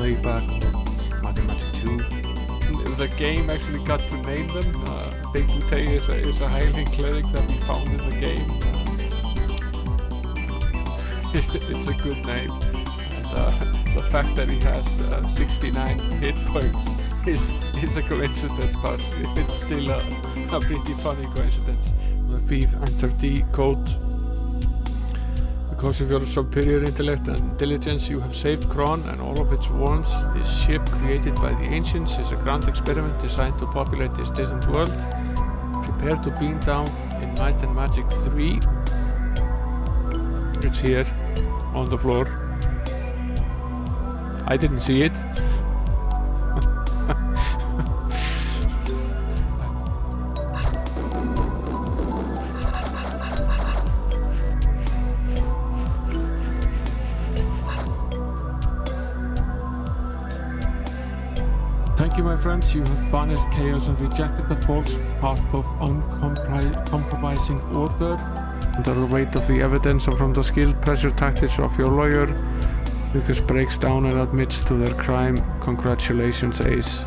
playback of Mathematic 2. The game actually got to name them. Big Boutte is a Highland cleric that we found in the game. It's a good name. And the fact that he has 69 hit points is a coincidence, but it's still a pretty funny coincidence. We've entered the code. Because of your superior intellect and diligence, you have saved Kron and all of its warrants. This ship, created by the ancients, is a grand experiment designed to populate this distant world. Prepare to beam down in Might and Magic 3. It's here, on the floor. I didn't see it. Thank you, my friends. You have banished chaos and rejected the false path of uncompromising order. Under the weight of the evidence and from the skilled pressure tactics of your lawyer, Lucas breaks down and admits to their crime. Congratulations, Ace.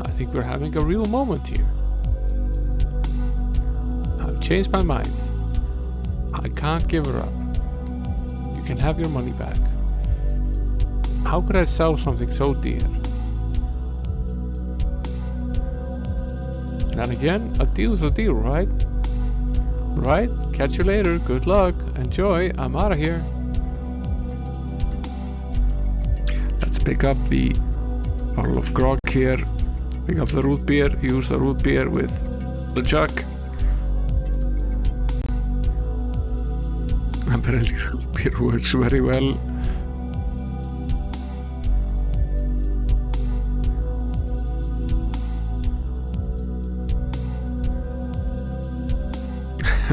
I think we're having a real moment here. I've changed my mind. I can't give her up. You can have your money back. How could I sell something so dear? Then again, a deal's a deal, right? Right? Catch you later. Good luck. Enjoy. I'm out of here. Let's pick up the bottle of grog here. Pick up the root beer. Use the root beer with the jug. Apparently root beer works very well.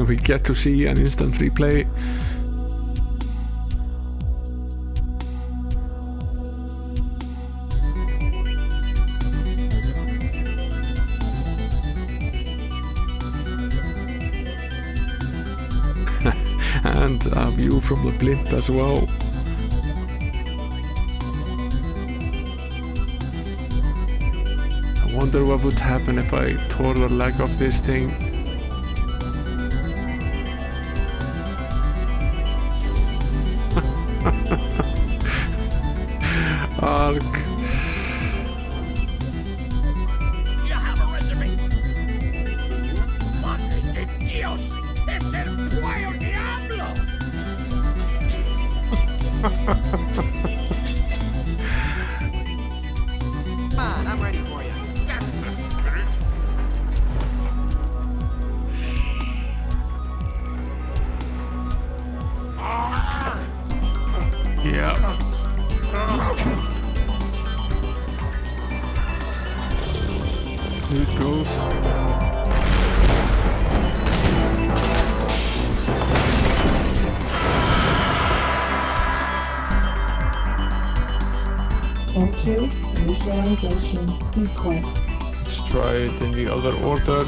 We get to see an instant replay. And a view from the blimp as well. I wonder what would happen if I tore the leg off this thing. Ark. You have a recipe? Madre de Dios! ¡Es el pollo diablo! Come on, I'm ready for you. Yeah. Here it goes. Enter visualization request. Let's try it in the other order.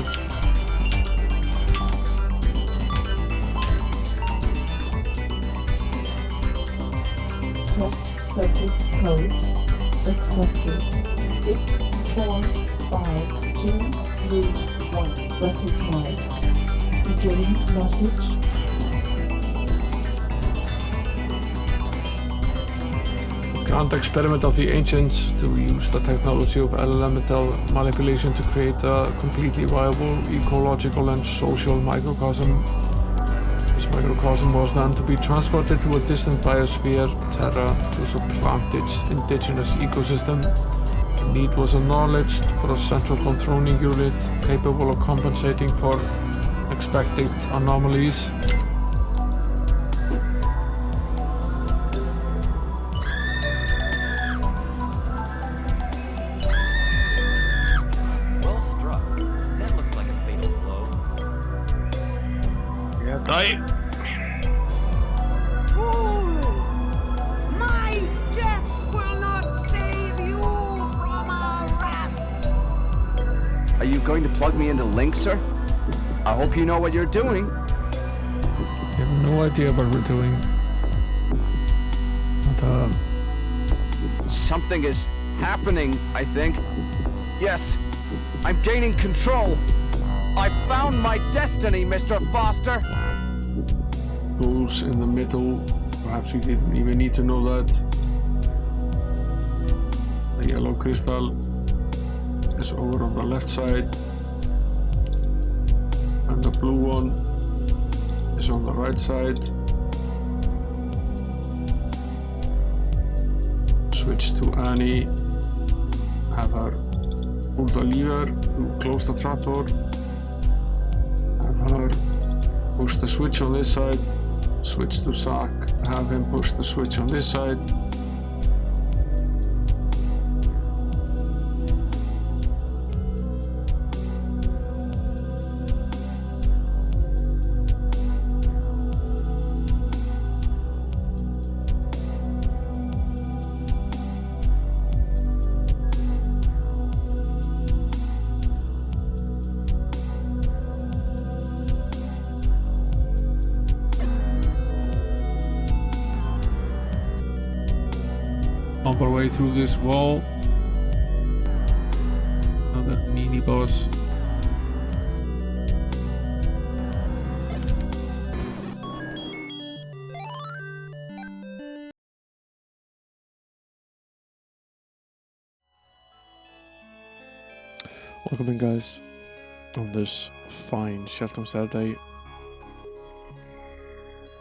Subject code accepted. 6, 4, 5, 2, 3, 1. Recognize. Beginning message. Grand experiment of the ancients to use the technology of elemental manipulation to create a completely viable ecological and social microcosm. This microcosm was then to be transported to a distant biosphere, Terra, to supplant its indigenous ecosystem. The need was acknowledged for a central controlling unit capable of compensating for expected anomalies. Well struck. That looks like a fatal blow. Yeah, die. My death will not save you from our wrath. Are you going to plug me into Link, sir? I hope you know what you're doing. No idea what we're doing. But, Something is happening, I think. Yes, I'm gaining control. I found my destiny, Mr. Foster. goes in the middle. Perhaps we didn't even need to know that. The yellow crystal is over on the left side. And the blue one is on the right side. Switch to Annie. Have her pull the lever to close the trapdoor. Have her push the switch on this side. Switch to Zack. Have him push the switch on this side. Pump our way through this wall. Another mini boss. Welcome in, guys, on this fine Shelton Saturday.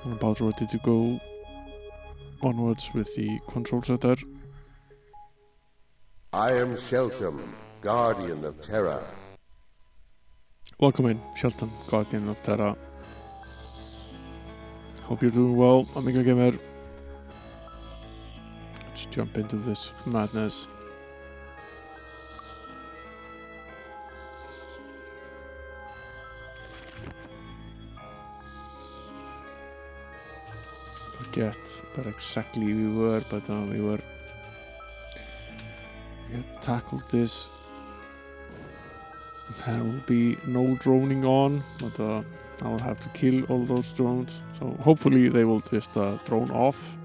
I'm about ready to go onwards with the control center. I am Shelton, Guardian of Terra. Welcome in, Shelton, Guardian of Terra. Hope you're doing well, Amiga Gamer. Let's jump into this madness. Forget where exactly we were, but we had tackled this. There will be no droning on, but I will have to kill all those drones. So hopefully they will just drone off.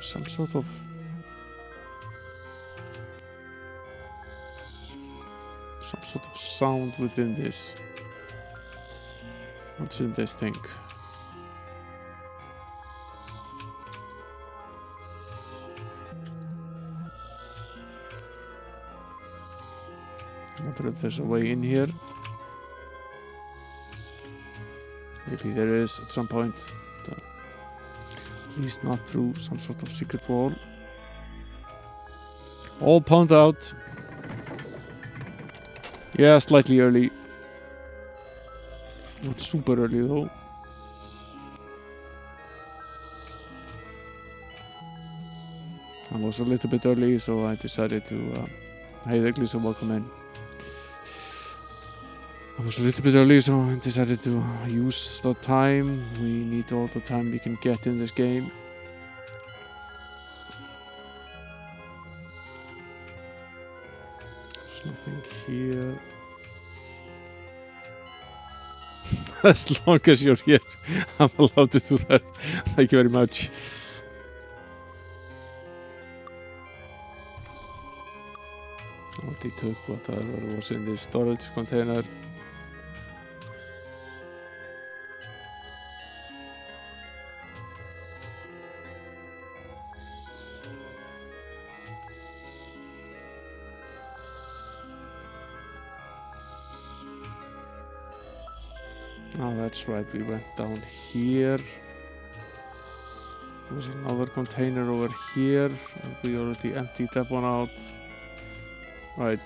Some sort of sound within this. What's in this thing? I wonder if there's a way in here. Maybe there is at some point. But at least not through some sort of secret wall. All pumped out. Yeah, slightly early. Not super early though. I was a little bit early, so I decided to... hey there, Gleason, welcome in. I was a little bit early, so I decided to use the time. We need all the time we can get in this game. There's nothing here. As long as you're here, I'm allowed to do that. Thank you very much. Already took whatever was in this storage container. Oh, that's right, we went down here. There's another container over here, and we already emptied that one out. Right.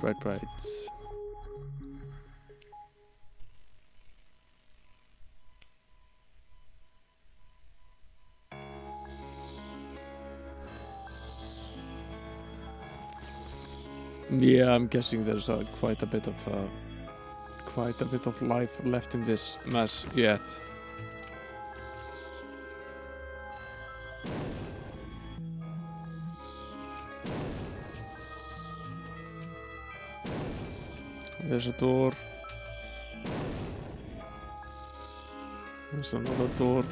Right. Yeah, I'm guessing there's quite a bit of life left in this mess yet. There's a door. There's another door.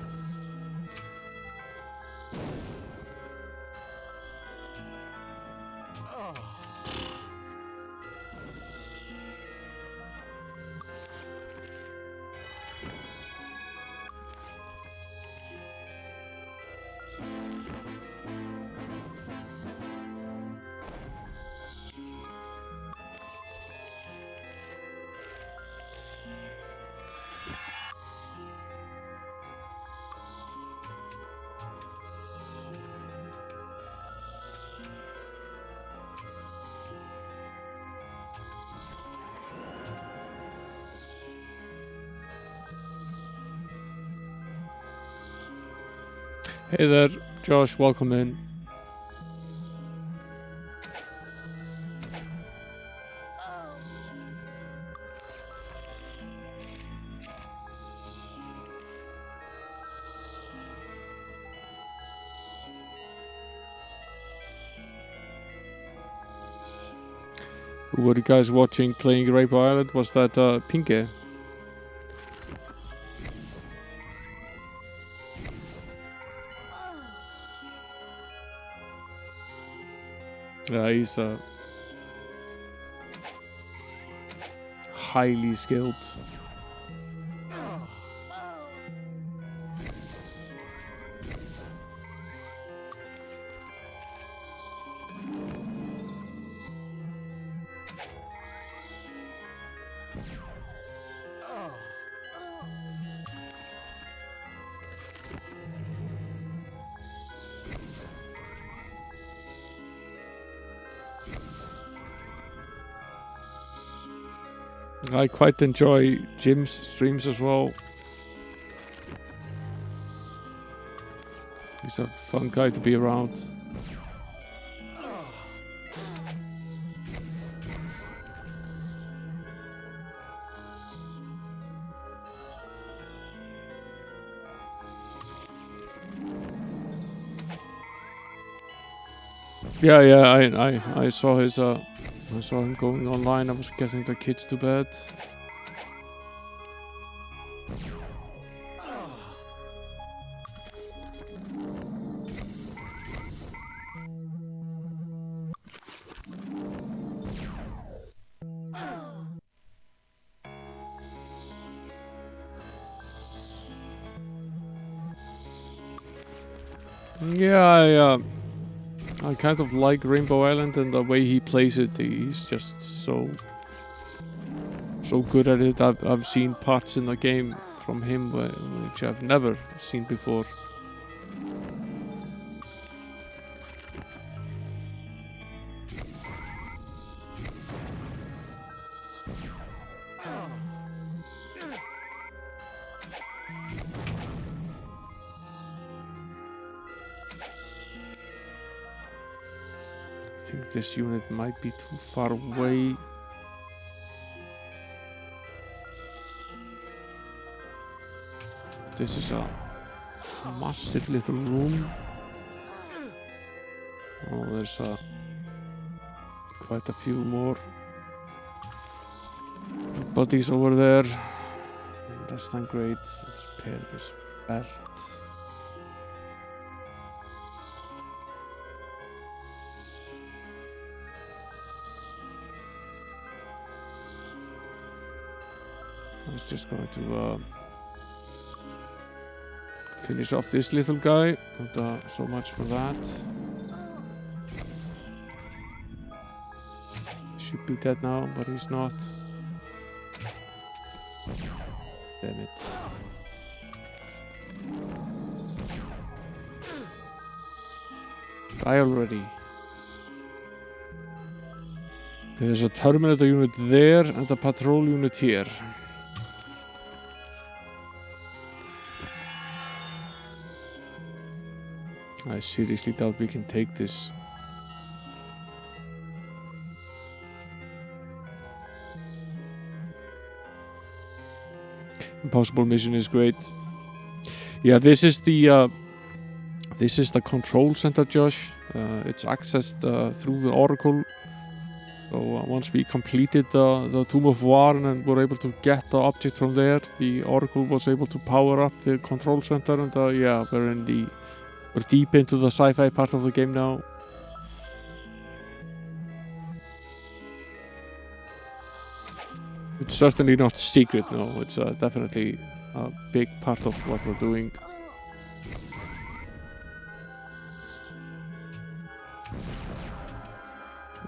Hey there, Josh, welcome in. Who were you guys watching playing Rainbow Island? Was that Pinke? Yeah, he's highly skilled. I quite enjoy Jim's streams as well. He's a fun guy to be around. Yeah, I saw his I saw him going online. I was getting the kids to bed. Yeah, I kind of like Rainbow Island and the way he plays it. He's just so good at it. I've seen parts in the game from him which I've never seen before. I think this unit might be too far away. This is a massive little room. Oh, there's quite a few more bodies over there. That's not great. Let's pair this belt. I was just going to finish off this little guy. Not so much for that. Should be dead now, but he's not. Damn it. Die already. There's a Terminator unit there and a patrol unit here. I seriously doubt we can take this. Impossible Mission is great. Yeah, this is the control center, Josh. It's accessed through the Oracle. So once we completed the Tomb of War and were able to get the object from there, the Oracle was able to power up the control center, and yeah, we're deep into the sci-fi part of the game now. It's certainly not secret, no. It's definitely a big part of what we're doing.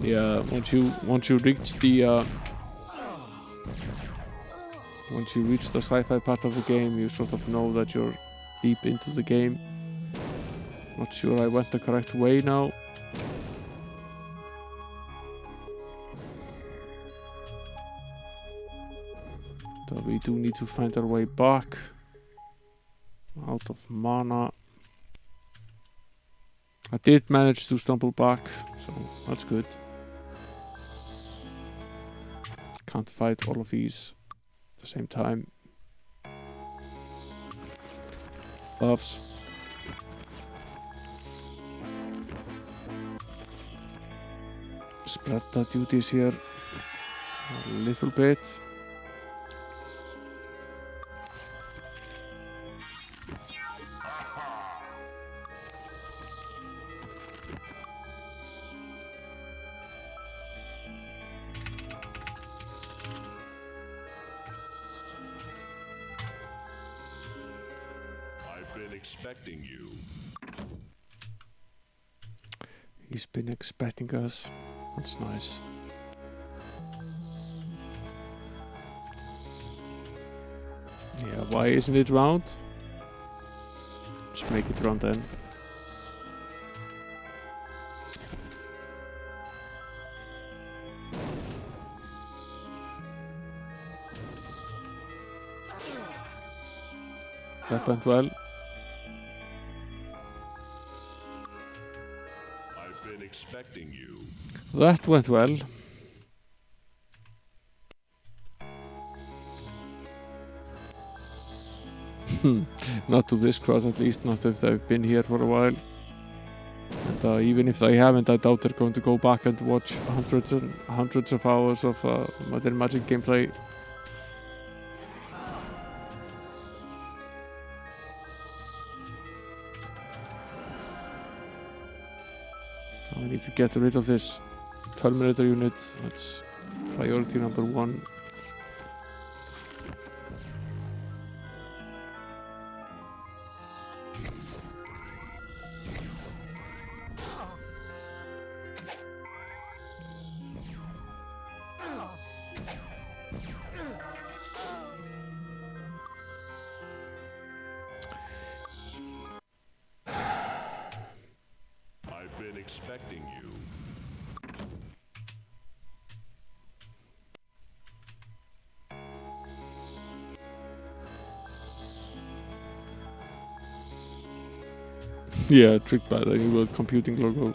Yeah, once you reach the sci-fi part of the game, you sort of know that you're deep into the game. Not sure I went the correct way now. So we do need to find our way back. Out of mana. I did manage to stumble back, so that's good. Can't fight all of these at the same time. Buffs. Spread the duties here a little bit. Expecting you. He's been expecting us. That's nice. Yeah, why isn't it round? Just make it round then. That went well. Expecting you. That went well. Not to this crowd, at least not if they've been here for a while. And even if they haven't, I doubt they're going to go back and watch hundreds and hundreds of hours of Modern Magic gameplay. I need to get rid of this Terminator unit. That's priority number 1. Expecting you. Yeah, tricked by the new computing logo.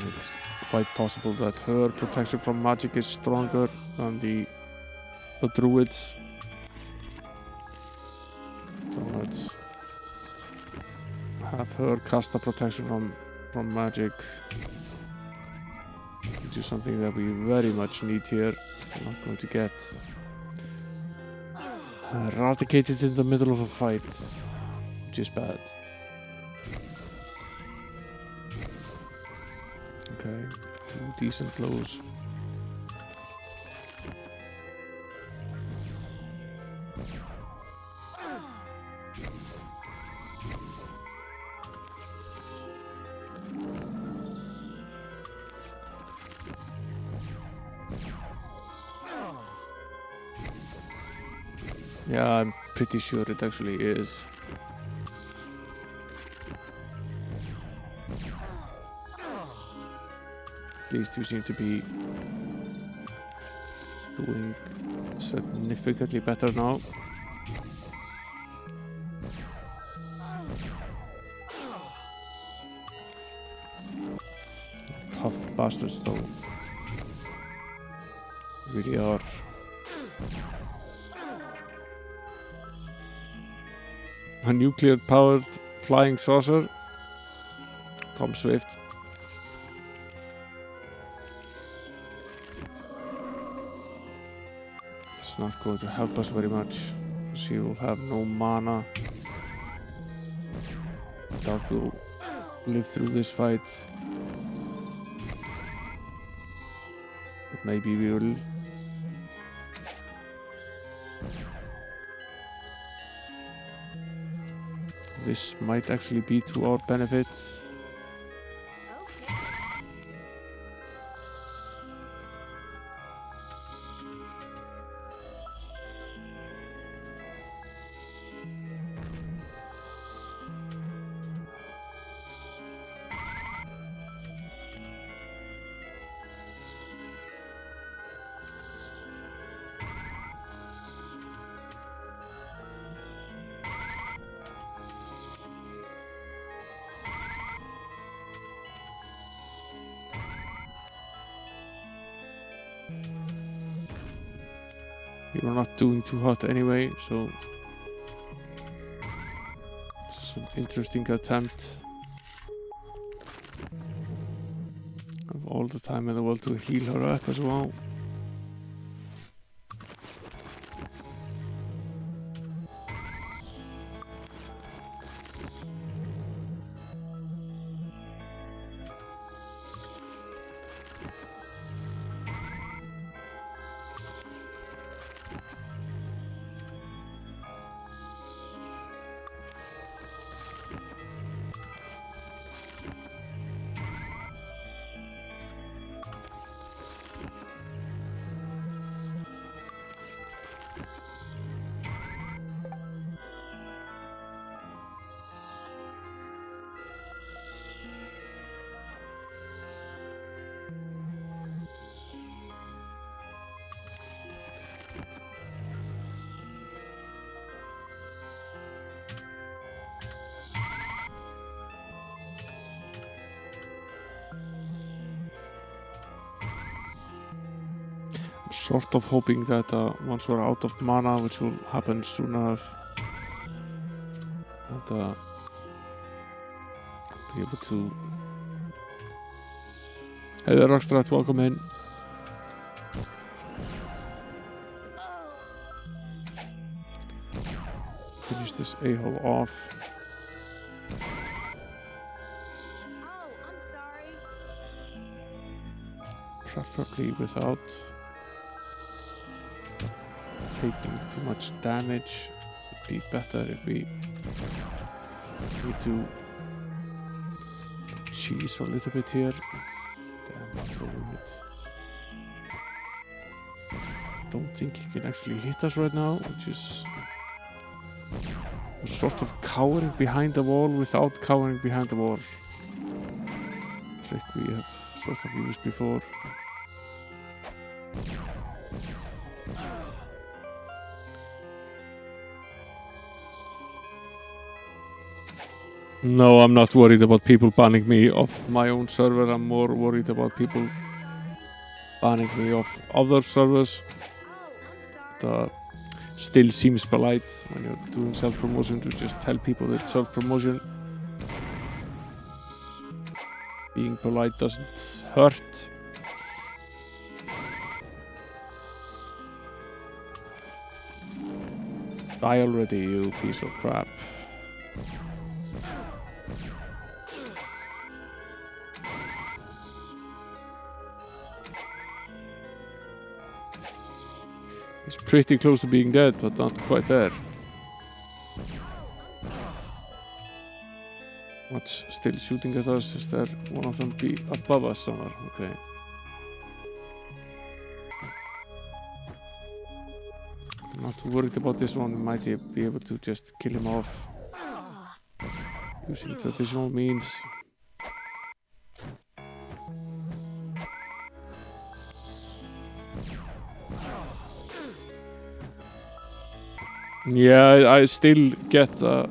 It's quite possible that her protection from magic is stronger than the druids. So let's have her cast a protection from magic, which is something that we very much need here. We're not going to get eradicated in the middle of a fight, which is bad. Okay, 2 decent blows. Yeah, I'm pretty sure it actually is. These two seem to be doing significantly better now. tough bastards though. Really are. A nuclear powered flying saucer. Tom Swift. It's not going to help us very much. She will have no mana. Doubt we'll live through this fight. But maybe we will. This might actually be to our benefit. You're not doing too hot anyway, so this is an interesting attempt. Of all the time in the world to heal her up as well. Sort of hoping that once we're out of mana, which will happen soon enough, that be able to. Hey there, Rockstrat, welcome in. Finish this a-hole off. Oh, I'm sorry. Preferably without taking too much damage. It'd be better if we need to cheese a little bit here. Damn, not throwing it. Don't think he can actually hit us right now, which is sort of cowering behind the wall without cowering behind the wall. Trick we have sort of used before. No, I'm not worried about people banning me off my own server. I'm more worried about people banning me off other servers. That still seems polite when you're doing self-promotion to just tell people that self-promotion. Being polite doesn't hurt. Die already, you piece of crap. He's pretty close to being dead, but not quite there. What's still shooting at us? Is there one of them be above us somewhere? Okay. I'm not worried about this one. We might be able to just kill him off using traditional means. Yeah, I still get a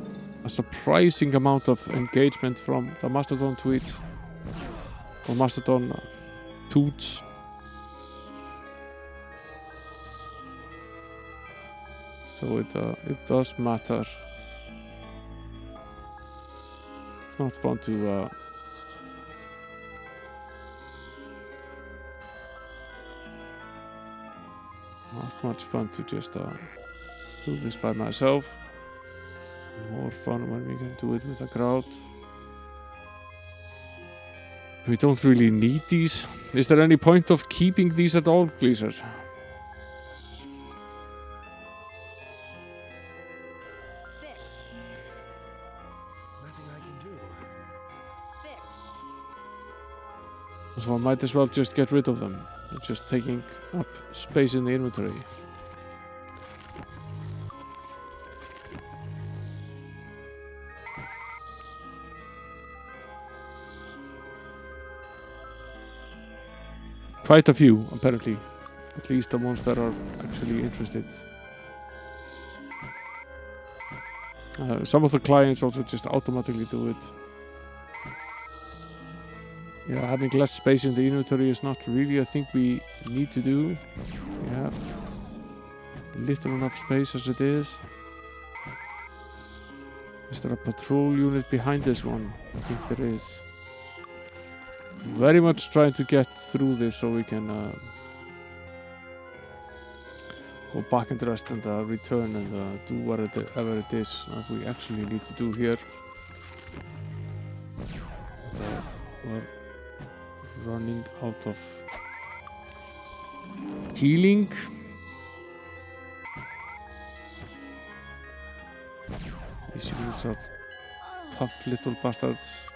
surprising amount of engagement from the Mastodon tweets. or Mastodon toots. So it does matter. It's not fun to not much fun to just do this by myself. More fun when we can do it with a crowd. We don't really need these. Is there any point of keeping these at all, Gleeser? Fixed. Nothing I can do. Fixed. So I might as well just get rid of them. They're just taking up space in the inventory. Quite a few, apparently. At least the ones that are actually interested. Some of the clients also just automatically do it. Yeah, having less space in the inventory is not really a thing we need to do. We have little enough space as it is. Is there a patrol unit behind this one? I think there is. Very much trying to get through this so we can go back and rest and return and do whatever it is we actually need to do here. But, we're running out of healing. These units are tough little bastards.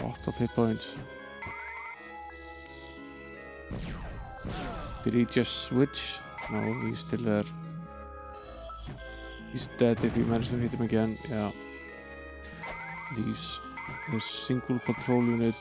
Lot of hit points. Did he just switch? No, he's still there. He's dead if we manage to hit him again. Yeah. This single patrol unit.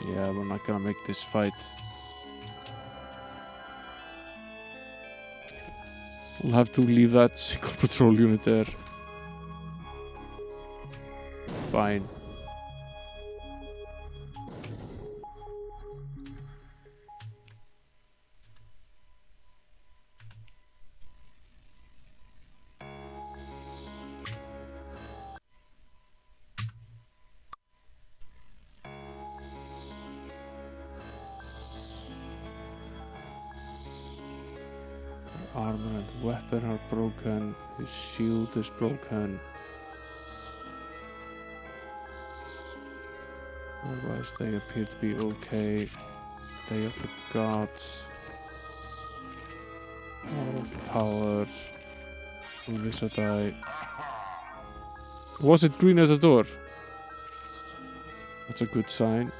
Yeah, we're not gonna make this fight. We'll have to leave that single patrol unit there. Fine. Armor and weapon are broken. His shield is broken. Otherwise they appear to be okay. Day of the Gods. Out of power. Vissadai. Was it green at the door? That's a good sign.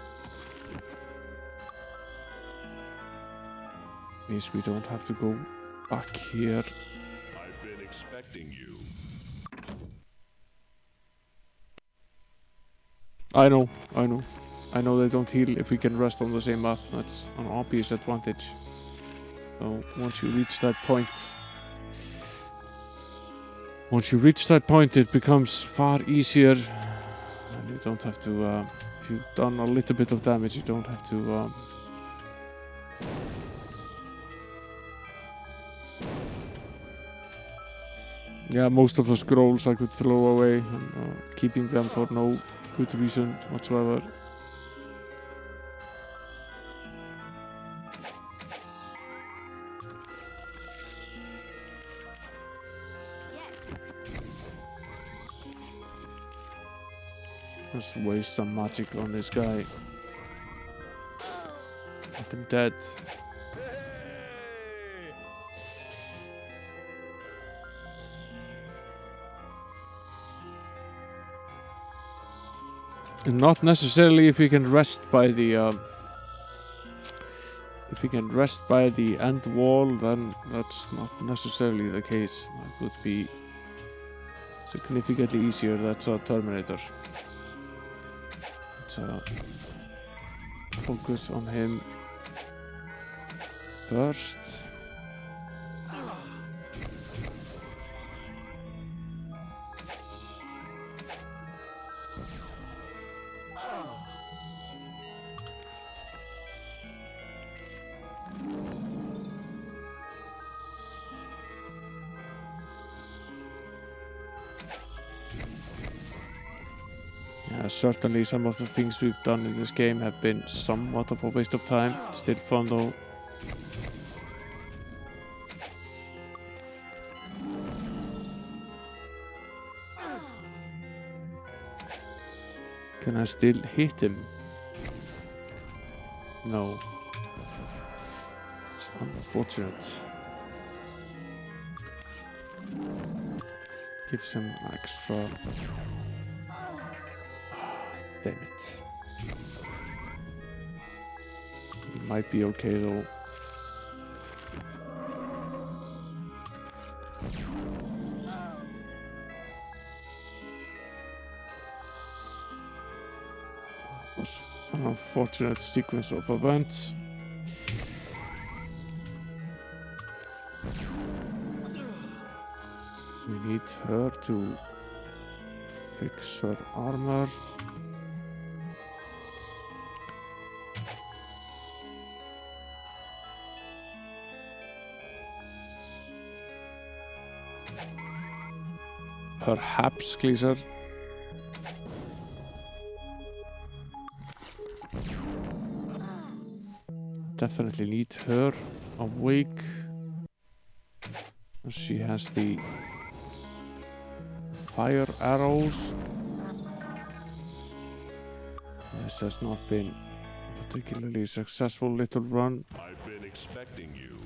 Means we don't have to go back here. I've been expecting you. I know they don't heal if we can rest on the same map. That's an obvious advantage. So once you reach that point, it becomes far easier, and you don't have to. If you've done a little bit of damage, you don't have to. Yeah, most of the scrolls I could throw away, and keeping them for no good reason whatsoever. Let's waste some magic on this guy. Get him dead. And not necessarily if we can rest by the end wall, then that's not necessarily the case. That would be significantly easier. That's a Terminator. It's focus on him first. Yeah, certainly some of the things we've done in this game have been somewhat of a waste of time. Still fun though. Can I still hit him? No. It's unfortunate. Gives him extra. Damn it. He might be okay though. Was an unfortunate sequence of events. We need her to fix her armor. Perhaps, Gleaser. Definitely need her awake. She has the fire arrows. This has not been a particularly successful little run. I've been expecting you.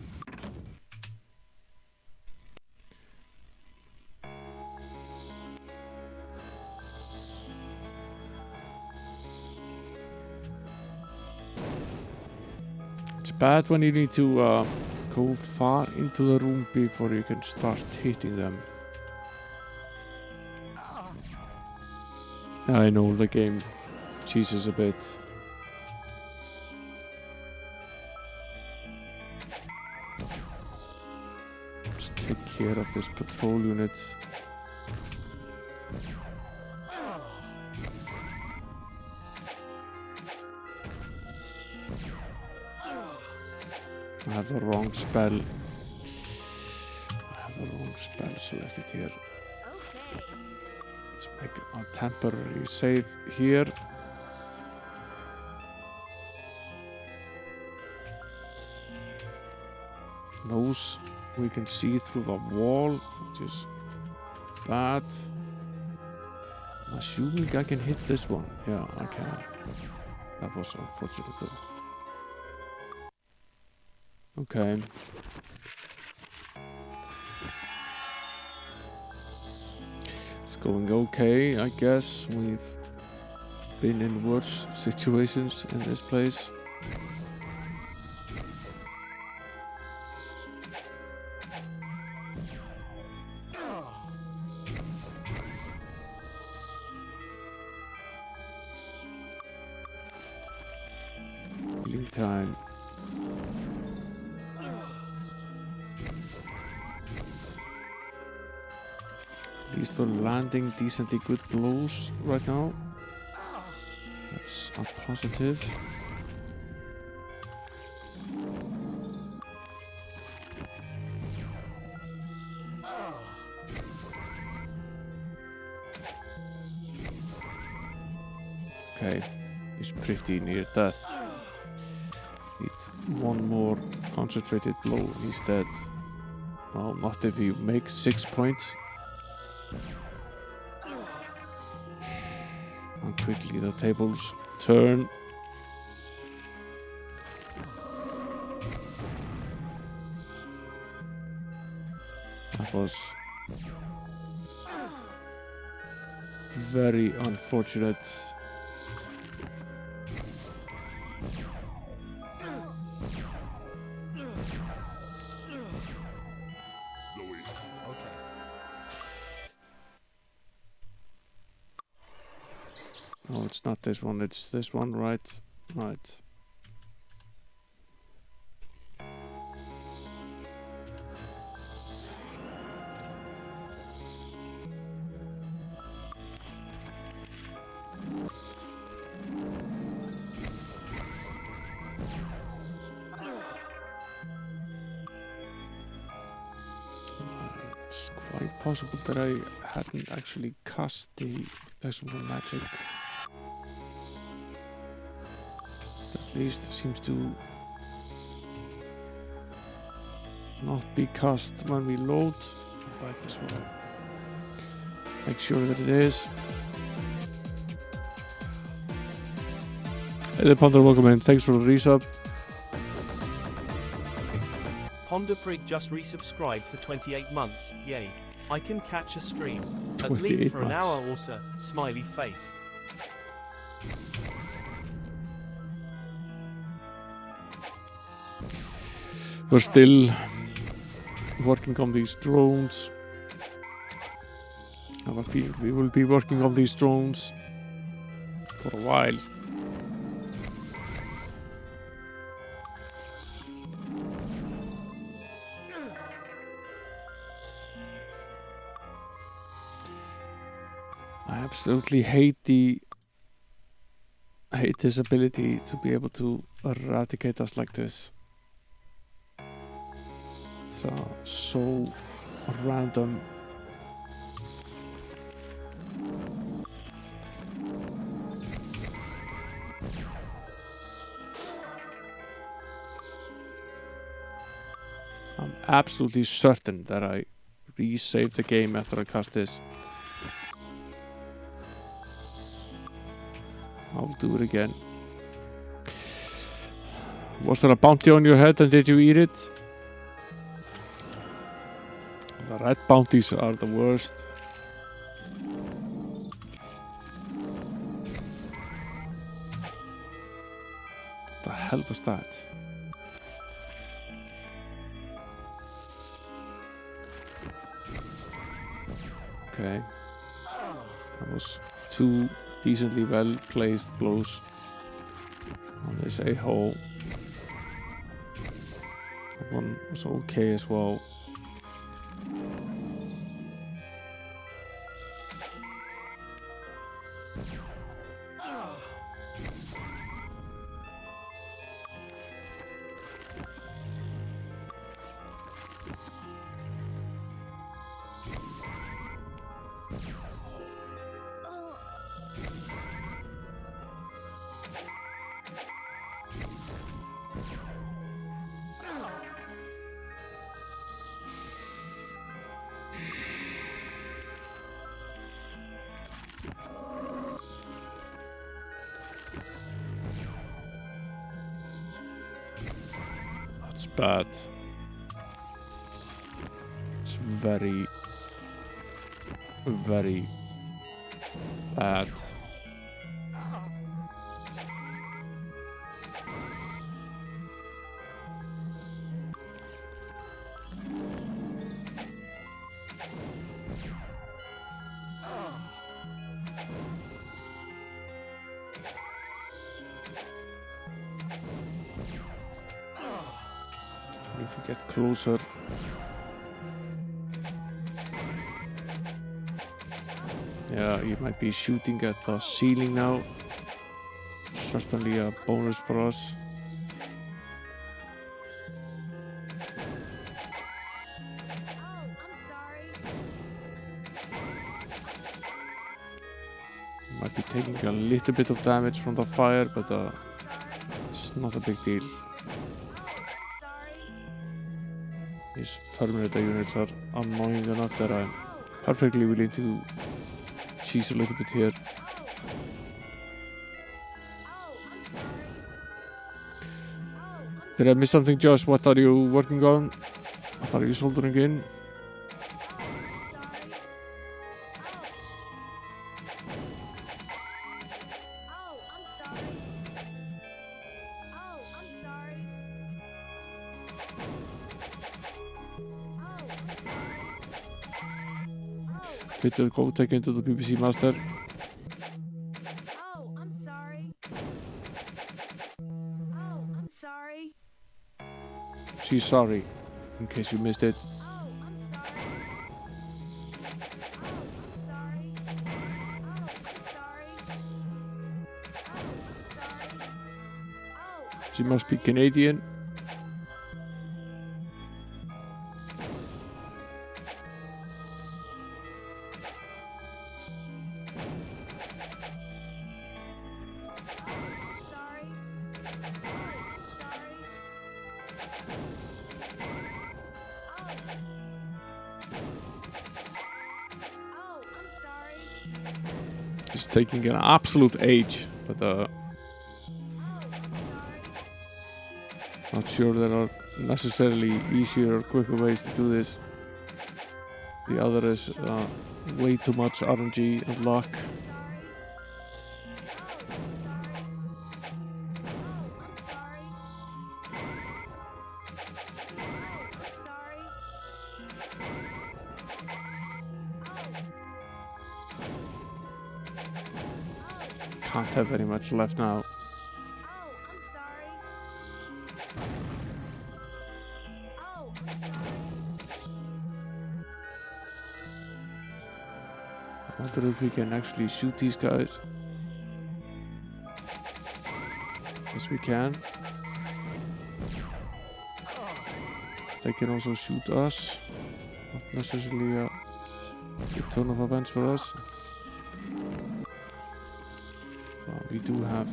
It's bad when you need to go far into the room before you can start hitting them. I know the game cheeses a bit. Just take care of this patrol unit. I have the wrong spell. Selected here. Let's make a temporary save here. Nose we can see through the wall, which is bad. I'm assuming I can hit this one. Yeah, I can. That was unfortunate though. Okay. It's going okay, I guess. We've been in worse situations in this place. Healing time. At least we're landing decently good blows right now. That's a positive. Okay, he's pretty near death. Need one more concentrated blow, he's dead. Well, not if you make 6 points. And quickly the tables turn. That was very unfortunate. No, it's not this one, it's this one, right? Right. quite possible that I hadn't actually cast the detectable magic. That at least seems to not be cast when we load. Right, this one. Make sure that it is. Hey there, Ponder, welcome in. Thanks for the resub. Ponderprig just resubscribed for 28 months. Yay. I can catch a stream. At 28 least for an months. hour or so. Smiley face. We're still working on these drones. I have a feeling we will be working on these drones for a while. I absolutely hate this ability to be able to eradicate us like this. It's so random. I'm absolutely certain that I resaved the game after I cast this. I'll do it again. Was there a bounty on your head and did you eat it? The red bounties are the worst. What the hell was that? Okay. That was two decently well placed blows on this a-hole. That one was okay as well. That's bad. It's very, very bad. Need to get closer. Yeah, he might be shooting at the ceiling now. Certainly a bonus for us. Might be taking a little bit of damage from the fire, but it's not a big deal. These Terminator units are annoying enough that I'm perfectly willing to cheese a little bit here. Did I miss something, Josh? What are you working on? What are you soldering in? Fit will go take into the BBC Master. Oh, I'm sorry. Oh, I'm sorry. She's sorry, in case you missed it. Oh, I'm sorry. Oh, I'm sorry. Oh, I'm sorry. Oh, I'm sorry. Oh, I'm She must be sorry. Canadian. It's taking an absolute age, but not sure there are necessarily easier or quicker ways to do this. The other is way too much RNG and luck. Can't have very much left now. I wonder if we can actually shoot these guys. Yes, we can. They can also shoot us. Not necessarily a good turn of events for us. We do have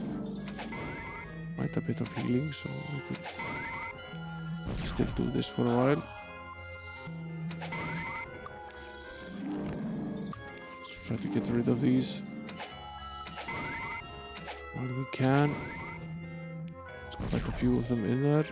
quite a bit of healing, so we could still do this for a while. Let's try to get rid of these while we can. There's quite a few of them in there.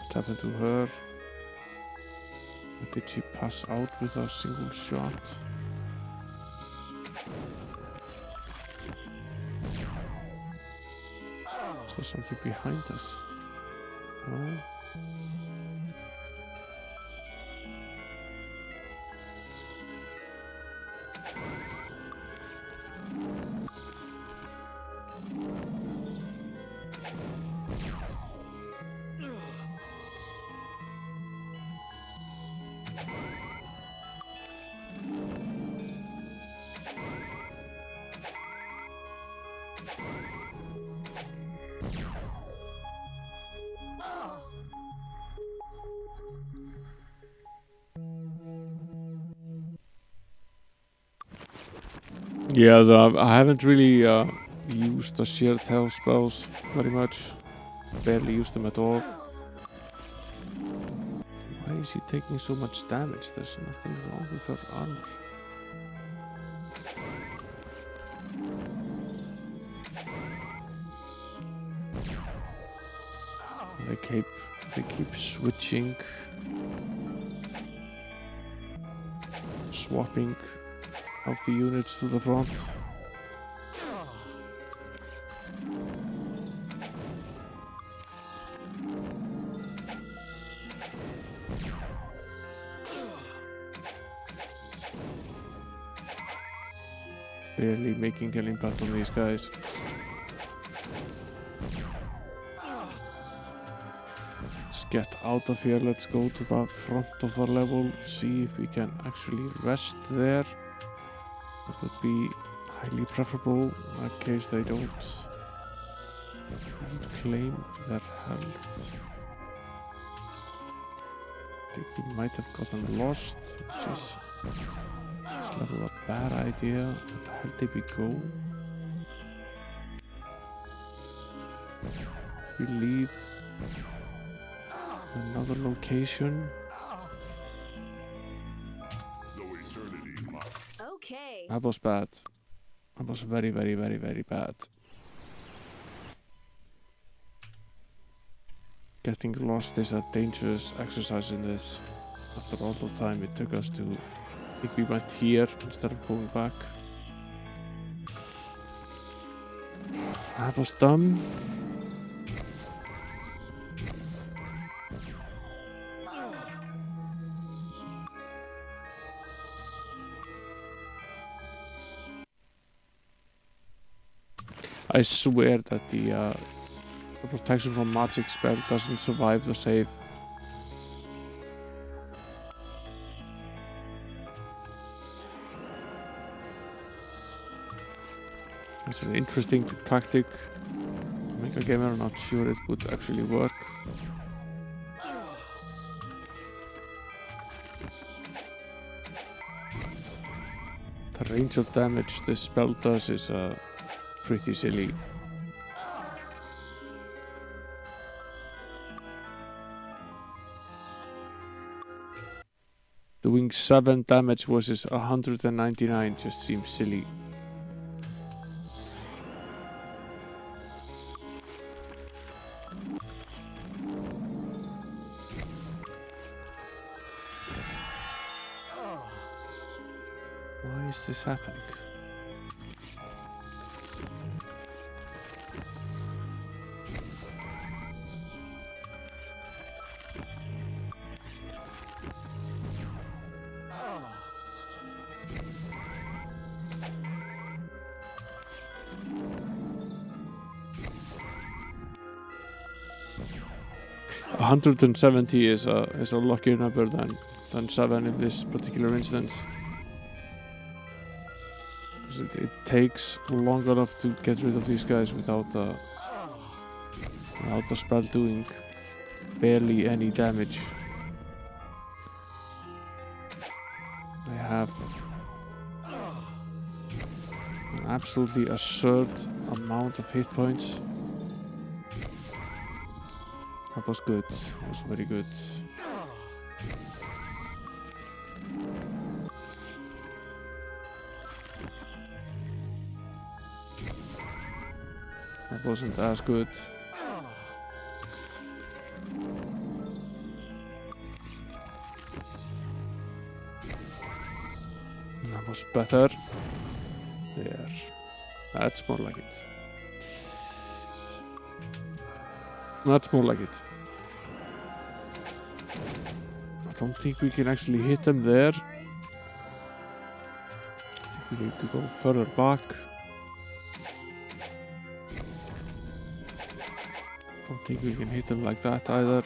What happened to her? Or did she pass out with a single shot? Is there something behind us? No? Yeah, I haven't really used the shared health spells very much. Barely used them at all. Why is she taking so much damage? There's nothing wrong with her armor. They keep switching, swapping of the units to the front. Barely making an impact on these guys. Let's get out of here. Let's go to the front of the level, see if we can actually rest there. That would be highly preferable. In that case, they don't reclaim their health. I think we might have gotten lost, which is this level a bad idea. Where the hell did we go? We leave another location. Okay. That was bad. That was very, very, very, very bad. Getting lost is a dangerous exercise in this. After all the time it took us to... I think we went here instead of going back. That was dumb. I swear that the protection from magic spell doesn't survive the save. It's an interesting tactic to make a gamer. I'm not sure it would actually work. There range of damage this spell does is pretty silly. Doing 7 damage versus 199 just seems silly. Why is this happening? A 170 is a luckier number than 7 in this particular instance. Because it takes long enough to get rid of these guys without the spell doing barely any damage. They have an absolutely absurd amount of hit points. That was good. That was very good. That wasn't as good. That was better. There. That's more like it. That's more like it. I don't think we can actually hit them there. I think we need to go further back. Don't think we can hit them like that either.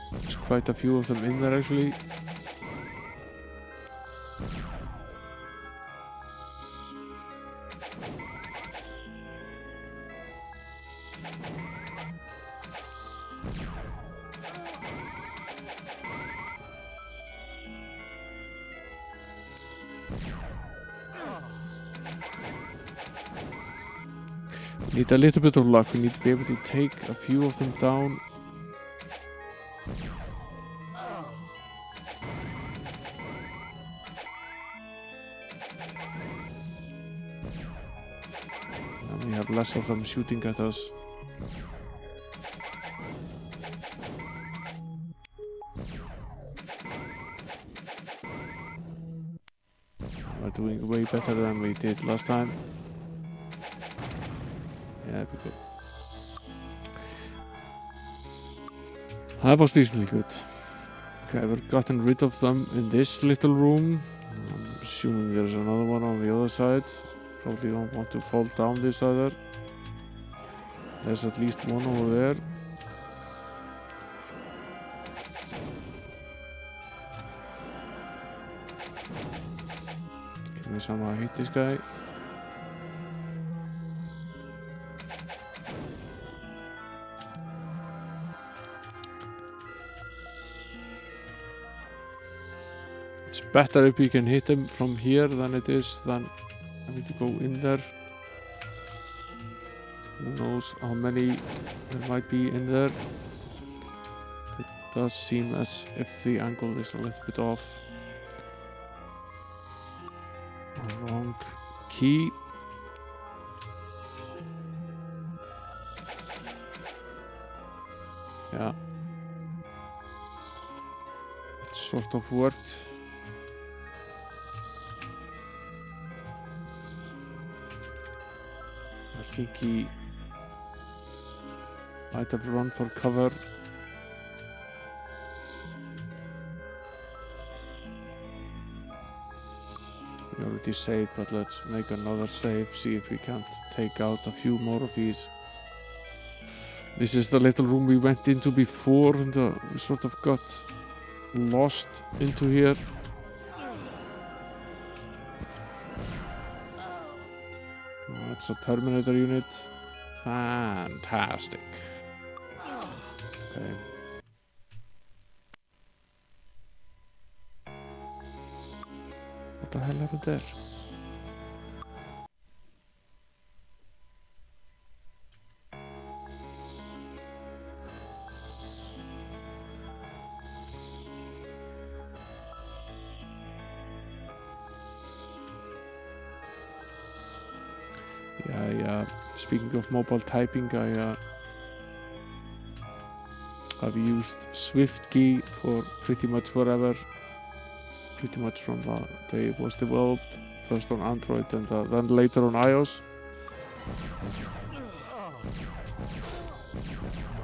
There's quite a few of them in there actually. We need a little bit of luck. We need to be able to take a few of them down. And we have less of them shooting at us. We're doing way better than we did last time. Yeah, we go. That was decently good. Okay, we've gotten rid of them in this little room. I'm assuming there's another one on the other side. Probably don't want to fall down this either. There's at least one over there. Can we somehow hit this guy? It's better if we can hit him from here than it is than having to go in there. Who knows how many there might be in there. It does seem as if the angle is a little bit off. Wrong key. Yeah. It sort of worked. I think he might have run for cover. We already saved, but let's make another save, see if we can't take out a few more of these This is the little room we went into before, and we sort of got lost into here. Oh, it's a Terminator unit. Fantastic. Okay. What the hell happened there? Yeah, speaking of mobile typing, I've used SwiftKey for pretty much forever. Pretty much from the day it was developed. First on Android and then later on iOS.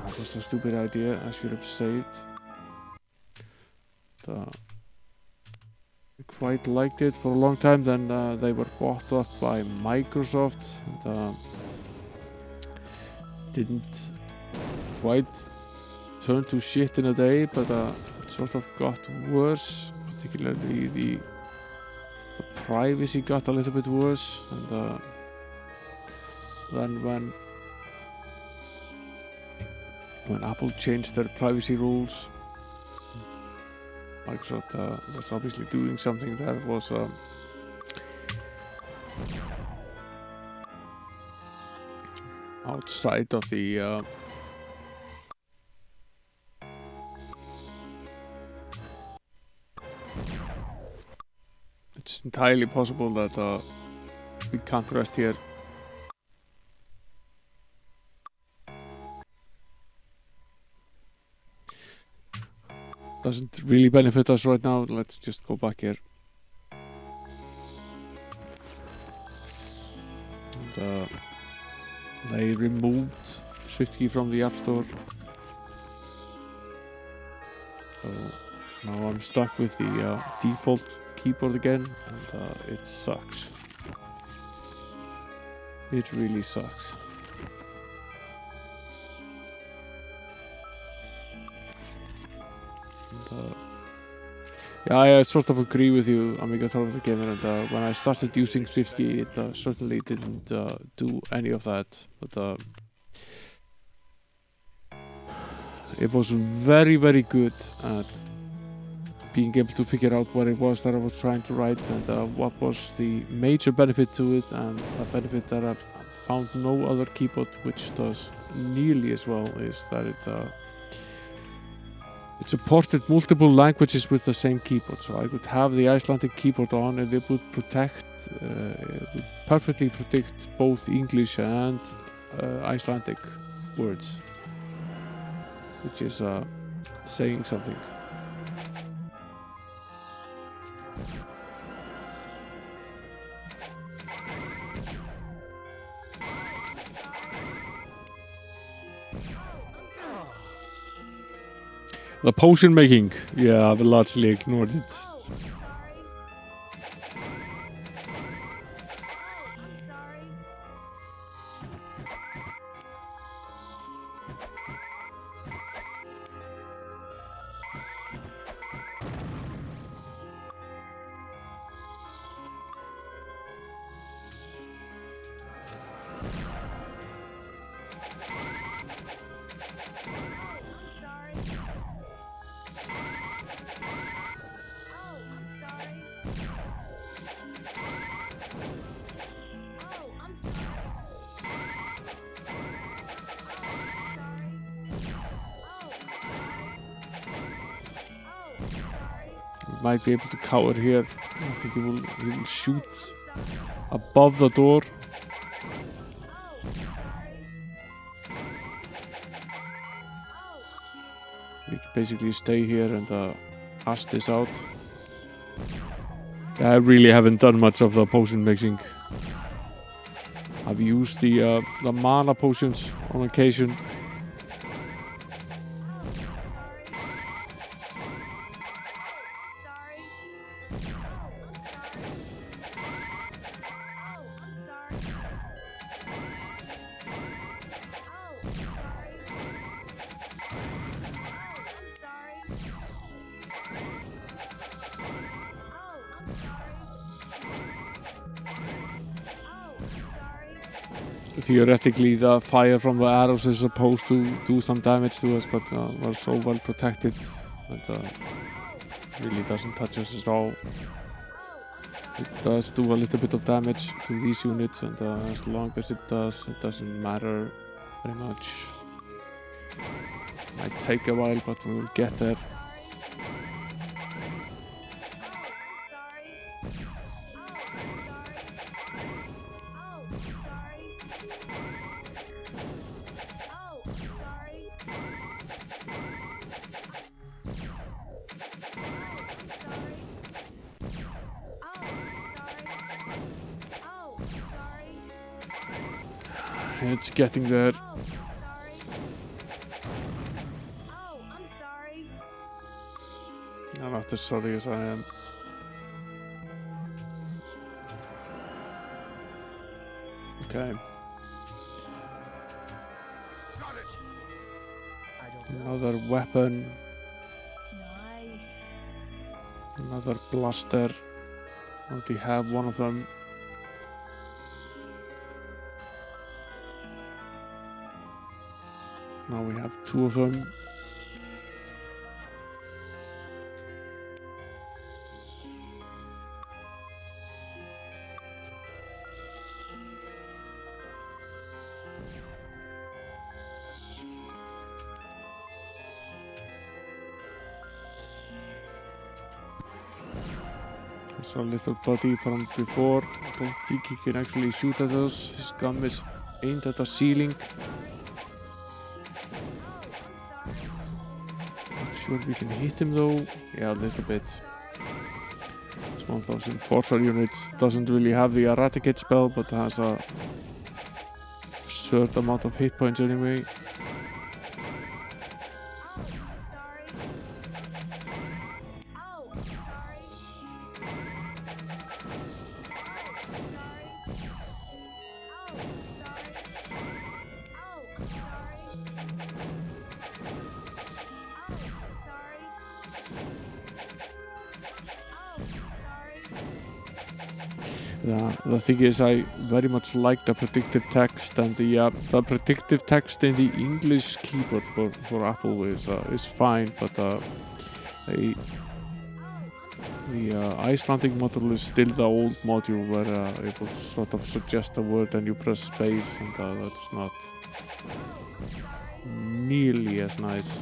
That was a stupid idea. I should have saved. I quite liked it for a long time. Then they were bought up by Microsoft and didn't quite turn to shit in a day, but it sort of got worse. Particularly the privacy got a little bit worse, and then when Apple changed their privacy rules, Microsoft was obviously doing something that was outside of the it's entirely possible that we can't rest here. Doesn't really benefit us right now. Let's just go back here. And, they removed SwiftKey from the App Store. So now I'm stuck with the default keyboard again, and it sucks. It really sucks. And, yeah, I sort of agree with you, Amiga Tolerant Gamer, and when I started using SwiftKey, it certainly didn't do any of that, but it was very, very good at being able to figure out what it was that I was trying to write and what was the major benefit to it, and a benefit that I've found no other keyboard which does nearly as well is that it supported multiple languages with the same keyboard. So I could have the Icelandic keyboard on and it would perfectly predict both English and Icelandic words, which is saying something. The potion making, yeah, I've largely ignored it. Oh, I'm sorry. Might be able to cower here. I think he will shoot above the door. We can basically stay here and hash this out. I really haven't done much of the potion mixing. I've used the mana potions on occasion. Theoretically, the fire from the arrows is supposed to do some damage to us, but we're so well protected that really doesn't touch us at all. It does do a little bit of damage to these units, and as long as it does, it doesn't matter very much. Might take a while, but we will get there. It's getting there. I'm not as sorry as I am. Okay. Another weapon. Nice. Another blaster. I already have one of them. Now we have two of them. It's our little buddy from before. I don't think he can actually shoot at us. His gun is aimed at the ceiling. Not sure we can hit him though. Yeah, a little bit. It's one of those enforcer units. Doesn't really have the eradicate spell, but has a absurd amount of hit points anyway. The thing is, I very much like the predictive text, and the predictive text in the English keyboard for Apple is fine, but the Icelandic module is still the old module where it will sort of suggest a word and you press space, and that's not nearly as nice.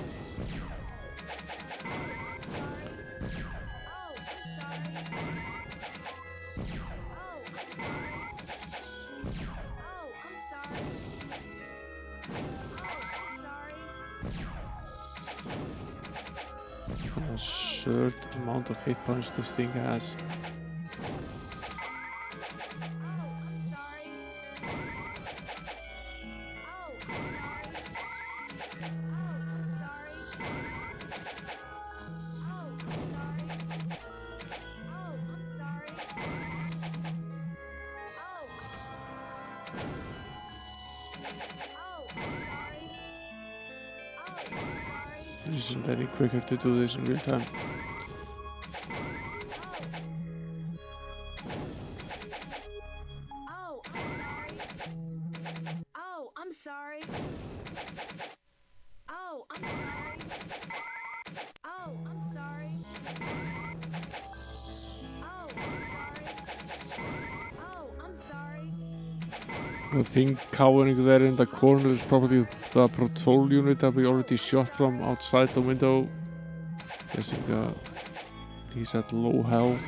An absurd amount of hit points this thing has. It isn't any quicker to do this in real time. Oh, I'm sorry. Oh, I'm sorry. Oh, I'm sorry. Oh, I'm sorry. Oh, I'm sorry. The thing cowering there in the corner is probably the patrol unit that we already shot from outside the window. Guessing he's at low health.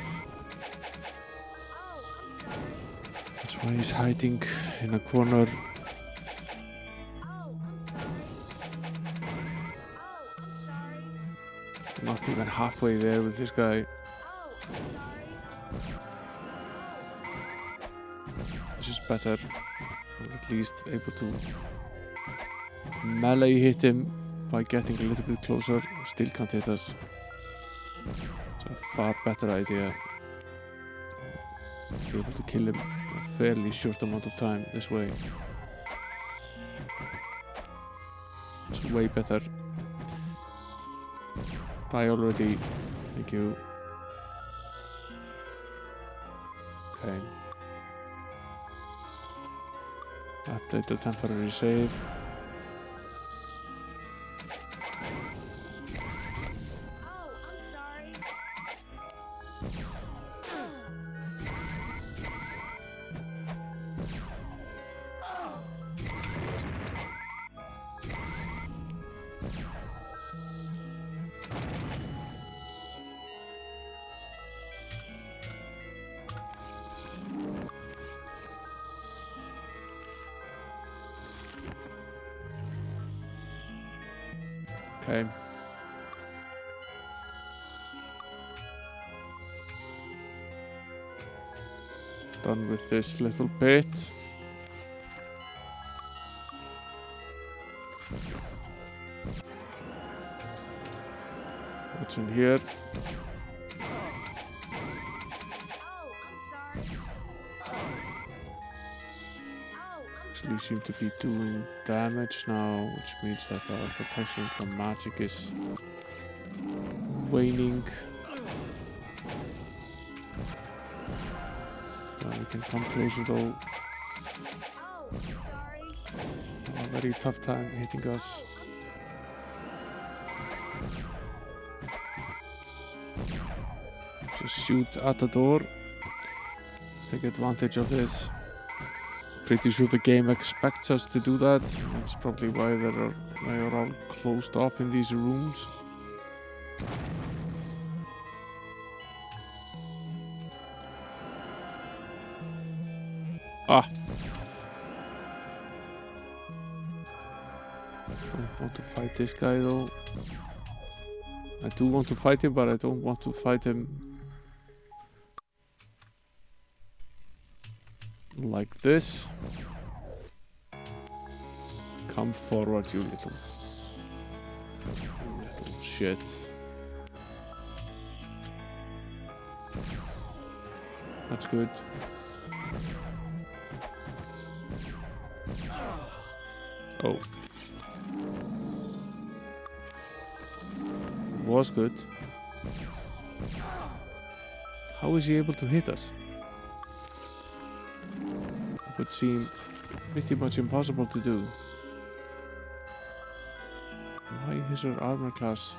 That's why he's hiding in a corner. Not even halfway there with this guy. This is better. I'm at least able to melee hit him by getting a little bit closer. Still can't hit us. It's a far better idea. Be able to kill him in a fairly short amount of time this way. It's way better. Die already. Thank you. Okay. Update the temporary save. Oh, I'm sorry. Okay. Done with this little bit. What's in here? Oh, I'm sorry. Oh, I'm Actually seem to be doing damage now, which means that our protection from magic is waning. We can come closer though. Oh, I'm sorry. A very tough time hitting us. Just shoot at the door. Take advantage of this. Pretty sure the game expects us to do that. That's probably why they are all closed off in these rooms. Ah! Don't want to fight this guy though. I do want to fight him, but I don't want to fight him like this. Come forward, you little shit. That's good. Oh. Was good. How is he able to hit us? It would seem pretty much impossible to do. Why is her armor class?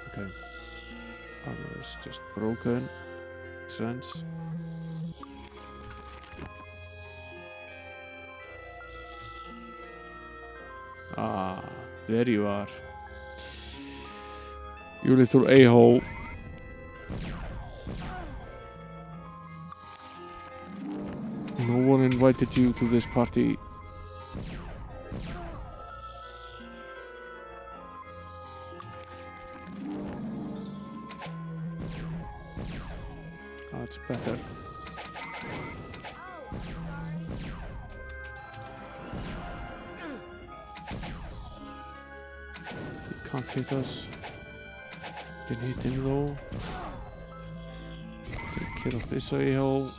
Okay. Armor is just broken. Makes sense. Ah, there you are. You little a-hole. No one invited you to this party. That's better. Oh, I'm sorry. He can't hit us. Can hit him though. Take care of this a-hole.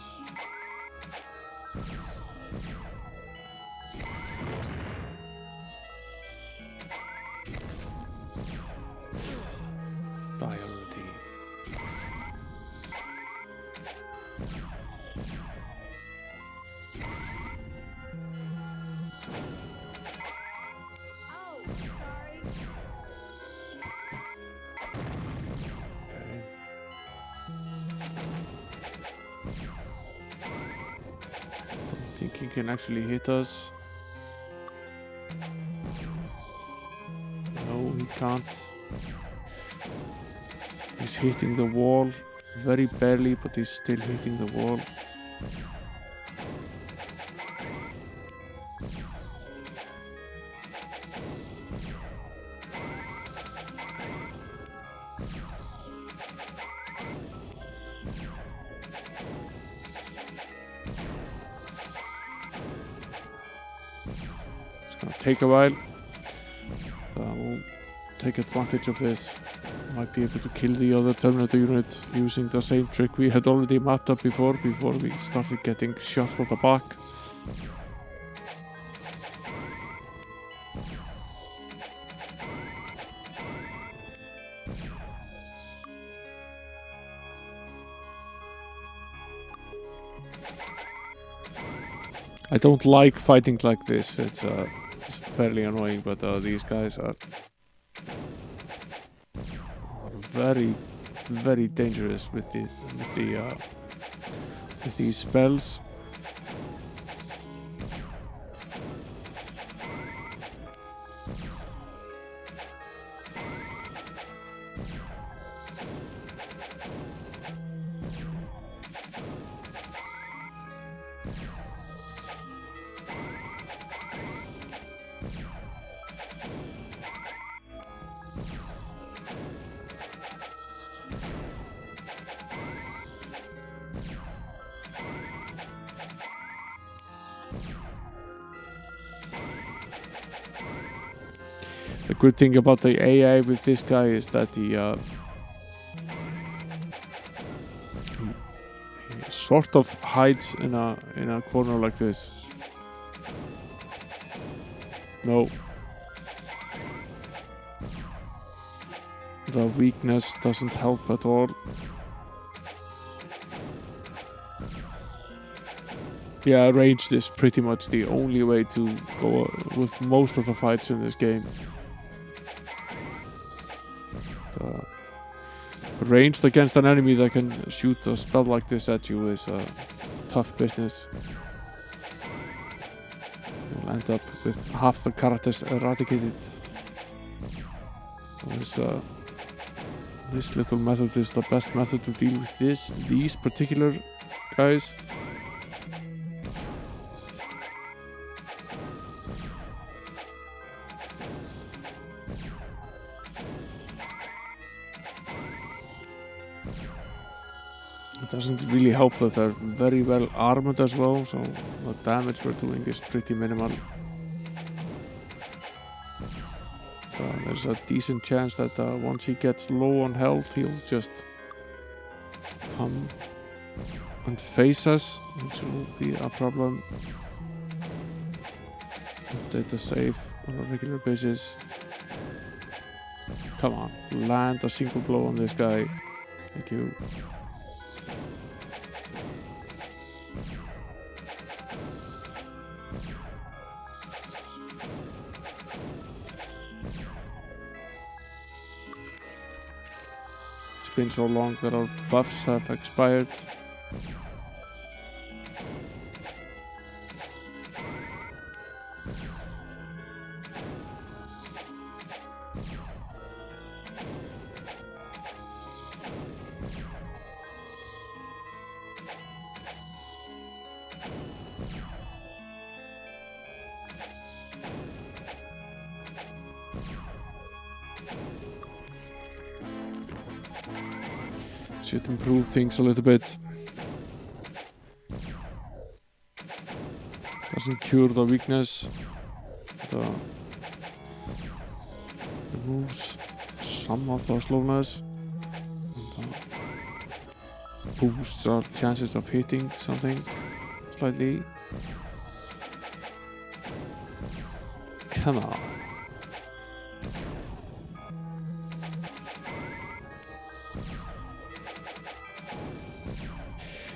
Die already. Oh, I'm sorry. Okay. Don't think he can actually hit us. No, he can't. He's hitting the wall. Very barely, but he's still hitting the wall. It's gonna take a while. So I will take advantage of this. Might be able to kill the other Terminator unit using the same trick we had already mapped up before we started getting shot from the back. I don't like fighting like this. It's fairly annoying, but these guys are very, very dangerous with these spells. The good thing about the AI with this guy is that he sort of hides in a corner like this. No. The weakness doesn't help at all. Yeah, ranged is pretty much the only way to go with most of the fights in this game. Ranged against an enemy that can shoot a spell like this at you is tough business. You'll end up with half the characters eradicated. This little method is the best method to deal with these particular guys. It doesn't really help that they're very well armored as well, so the damage we're doing is pretty minimal. There's a decent chance that once he gets low on health, he'll just come and face us, which will be a problem. Update the save on a regular basis. Come on, land a single blow on this guy. Thank you. It's been so long that our buffs have expired. Should improve things a little bit. Doesn't cure the weakness. Removes some of the slowness. And, boosts our chances of hitting something slightly. Come on.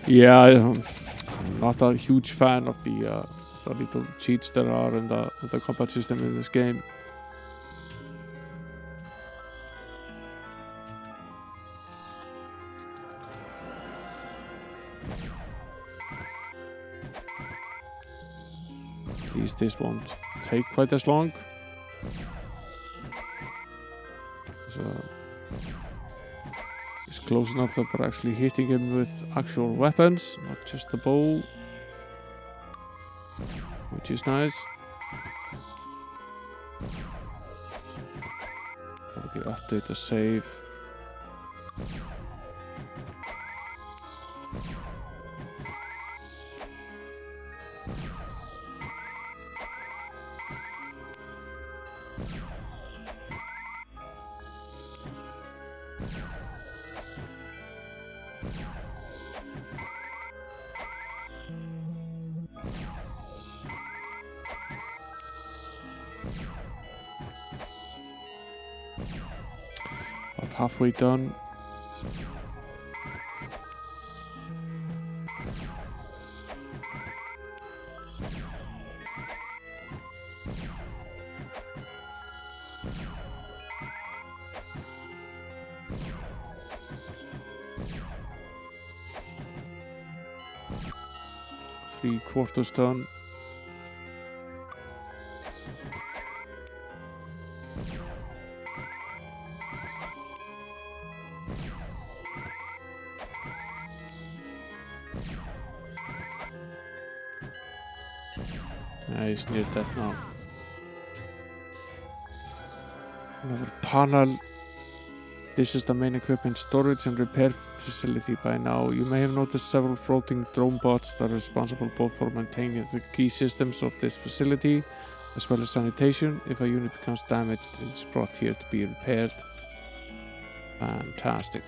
Yeah, I'm not a huge fan of the little cheats there are in the combat system in this game. At least this won't take quite as long. So it's close enough that we're actually hitting him with actual weapons, not just the bow, which is nice. Okay, update the save. About halfway done. 3/4 ton. He's near death now. Another panel. This is the main equipment storage and repair facility. By now, you may have noticed several floating drone bots that are responsible both for maintaining the key systems of this facility as well as sanitation. If a unit becomes damaged, it is brought here to be repaired. Fantastic.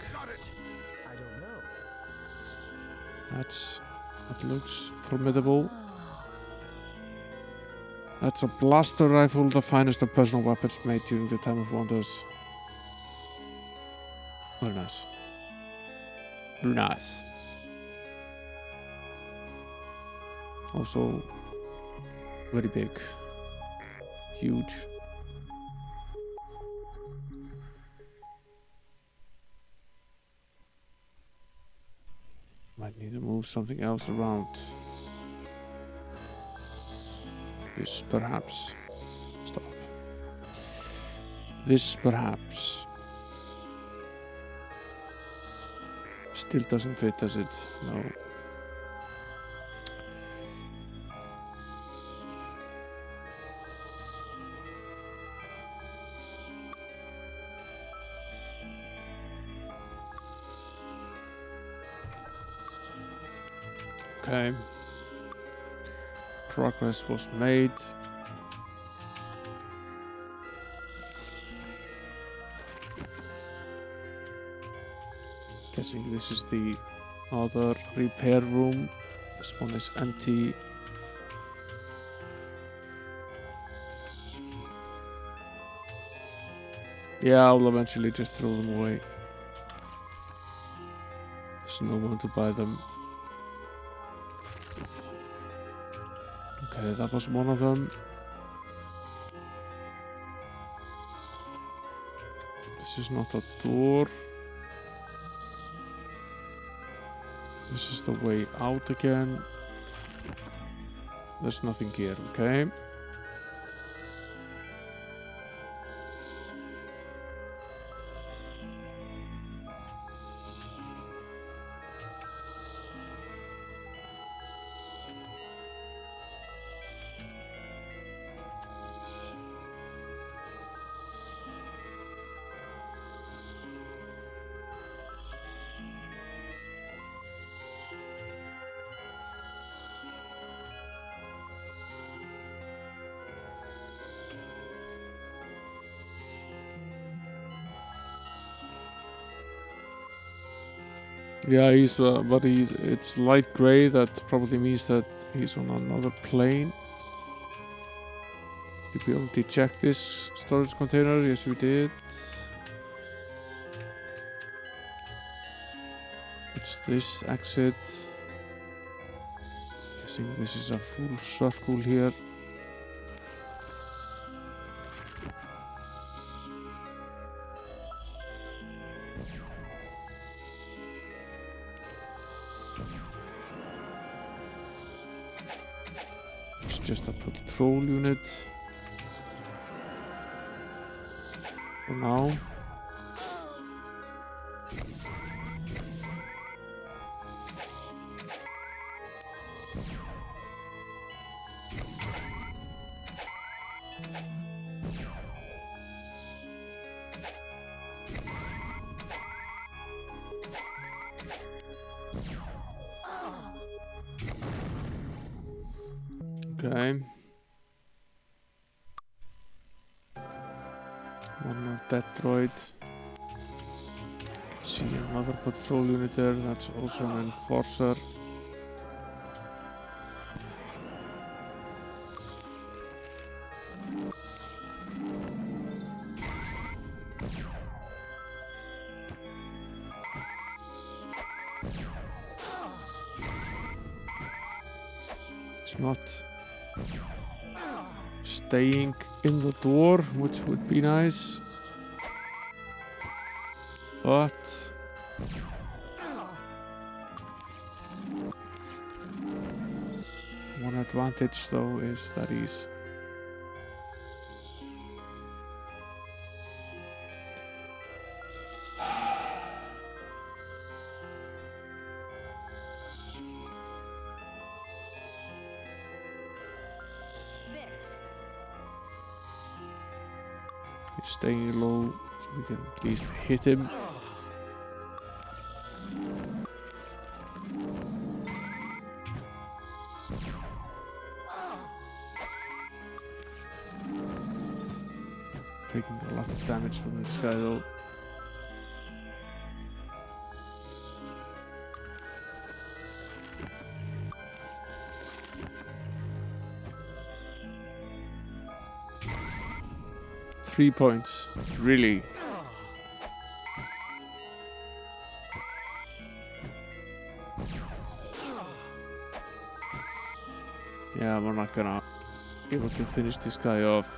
That looks formidable. That's a blaster rifle, the finest of personal weapons made during the time of wonders. Very nice. Very nice. Also, very big. Huge. Might need to move something else around. This perhaps. Stop. This perhaps. Still doesn't fit, does it? No. Okay. Progress was made. Guessing this is the other repair room. This one is empty. Yeah, I'll eventually just throw them away. There's no one to buy them. Okay, that was one of them. This is not a door. This is the way out again. There's nothing here, okay? Yeah, it's light gray. That probably means that he's on another plane. Did we already check this storage container? Yes, we did. It's this exit. Guessing this is a full circle here. Just a patrol unit for now. Okay. One more dead droid. See another patrol unit there. That's also an enforcer. It's not staying in the door, which would be nice, but advantage though is that he's Fixed. staying low so we can at least hit him. Taking a lot of damage from this guy though. Three points, really. Yeah, we're not gonna be able to finish this guy off.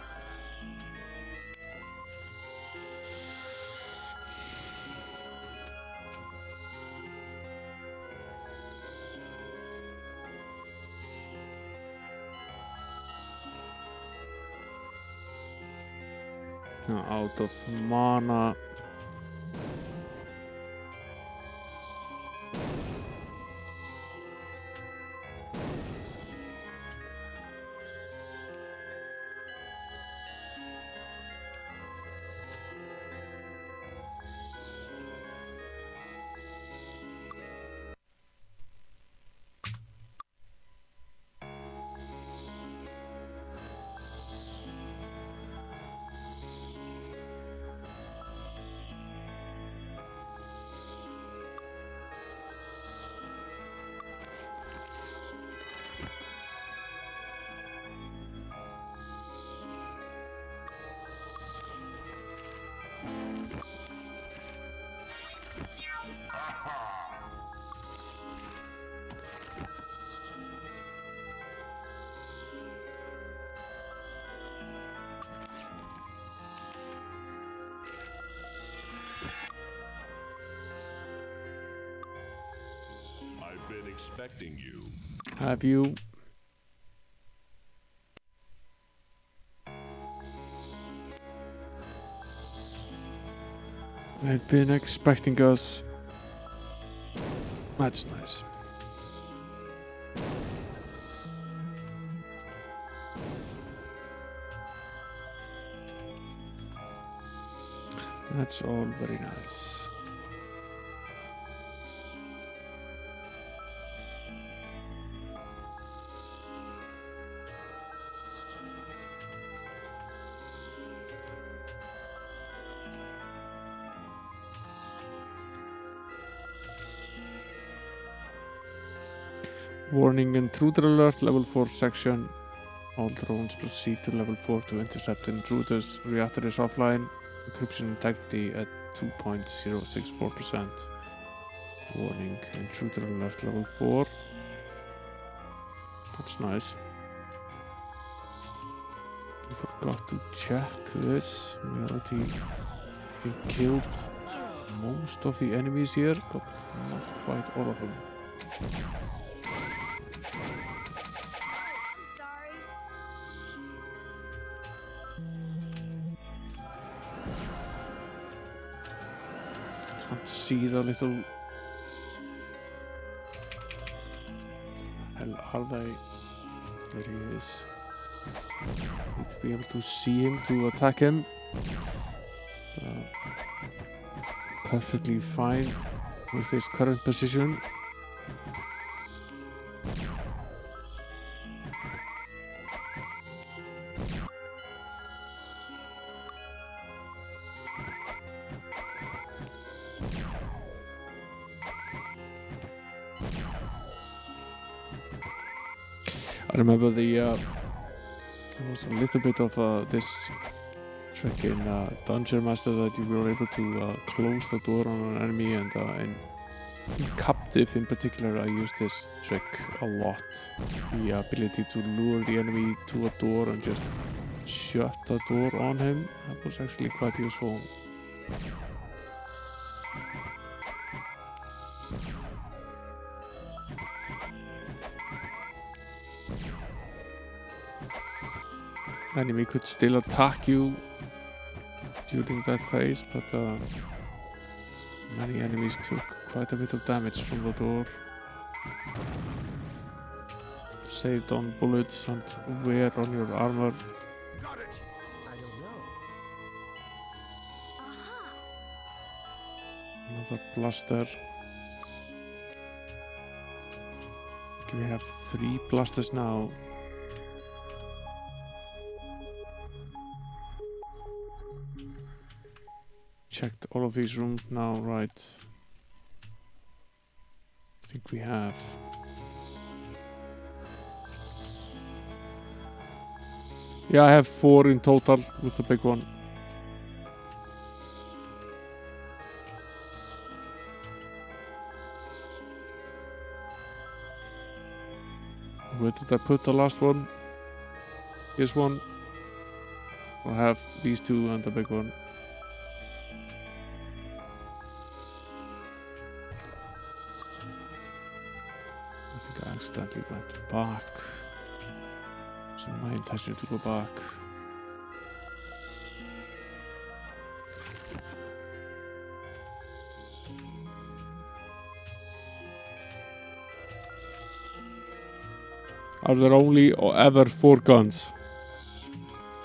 Out of mana. I've been expecting you. Have you? I've been expecting us. That's nice. That's all very nice. Warning, intruder alert, level 4 section. All drones proceed to level 4 to intercept intruders. Reactor is offline. Encryption integrity at 2.064%. Warning, intruder alert, level 4. That's nice. I forgot to check this. We already killed most of the enemies here, but not quite all of them. Sorry. Can't see the little... Hell are they? There he is. Need to be able to see him to attack him. Perfectly fine with his current position. I remember there was a little bit of this trick in Dungeon Master that you were able to close the door on an enemy, and in Captive in particular I used this trick a lot. The ability to lure the enemy to a door and just shut the door on him. That was actually quite useful. enemy could still attack you during that phase, but many enemies took quite a bit of damage from the door. Saved on bullets and wear on your armor. Got it. I don't know. Another blaster. We have 3 blasters now. Checked all of these rooms now, right? I think we have. Yeah, I have 4 in total with the big one. Where did I put the last one? Here's one. I have these 2 and the big one. I think I accidentally went back. It's my intention to go back. Are there only or ever 4 guns?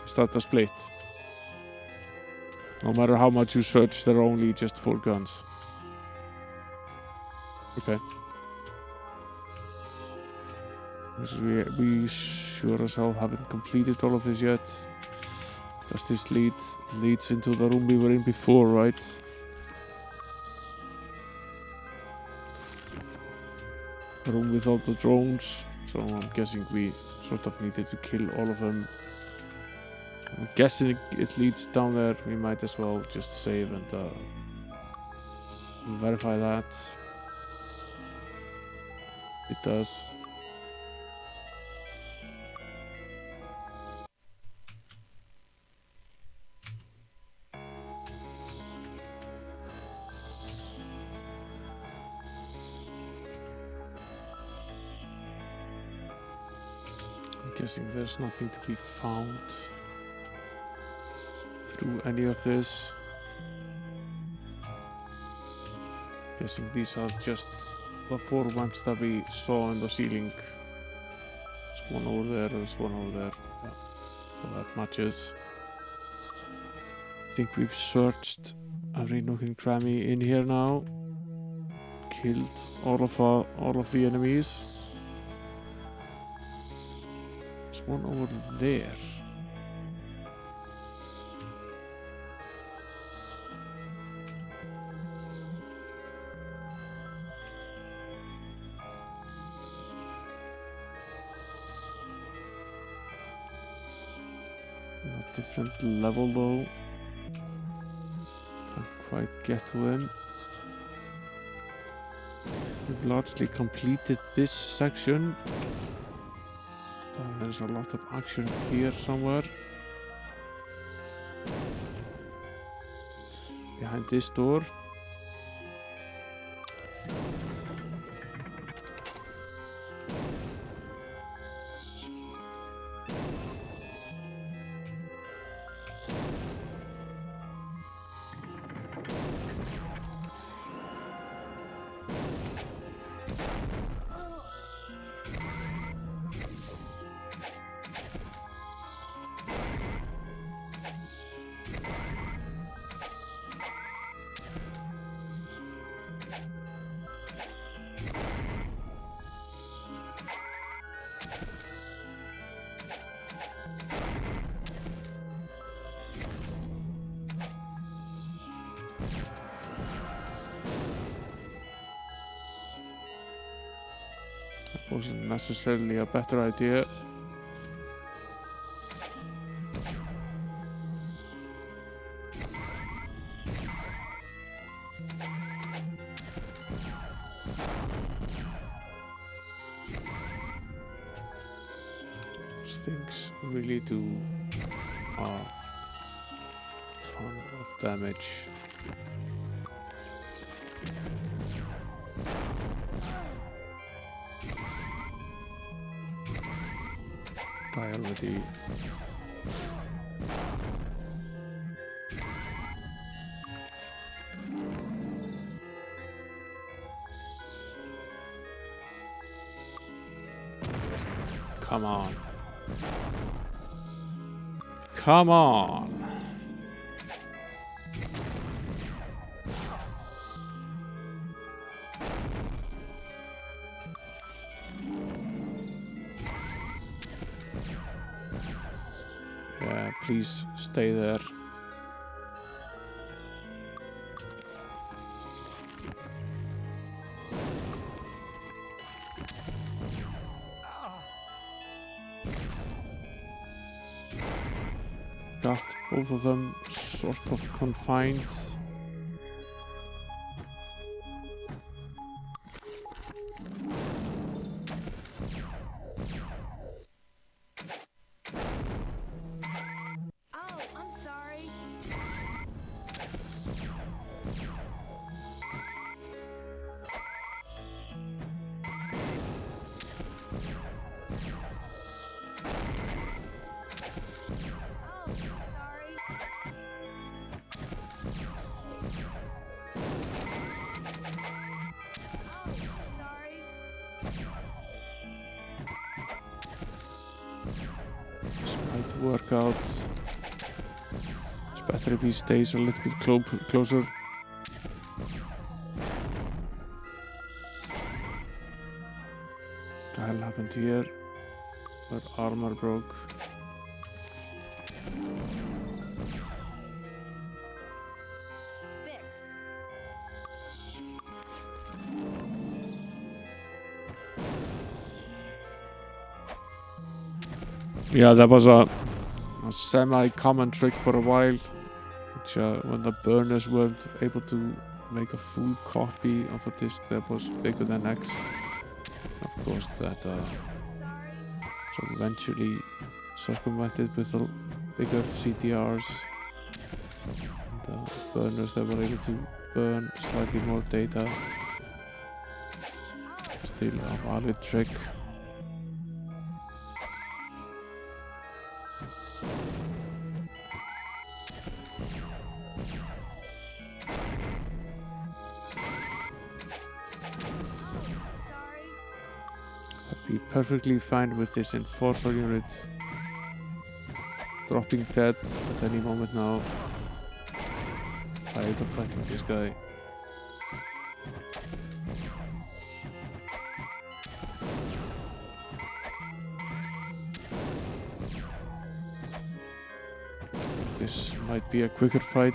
Is that a split? No matter how much you search, there are only just 4 guns. Okay. We sure as hell haven't completed all of this yet. Does this leads into the room we were in before, right? The room with all the drones. So I'm guessing we sort of needed to kill all of them. I'm guessing it leads down there. We might as well just save and verify that. It does. Guessing there's nothing to be found through any of this. Guessing these are just the 4 vents that we saw in the ceiling. There's one over there, there's one over there. Yeah. So that matches. I think we've searched every nook and cranny in here now. Killed all of the enemies. One over there. A different level though. Can't quite get to him. We've largely completed this section. There's a lot of action here somewhere. Behind this door. Wasn't necessarily a better idea. These things really do a ton of damage. Die already. Come on. Come on. Yeah, please stay there. Got both of them sort of confined. Oh, I'm sorry. Oh, I'm sorry. Oh, I'm sorry. This might work out. It's better if he stays a little bit closer. What the hell happened here? Her armor broke. Fixed. Yeah, that was a semi-common trick for a while, which when the burners weren't able to make a full copy of a disc that was bigger than X. Of course, that Sorry. so eventually circumvented with the bigger CDRs and burners that were able to burn slightly more data. Still a valid trick. Sorry. I'd be perfectly fine with this enforcer unit dropping dead at any moment now. Tired of fighting this guy. This might be a quicker fight.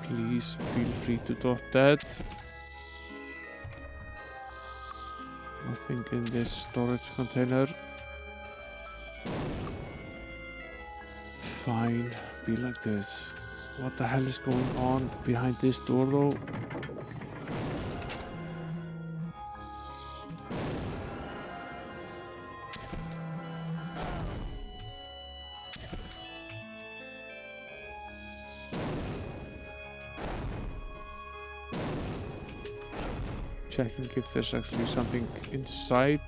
Please feel free to drop dead. Nothing in this storage container. Fine, be like this. What the hell is going on behind this door though? Checking if there's actually something inside.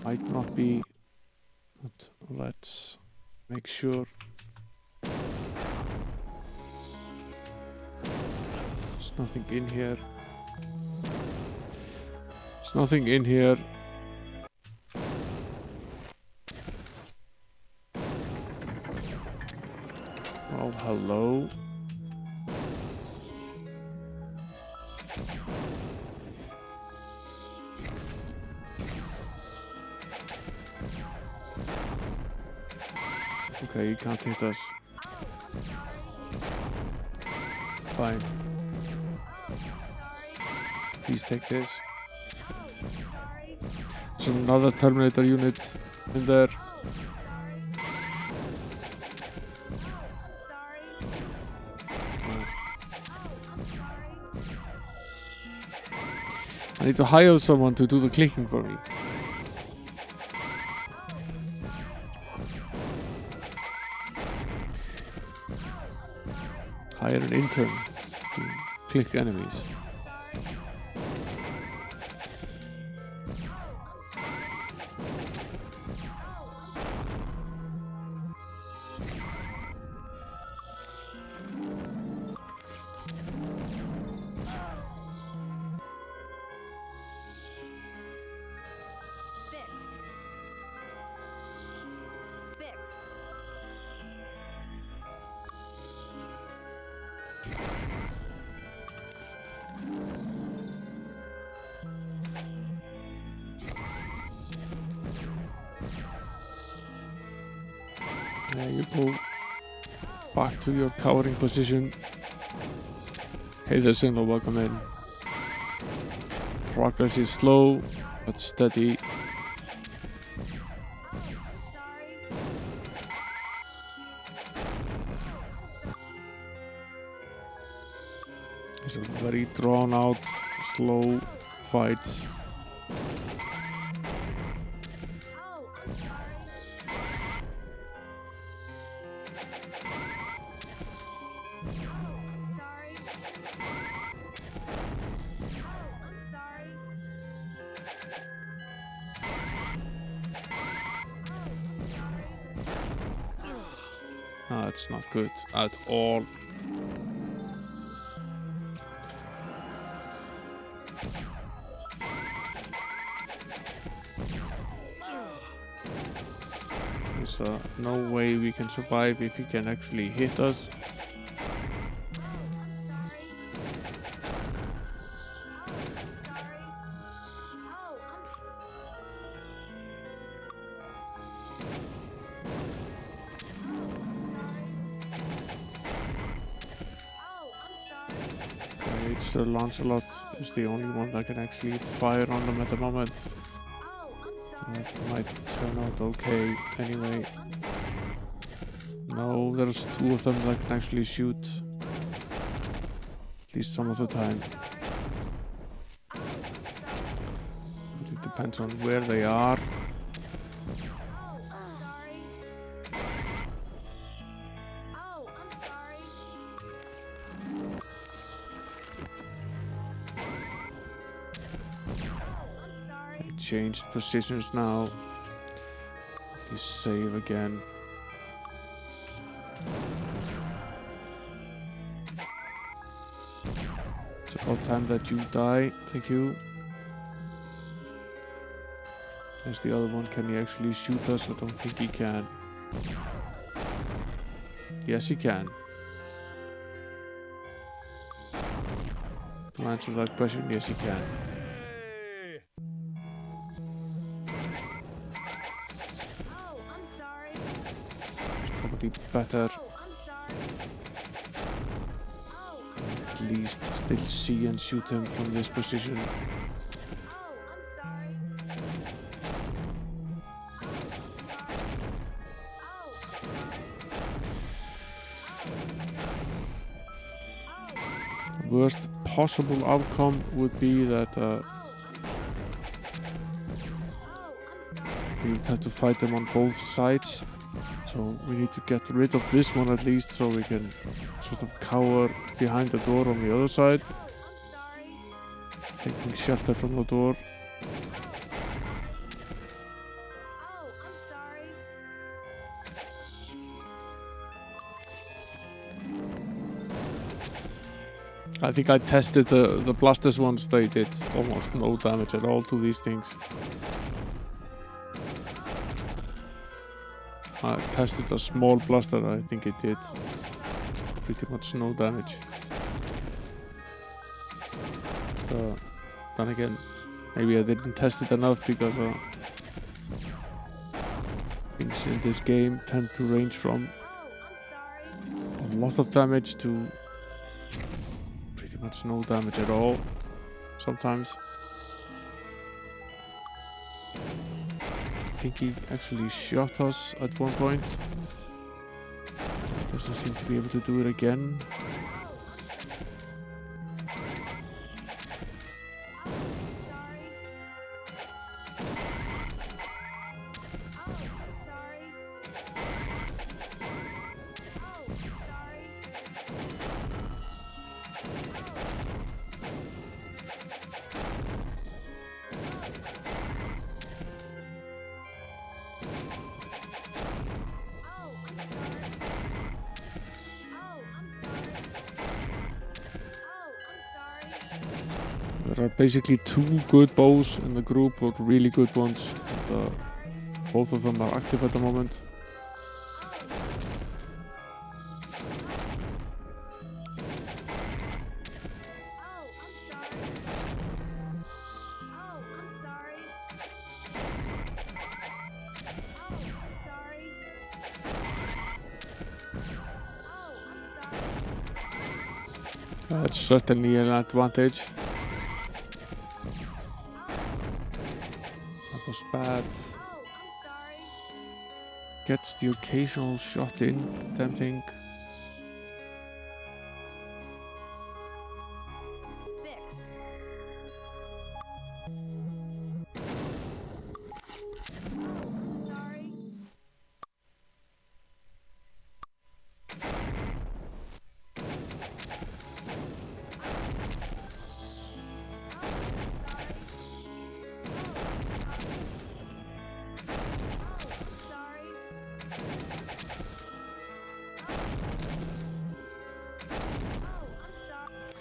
Might not be, but let's make sure. There's nothing in here. There's nothing in here. Well, hello. Okay, you can't hit us. Oh, I'm sorry. Fine. Oh, I'm sorry. Please take this. Oh, I'm sorry. There's another Terminator unit in there. Oh, I'm sorry. Oh, I'm sorry. Oh, I'm sorry. I need to hire someone to do the clicking for me. Hire an intern to click enemies. Fixed. Yeah, you go back to your cowering position. Hey, the signal, welcome in. Progress is slow but steady. It's a very drawn out, slow fight. It's not good at all. There's no way we can survive if he can actually hit us. Sir Lancelot is the only one that can actually fire on them at the moment. That might turn out okay anyway. No, there's two of them that can actually shoot. At least some of the time. It depends on where they are. Changed positions now. Please save again. It's about time that you die. Thank you. There's the other one. Can he actually shoot us? I don't think he can. Yes, he can. To answer that question, yes, he can. Better. At least still see and shoot him from this position. Worst possible outcome would be that we would have to fight them on both sides. So we need to get rid of this one at least, so we can sort of cower behind the door on the other side. Taking shelter from the door. I think I tested the blasters ones. They did almost no damage at all to these things. I tested a small blaster, I think it did pretty much no damage. Then again, maybe I didn't test it enough because things in this game tend to range from a lot of damage to pretty much no damage at all sometimes. I think he actually shot us at one point. Doesn't seem to be able to do it again. There are basically 2 good bows in the group, or really good ones. And, both of them are active at the moment. That's certainly an advantage. That was bad. Gets the occasional shot in, tempting.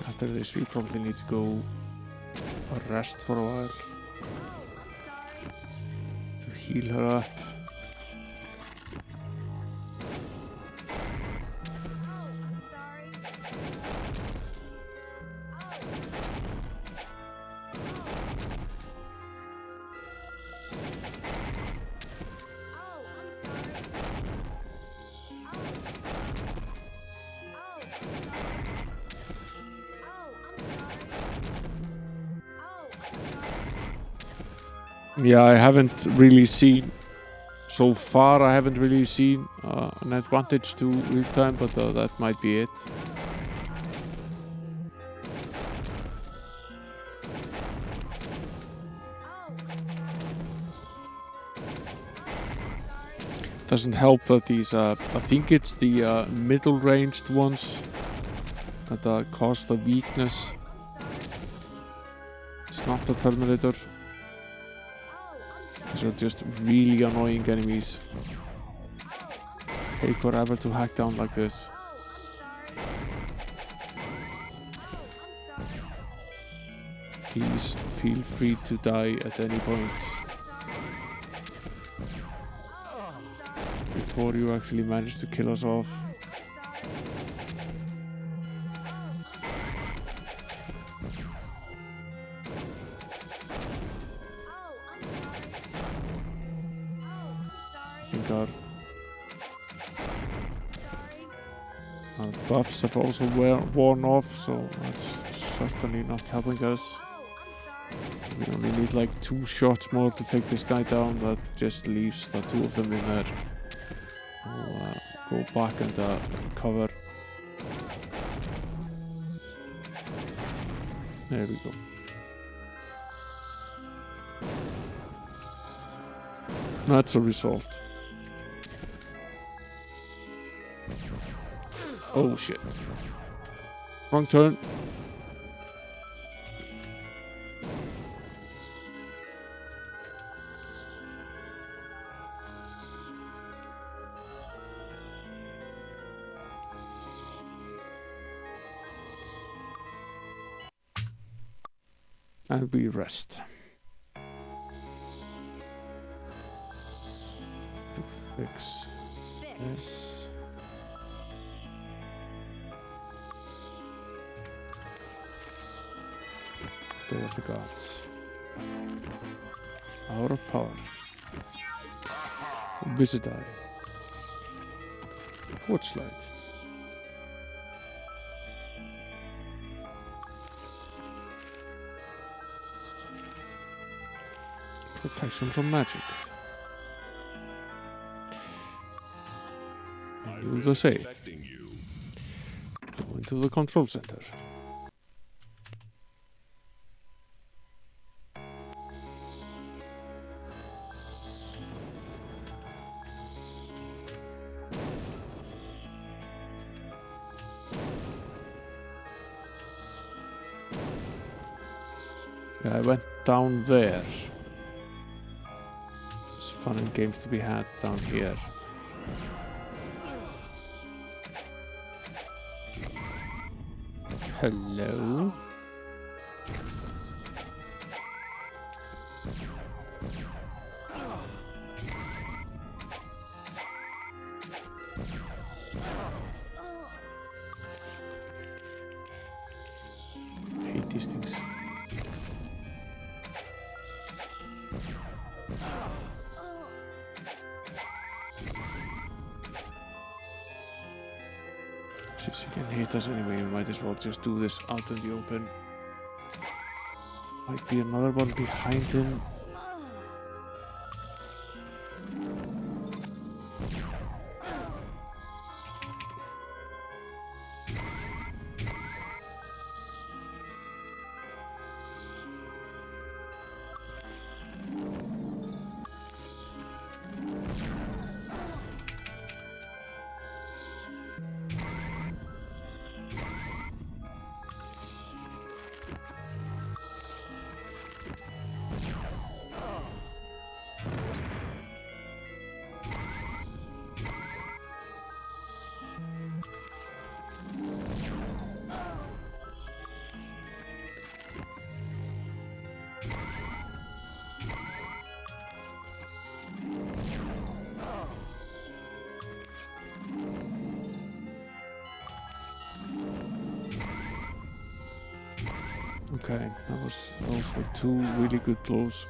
After this, we probably need to go rest for a while to heal her up. Yeah, I haven't really seen, so far I haven't really seen an advantage to real time, but that might be it. Doesn't help that these, I think it's the middle ranged ones that cause the weakness. It's not the Terminator. These are just really annoying enemies. Take forever to hack down like this. Please feel free to die at any point before you actually manage to kill us off. I think our buffs have also worn off, so that's certainly not helping us. We only need like 2 shots more to take this guy down. That just leaves the 2 of them in there. We'll go back and cover. There we go. That's a result. Oh shit. Wrong turn. And we rest. To fix this. Day of the Gods. Hour of Power. Visitai. Torchlight. Protection from magic. And you the same. Go into the control center. Yeah, I went down there. There's fun and games to be had down here. Hello? these things. Since he can hit us anyway, we might as well just do this out in the open. Might be another one behind him. Okay, those were two really good blows.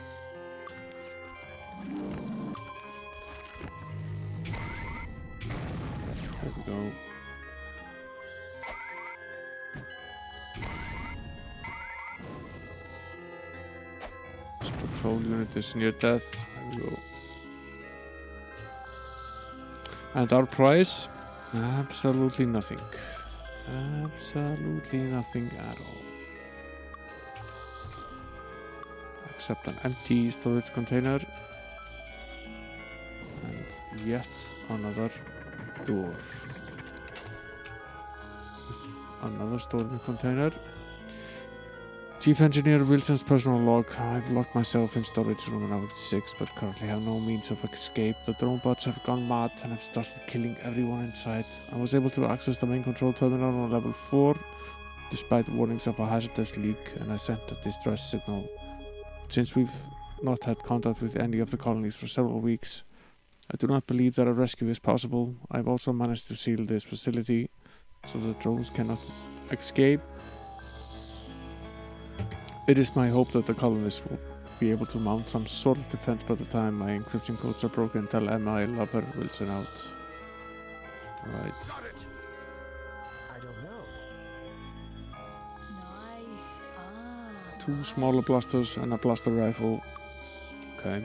There we go. This patrol unit is near death. There we go. And our prize? Absolutely nothing. Absolutely nothing at all. Except an empty storage container. And yet another door. With another storage container. Chief Engineer Wilson's personal log. I've locked myself in storage room on August 6, but currently have no means of escape. The drone bots have gone mad and have started killing everyone inside. I was able to access the main control terminal on level 4, despite warnings of a hazardous leak, and I sent a distress signal. Since we've not had contact with any of the colonies for several weeks, I do not believe that a rescue is possible. I've also managed to seal this facility, so the drones cannot escape. It is my hope that the colonists will be able to mount some sort of defense by the time my encryption codes are broken. Tell M.I. Lover Wilson out. Right. Got it. I don't know. Nice. 2 smaller blasters and a blaster rifle. Okay.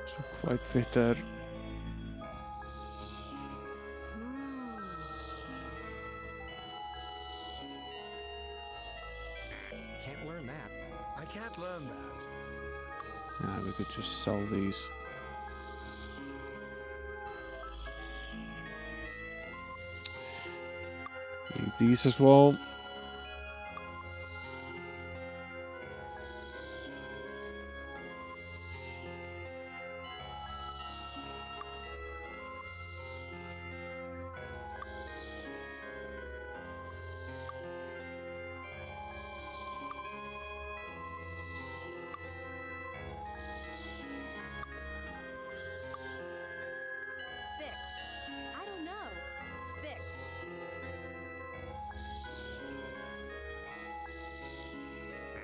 So quite fit there. Can't learn that. I can't learn that. We could just sell these. Leave these as well. Fixed. I don't know. Fixed.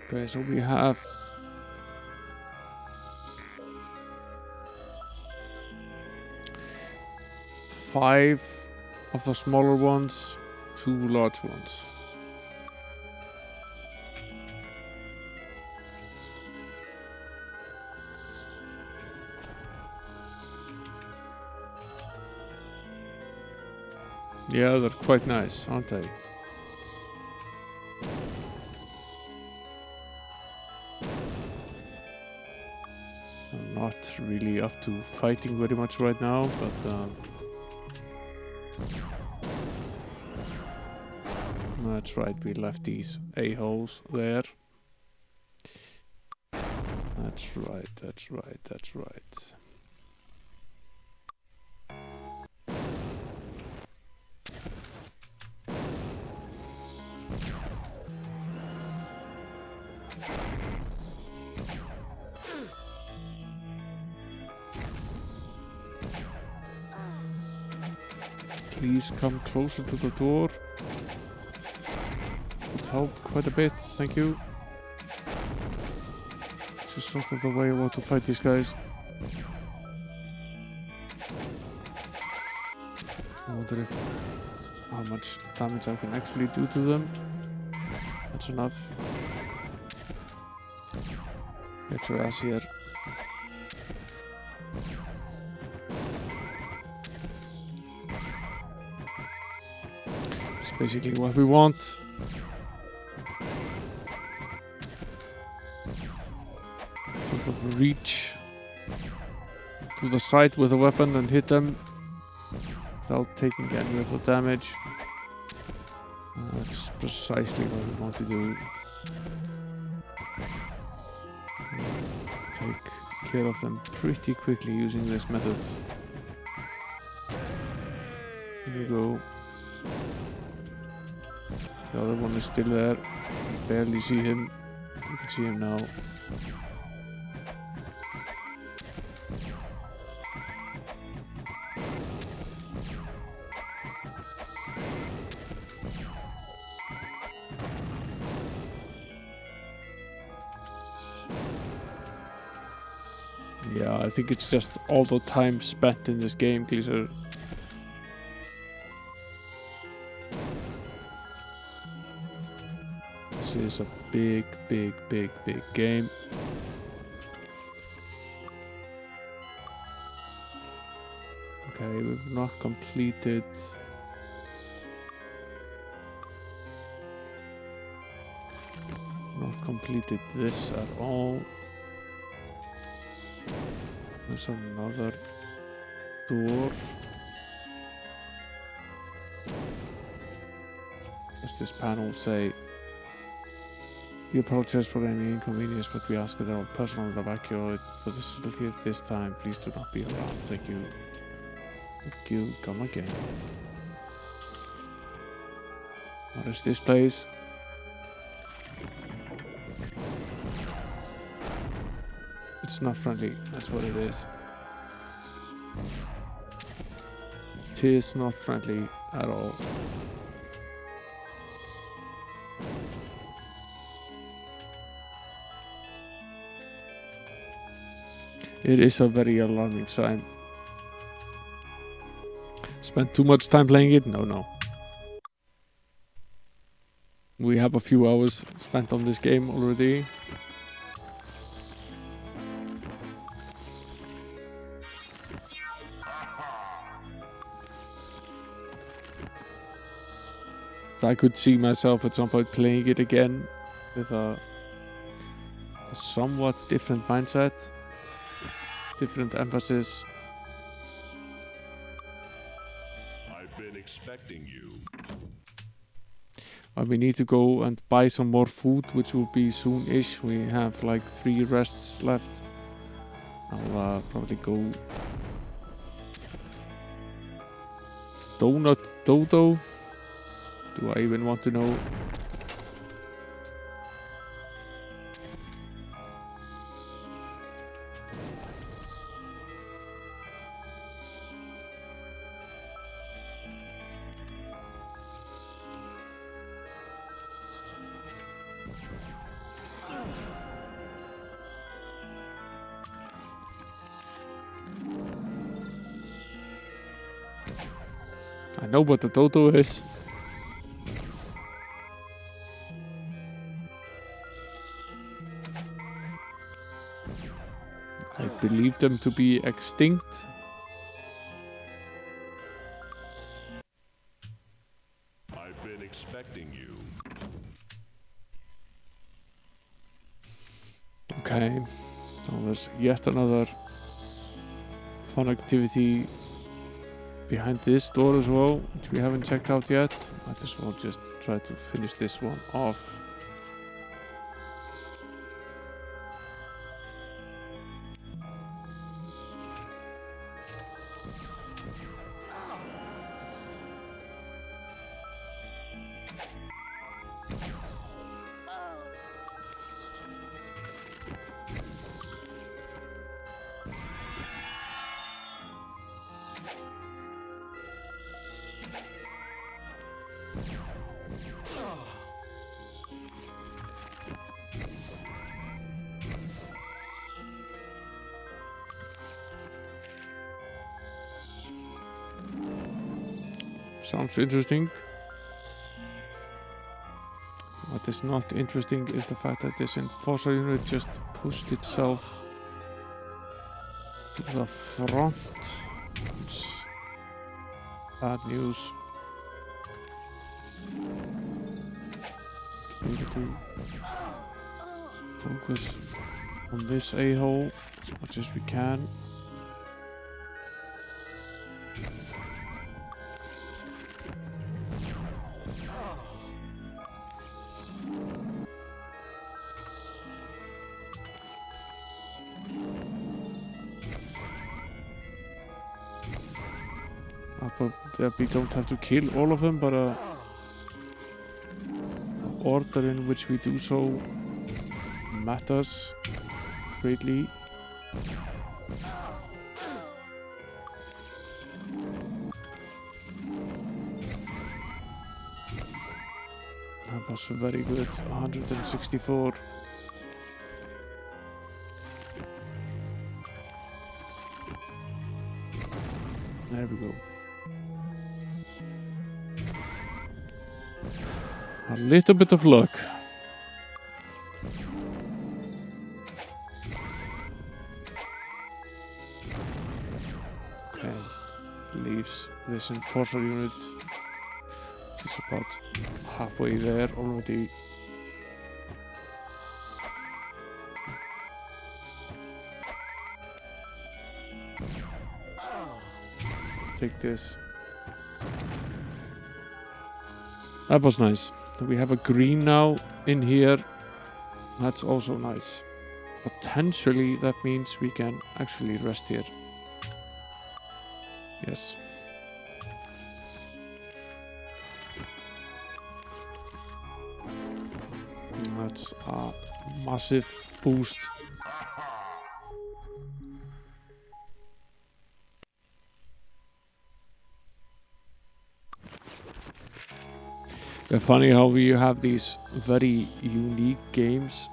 Okay, so we have five of the smaller ones, 2 large ones. Yeah, they're quite nice, aren't they? I'm not really up to fighting very much right now, but that's right, we left these a-holes there. That's right, that's right, that's right. Please come closer to the door. Would help quite a bit, thank you. This is sort of the way I want to fight these guys. I wonder if how much damage I can actually do to them. That's enough. Get your ass here. That's basically what we want. Sort of reach to the side with a weapon and hit them without taking any of the damage. That's precisely what we want to do. Take care of them pretty quickly using this method. Here we go. The other one is still there. I barely see him. You can see him now. Yeah, I think it's just all the time spent in this game, Gleeser. This is a big, big, big, big game. Okay, we've not completed. Not completed this at all. There's another door. Does this panel say? We apologize for any inconvenience, but we ask that our personnel evacuate the facility at this time. Please do not be alarmed. Thank you. Thank you. Come again. What is this place? It's not friendly. That's what it is. It is not friendly at all. It is a very alarming sign. Spent too much time playing it? No. We have a few hours spent on this game already. So I could see myself at some point playing it again with a somewhat different mindset, different emphasis. I've been expecting you. We need to go and buy some more food, which will be soon-ish. We have like 3 rests left. I'll probably go Donut Dodo. Do I even want to know? I know what the Dodo is. I believe them to be extinct. I've been expecting you. Okay, so there's yet another fun activity behind this door as well, which we haven't checked out yet. Might as well just try to finish this one off. Sounds interesting. What is not interesting is the fact that this enforcer unit just pushed itself to the front. It's bad news. Be able to focus on this a-hole as much as we can. But we don't have to kill all of them, but the order in which we do so matters greatly. That was very good, 164. There we go. A little bit of luck. Okay, leaves this enforcer unit. It's about halfway there already. Take this. That was nice. We have a green now in here. That's also nice. Potentially that means we can actually rest here. Yes. That's a massive boost. It's funny how we have these very unique games.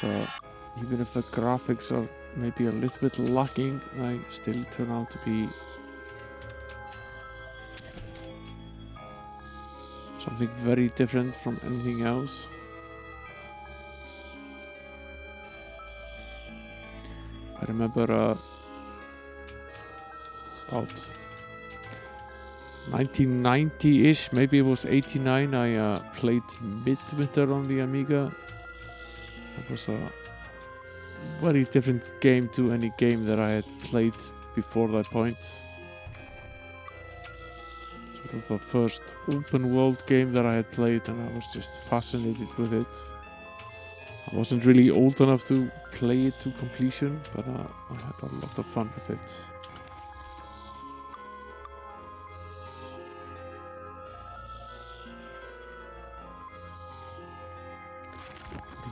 Even if the graphics are maybe a little bit lacking, they still turn out to be something very different from anything else. I remember about 1990-ish, maybe it was 89, I played Midwinter on the Amiga. It was a very different game to any game that I had played before that point. Sort of the first open world game that I had played, and I was just fascinated with it. I wasn't really old enough to play it to completion, but I had a lot of fun with it.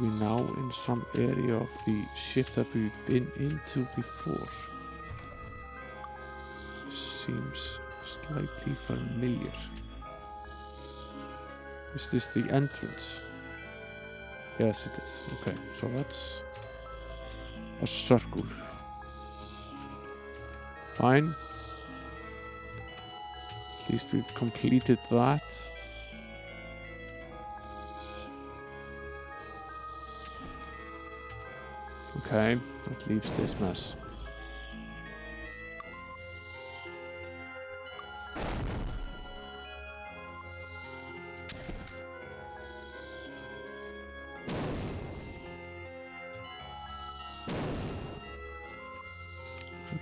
We're now in some area of the ship that we've been into before. Seems slightly familiar. Is this the entrance? Yes, it is. Okay, so that's a circle. Fine. At least we've completed that. Okay, that leaves this mess.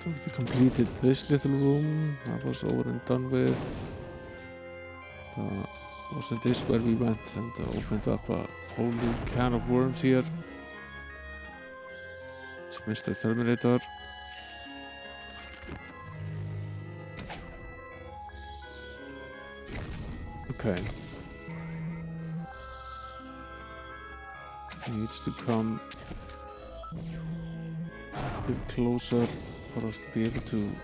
I'd already completed this little room. That was over and done with. Wasn't this where we went and opened up a whole new can of worms here? It's Mr. Terminator. Okay. He needs to come a bit closer for us to be able to.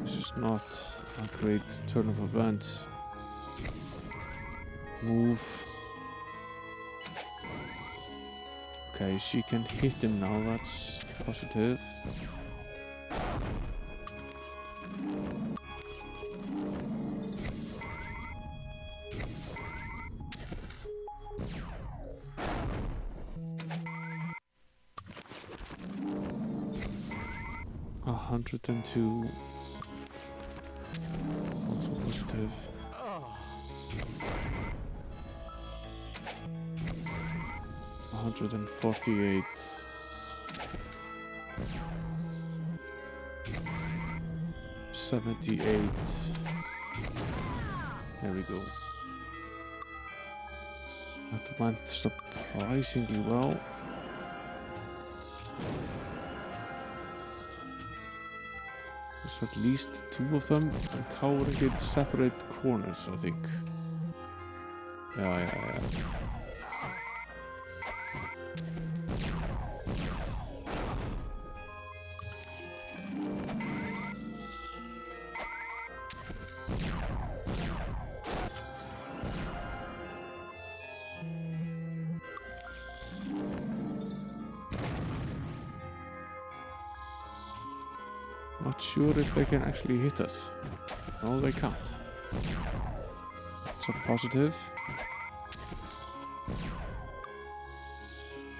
This is not a great turn of events. Move. Okay, she can hit him now, that's positive. A 102. Also positive. 148. $78. There we go. That went surprisingly well. There's at least 2 of them and cowering in separate corners, I think. Yeah. Not sure if they can actually hit us. No, they can't. So positive.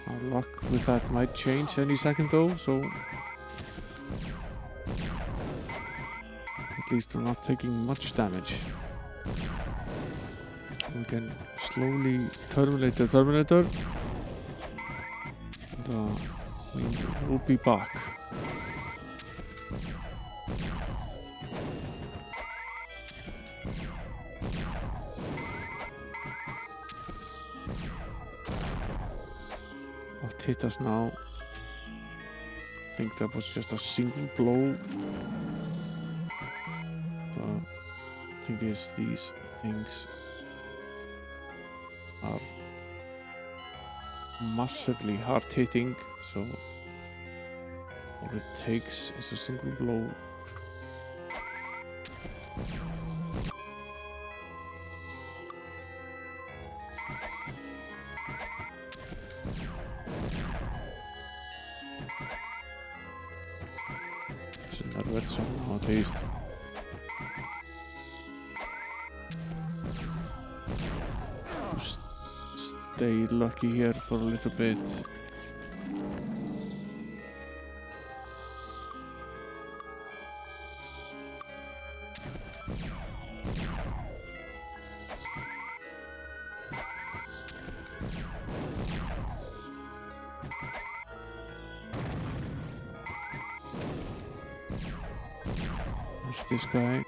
Our luck with that might change any second though, so at least we're not taking much damage. We can slowly terminate the Terminator. And, we will be back. What hit us now? I think that was just a single blow. The thing is, these things are massively hard hitting, so all it takes is a single blow. It's in that red zone now at least. Stay lucky here for a little bit. There's this guy.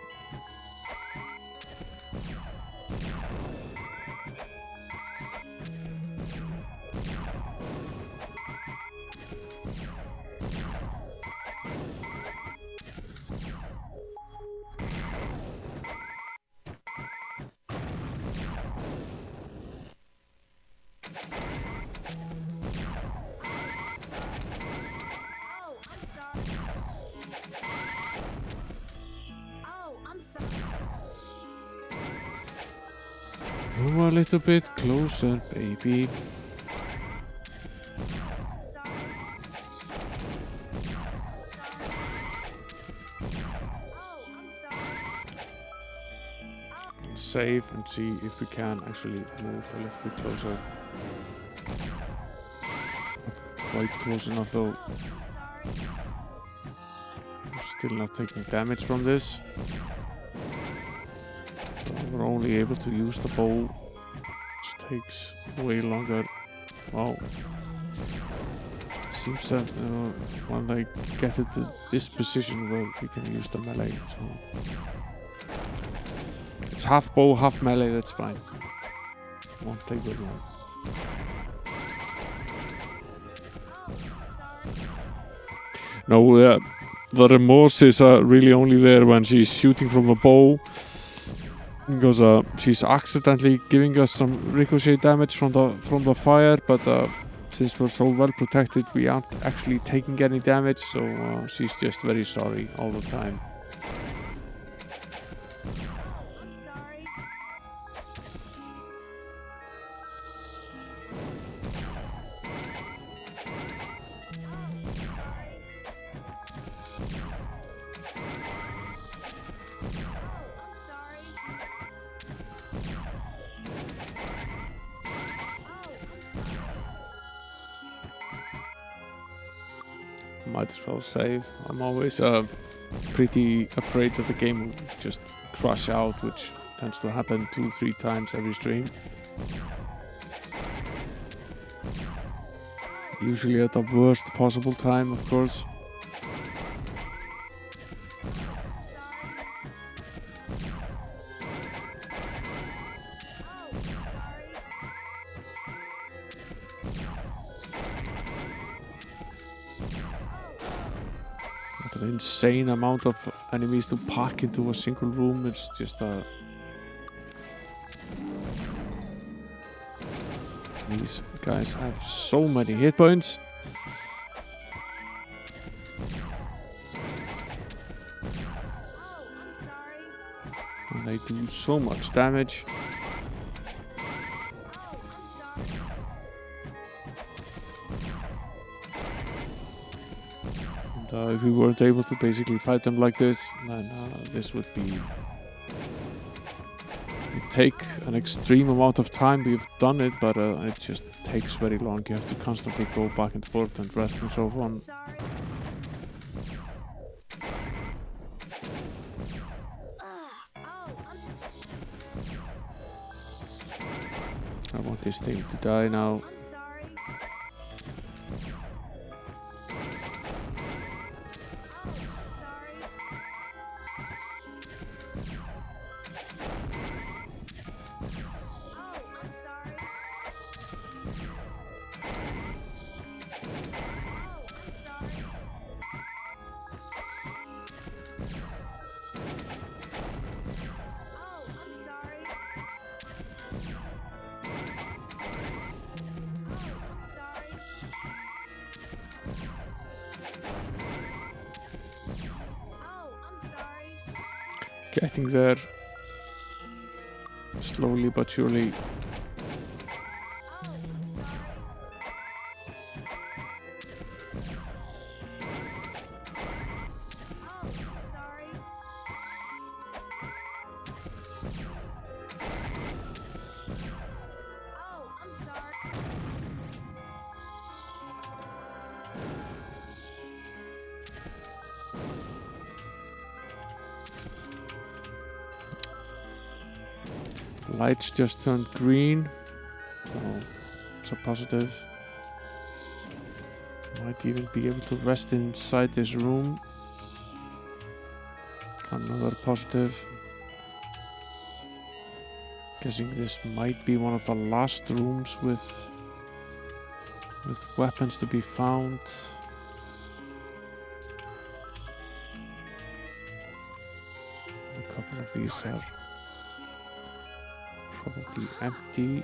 Move a little bit closer, baby. Save and see if we can actually move a little bit closer. Not quite close enough though. Still not taking damage from this. we're only able to use the bow, which takes way longer. Wow. Seems that when they get it to this position where we can use the melee, so it's half bow, half melee. That's fine. Won't take very long. No, the remorse is really only there when she's shooting from a bow, because she's accidentally giving us some ricochet damage from the fire, but since we're so well protected, we aren't actually taking any damage, so she's just very sorry all the time. Might as well save. I'm always pretty afraid that the game will just crash out, which tends to happen 2-3 times every stream. Usually at the worst possible time, of course. An insane amount of enemies to pack into a single room. It's just these guys have so many hit points. And they do so much damage. If we weren't able to basically fight them like this, then this would be... It take an extreme amount of time. We've done it, but it just takes very long. You have to constantly go back and forth and rest and so on. I want this thing to die now. Getting there slowly but surely. Lights just turned green, so it's a positive. Might even be able to rest inside this room. Another positive. Guessing this might be one of the last rooms with weapons to be found. A couple of these are probably empty.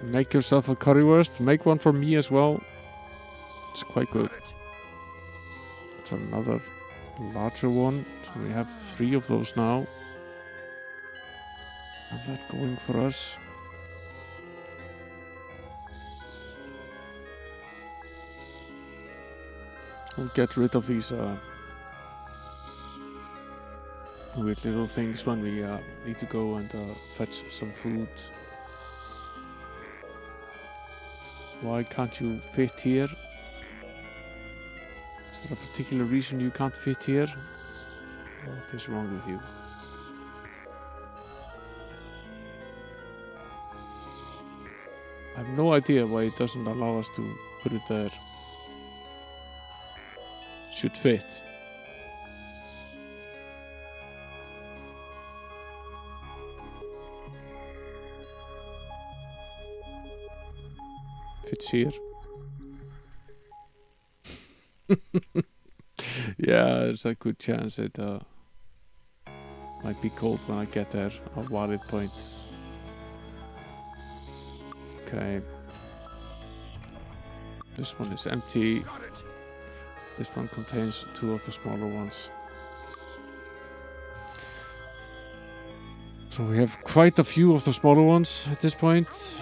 Make yourself a currywurst. Make one for me as well. It's quite good. It's another larger one. So we have 3 of those now. Have that going for us. We'll get rid of these weird little things when we need to go and fetch some food. Why can't you fit here? Is there a particular reason you can't fit here? What is wrong with you? I have no idea why it doesn't allow us to put it there. Should fit. Fits here. Yeah, there's a good chance it might be cold when I get there. A valid point. Okay. This one is empty. This one contains 2 of the smaller ones. So we have quite a few of the smaller ones at this point.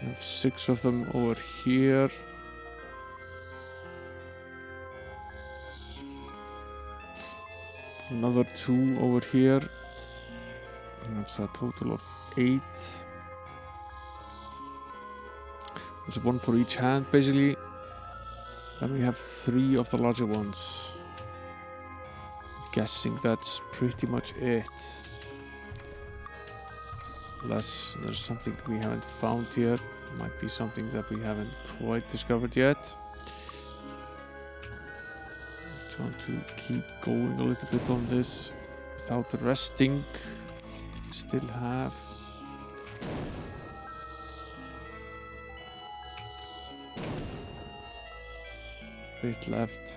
We have 6 of them over here. Another 2 over here. And that's a total of 8. There's 1 for each hand, basically. Then we have 3 of the larger ones. I'm guessing that's pretty much it. Unless there's something we haven't found here. Might be something that we haven't quite discovered yet. Trying to keep going a little bit on this without resting. Still have a bit left.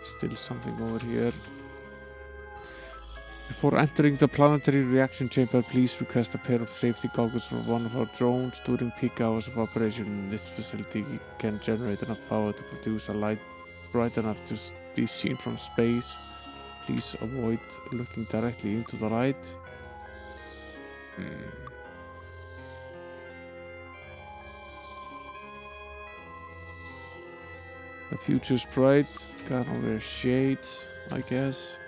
Still something over here. Before entering the planetary reaction chamber, please request a pair of safety goggles from one of our drones. During peak hours of operation, this facility can generate enough power to produce a light bright enough to be seen from space. Please avoid looking directly into the light. The future's bright. Gotta wear shades, I guess.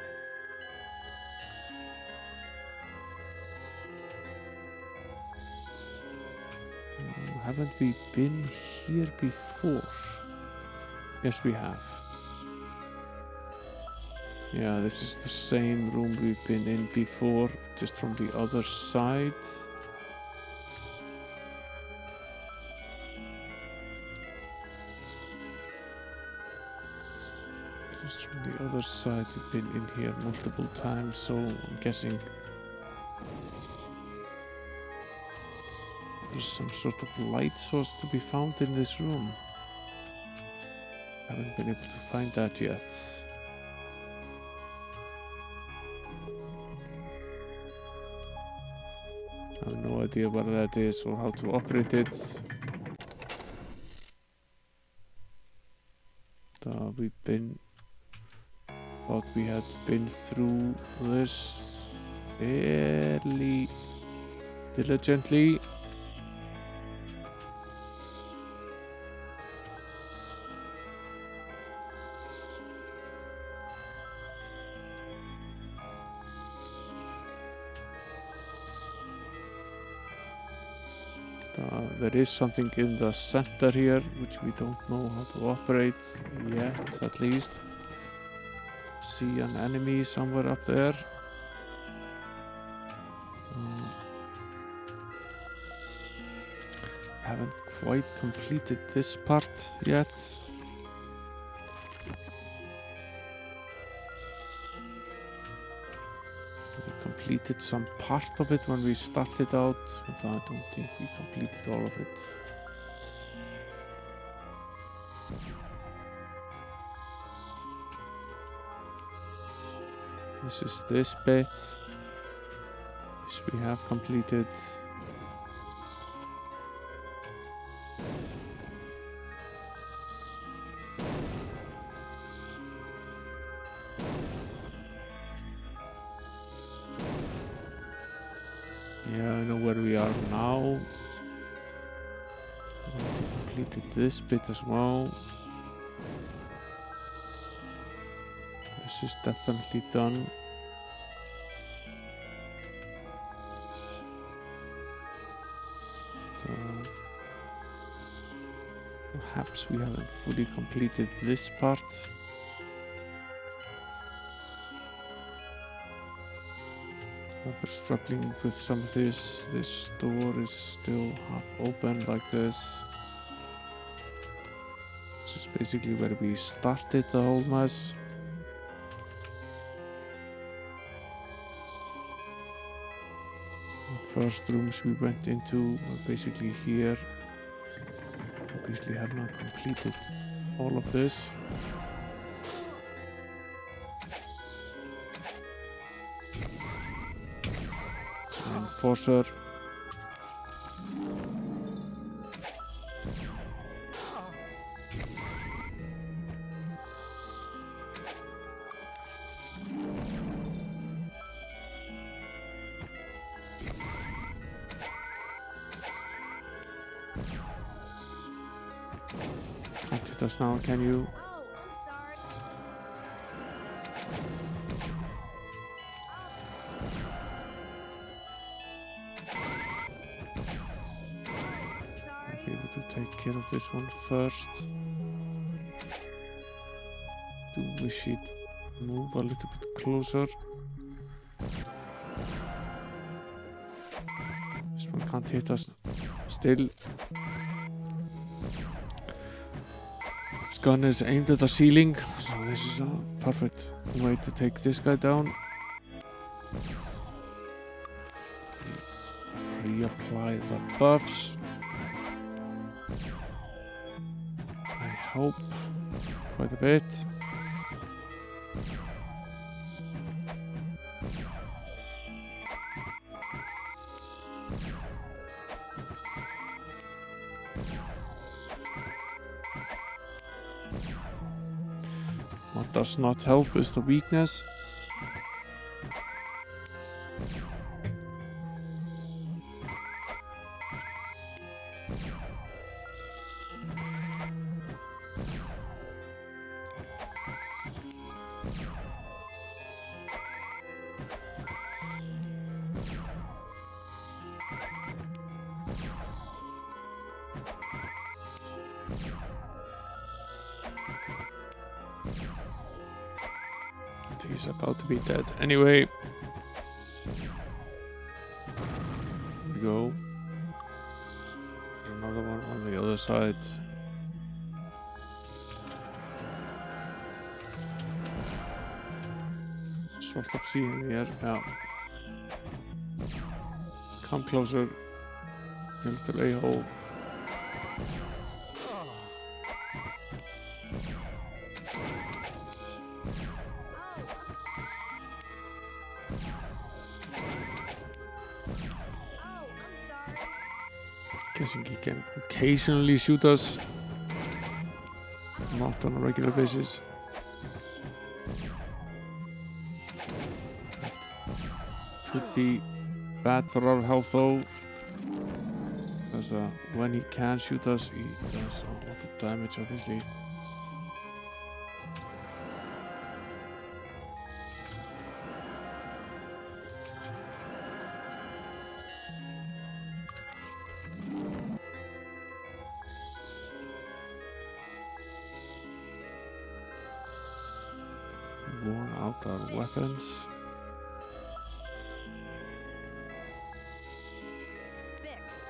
Haven't we been here before? Yes, we have. Yeah, this is the same room we've been in before, just from the other side. Just from the other side, we've been in here multiple times, so I'm guessing there's some sort of light source to be found in this room. Haven't been able to find that yet. I have no idea what that is or how to operate it. Thought we had been through this fairly diligently. There is something in the center here which we don't know how to operate yet, at least. See an enemy somewhere up there. Haven't quite completed this part yet. We completed some part of it when we started out, but I don't think we completed all of it. This is this bit. This we have completed. Yeah, I know where we are now. I completed this bit as well. This is definitely done. So perhaps we haven't fully completed this part. We're struggling with some of this. This door is still half open like this. This is basically where we started the whole mess. The first rooms we went into were basically here. Obviously have not completed all of this. Enforcer. Can't hit us now, can you? Oh, I'm sorry. I'm sorry. Be able to take care of this one first. Do wish it move a little bit closer. This one can't hit us still. This gun is aimed at the ceiling, so this is a perfect way to take this guy down. Reapply the buffs. I hope quite a bit. What does not help is the weakness. He's about to be dead anyway. Here we go. Another one on the other side. Sort of see him here. Yeah. Come closer. You little a-hole. Guessing he can occasionally shoot us, not on a regular basis. That could be bad for our health though, because when he can shoot us, he does a lot of damage obviously. Worn out our weapons. Fixed.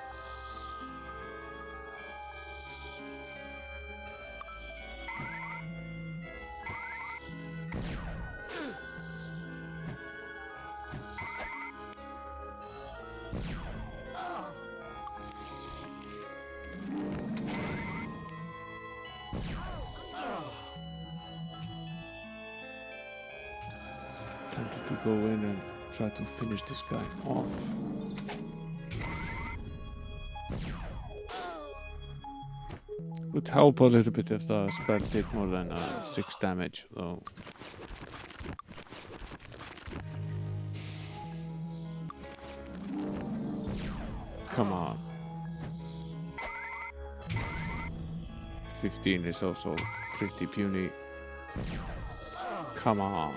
Tempted to go in and try to finish this guy off. Would help a little bit if the spell did more than 6 damage though. Come on. 15 is also pretty puny. Come on.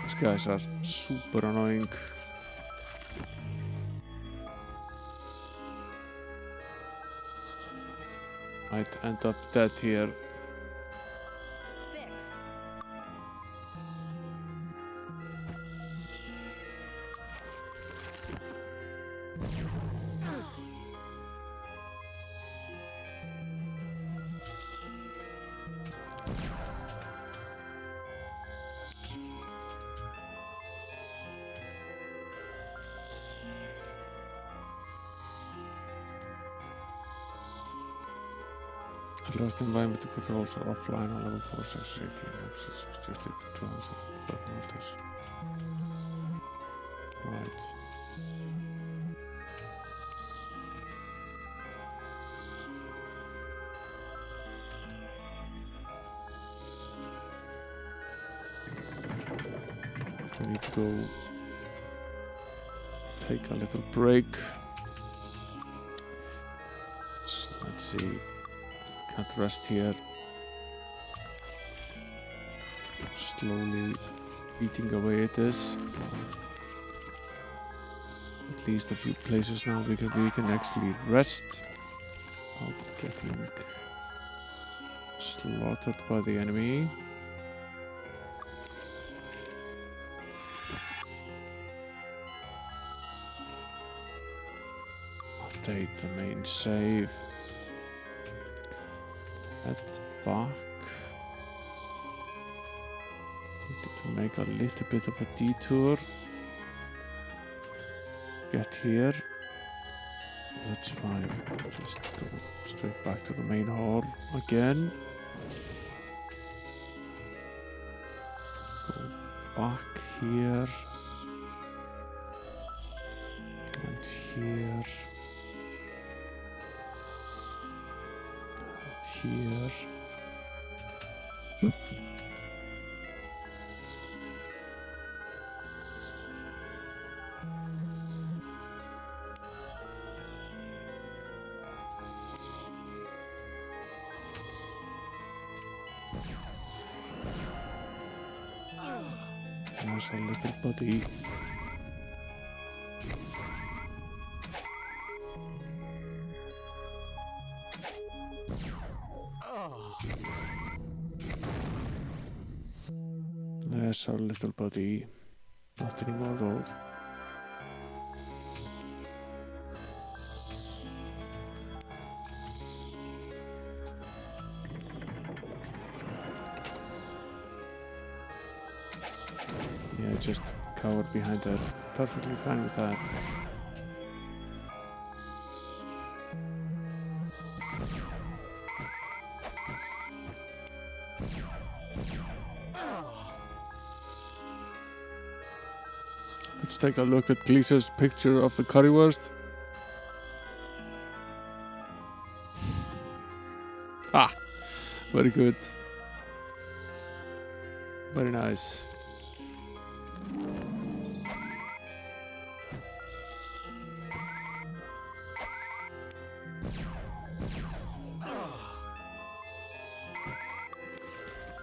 These guys are super annoying. Might end up dead here. Fixed. Lost environmental controls are offline on level 4, section 18. Access restricted controls at the third notice. Right. I need to go take a little break. So let's see. Can't rest here. Slowly eating away at this. At least a few places now because we can actually rest without getting slaughtered by the enemy. Update the main save. Head back. Need to make a little bit of a detour. Get here. That's fine. Just go straight back to the main hall again. Go back here. And here. Here. There's a little buddy. There's our little buddy. Not anymore though. Yeah, just cowered behind that. Perfectly fine with that. Let's take a look at Gleeser's picture of the currywurst. Ah, very good. Very nice.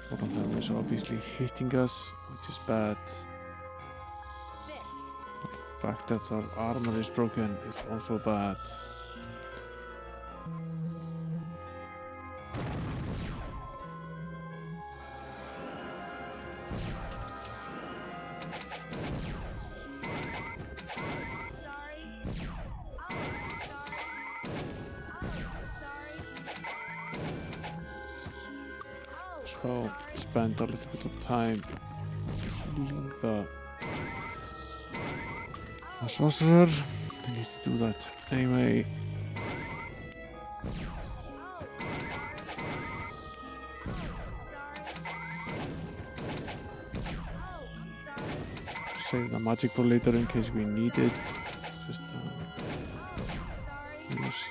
One of them is obviously hitting us, which is bad. The fact that our armor is broken is also bad. Sorry. Oh, sorry. Oh, sorry. So spend a little bit of time healing the sorcerer. I need to do that anyway. Save the magic for later in case we need it. Just use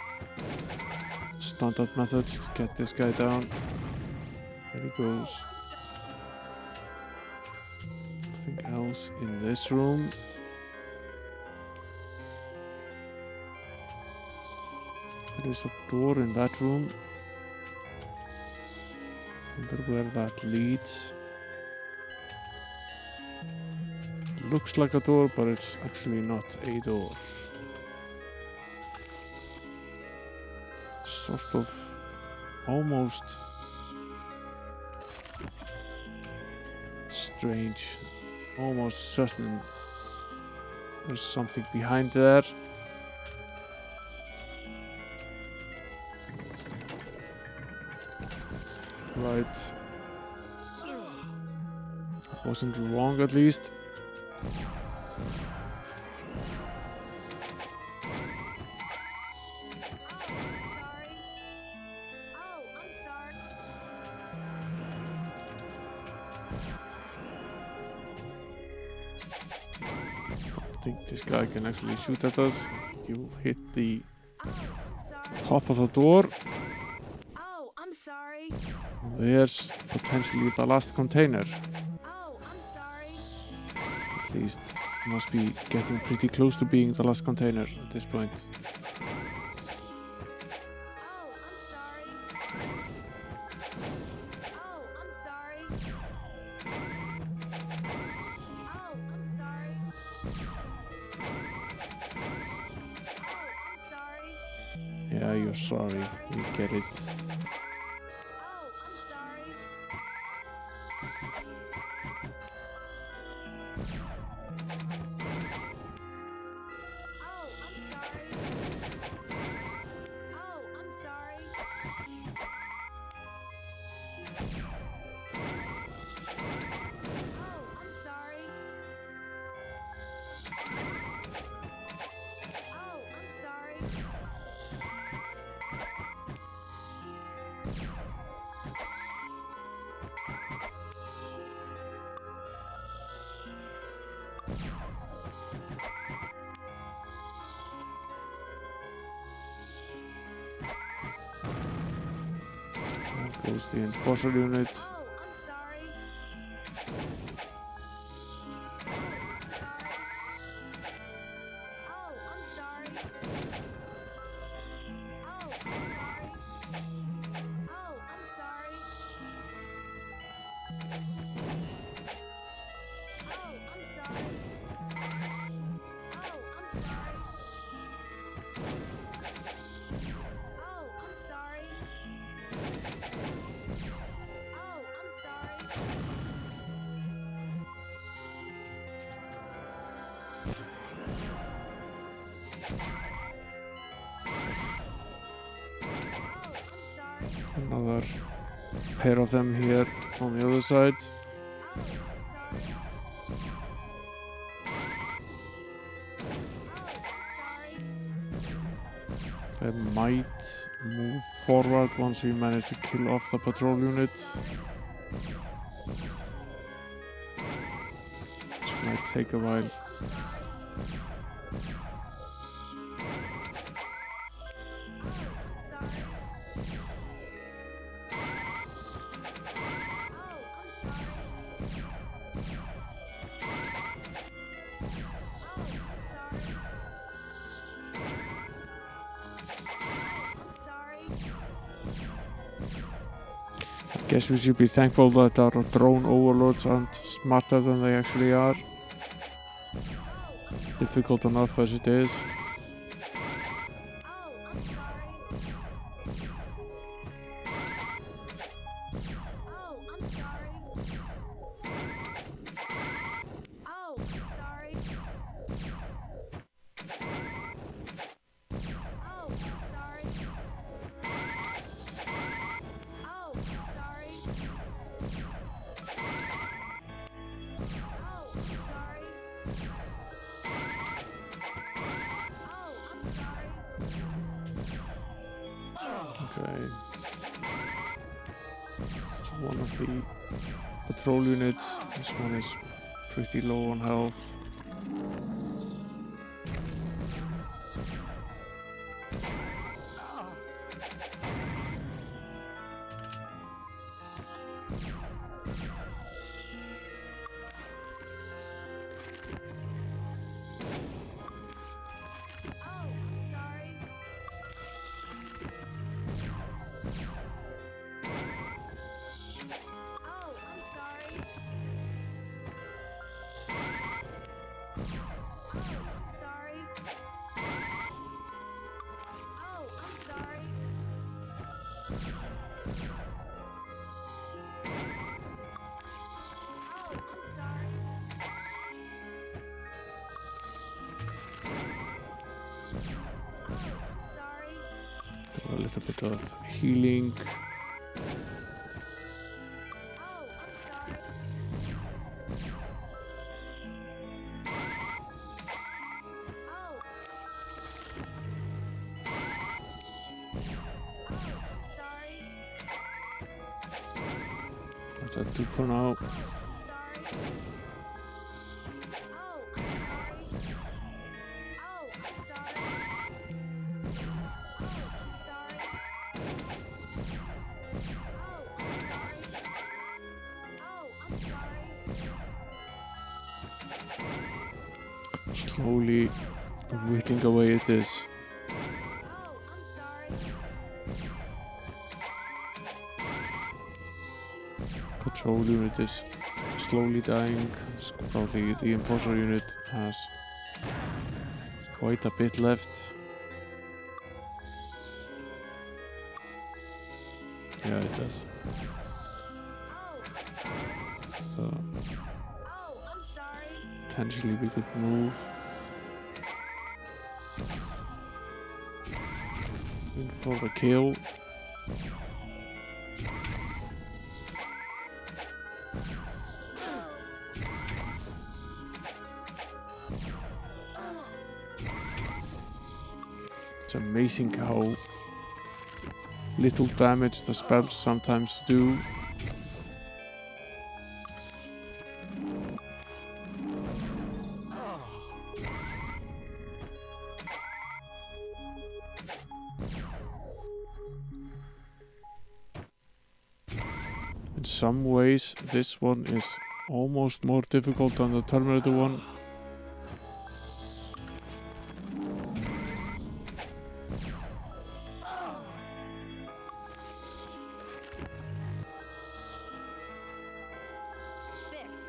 standard methods to get this guy down. There he goes. goes in this room. There is a door in that room. Wonder where that leads. Looks like a door, but it's actually not a door. Sort of almost strange, almost certain there's something behind there. Right. I wasn't wrong at least. Oh, I'm sorry. I think this guy can actually shoot at us. You hit the Oh, I'm sorry. top of the door. Oh, I'm sorry. There's potentially the last container. Oh, I'm sorry. At least must be getting pretty close to being the last container at this point. Oh, I'm sorry. Oh, I'm sorry. Oh, I'm sorry. Oh, I'm sorry. Yeah, you're sorry. You get it. Oh, I'm sorry. Oh, I'm sorry. Oh, I'm sorry. Oh, I'm sorry. Oh, I'm sorry. There goes the enforcer unit. Oh, I'm sorry. Oh, I'm sorry. Oh, I'm sorry. Oh, I'm sorry. Oh, I'm sorry. Oh, I'm sorry. Oh, I'm sorry. Oh, I'm sorry. Oh, I'm sorry. Another pair of them here on the other side. Oh, I'm sorry. Oh, I'm sorry. They might move forward once we manage to kill off the patrol unit. This might take a while. I guess we should be thankful that our drone overlords aren't smarter than they actually are. Difficult enough as it is. Okay. So one of the patrol units, this one is pretty low on health. bit of healing. Oh, I'm sorry. Oh. Oh, I'm sorry. What's that do for now? Sorry. Oh, I'm sorry. Oh, I'm sorry. Oh, I'm sorry. Oh, I'm sorry. Slowly whittling away at this. Oh, I'm sorry. Patrol unit is slowly dying. It's probably the enforcer unit has quite a bit left. Yeah, it does. Oh, I'm sorry. So Oh, I'm sorry. potentially we could move in for the kill. It's amazing how little damage the spells sometimes do. In some ways, this one is almost more difficult than the Terminator one. Fixed.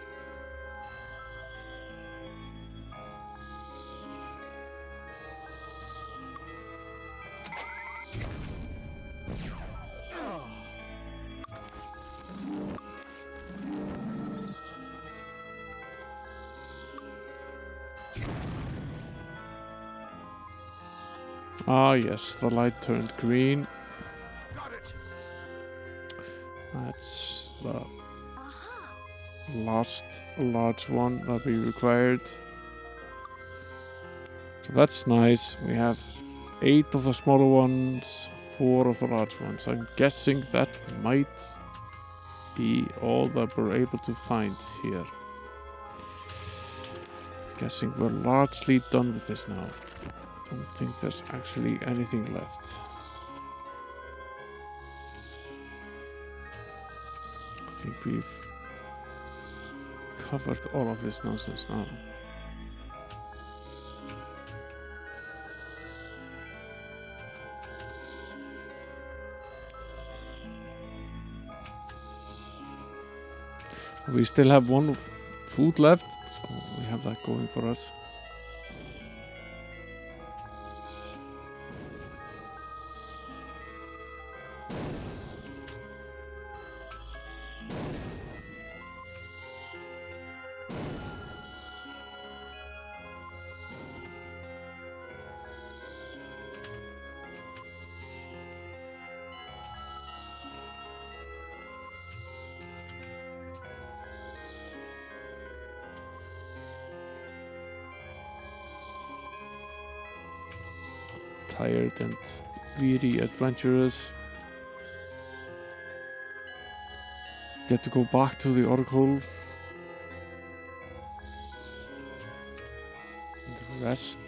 Ah yes, the light turned green. Got it. That's the Aha. last large one that we required. So that's nice. We have 8 of the smaller ones, 4 of the large ones. I'm guessing that might be all that we're able to find here. Guessing we're largely done with this now. Don't think there's actually anything left. I think we've covered all of this nonsense now. We still have one food left, so we have that going for us. Tired and weary adventurers get to go back to the Oracle and rest.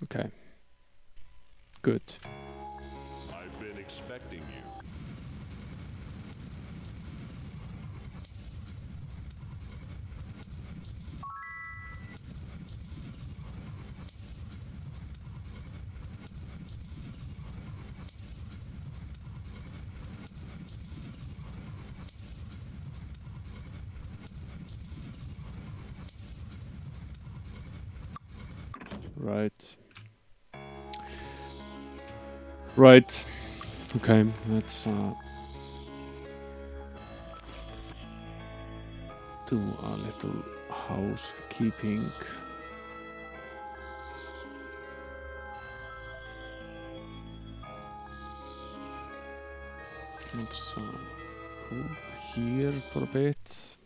Okay, good. I've been expecting you. Right. Right. Okay, let's do a little housekeeping. Let's go here for a bit.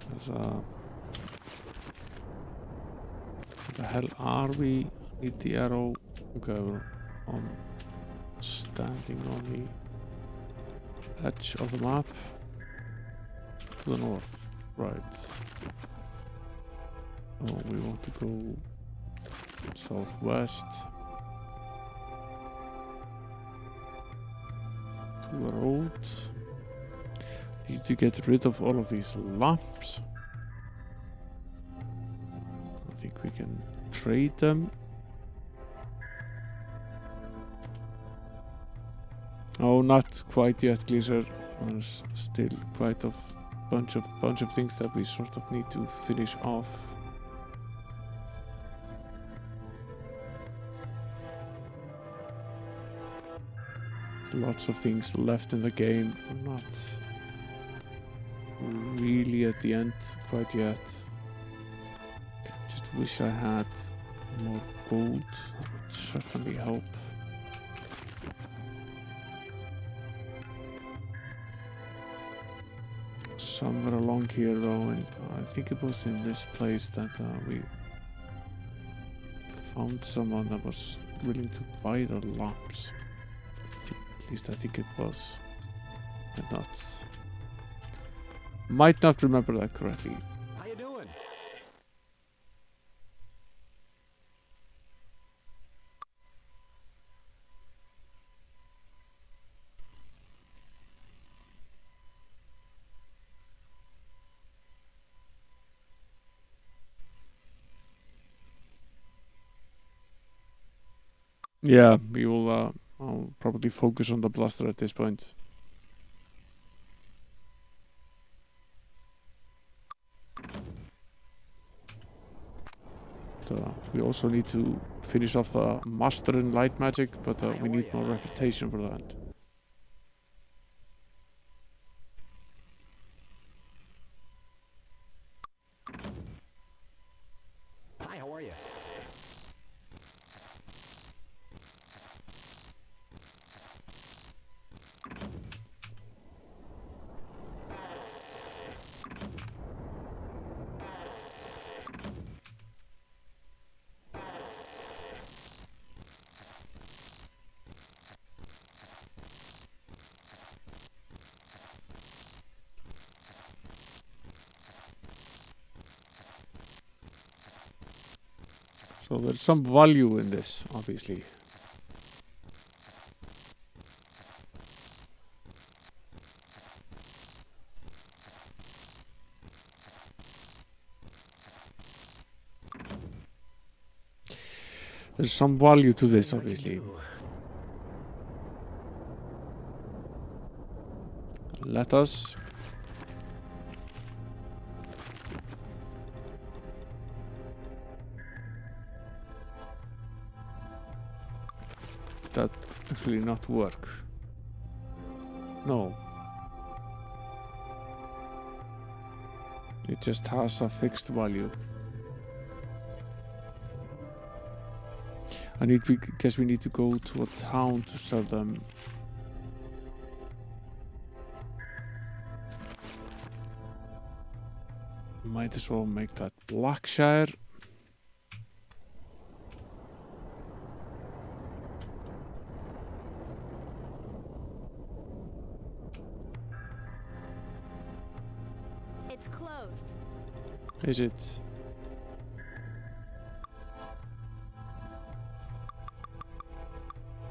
There's where the hell are we? Need the arrow. Okay, we're standing on the edge of the map. To the north. Right. Oh, we want to go southwest. To the road. Need to get rid of all of these lamps. I think we can trade them. Oh, not quite yet, Gleaser. There's still quite a bunch of things that we sort of need to finish off. There's lots of things left in the game. I'm not really at the end quite yet. Just wish I had more gold. That would certainly help. Somewhere along here though, and I think it was in this place that we found someone that was willing to buy the lamps. At least I think it was. Might not remember that correctly. How you doing? Yeah, we will. I'll probably focus on the blaster at this point. We also need to finish off the master in light magic, but we need more reputation for that. Hi, how are you? So there's some value in this, obviously. There's some value to this, obviously. Let us. That actually not work. No. It just has a fixed value. Guess we need to go to a town to sell them. Might as well make that Blackshire. It's closed. Is it?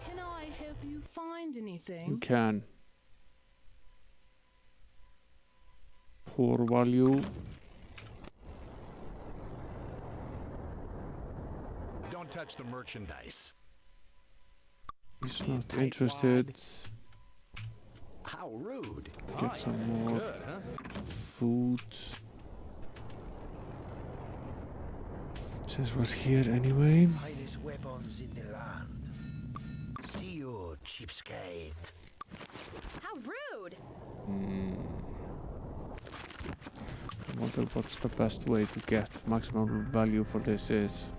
Can I help you find You anything? can. Poor value. Don't touch the merchandise. He's not interested. How rude. Get some more Good, huh? food. Since we're here anyway. Finest weapons in the land. See you, cheapskate. How rude! wonder what's the best way to get maximum value for this is.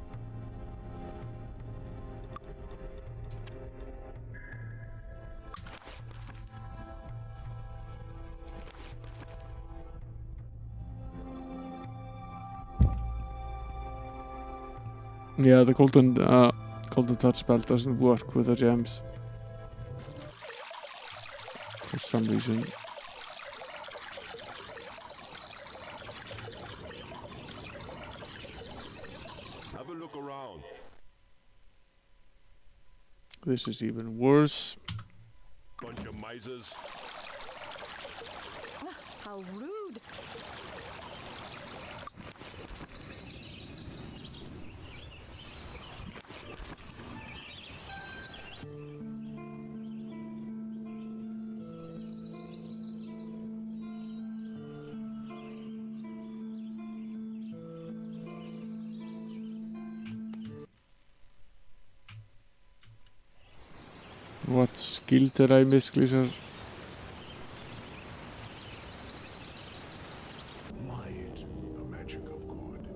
Yeah, the golden touch spell doesn't work with the gems for some reason. Have a look around. This is even worse. Bunch of misers. How rude. What skill did I miss, Gleaser? Might, the magic of good.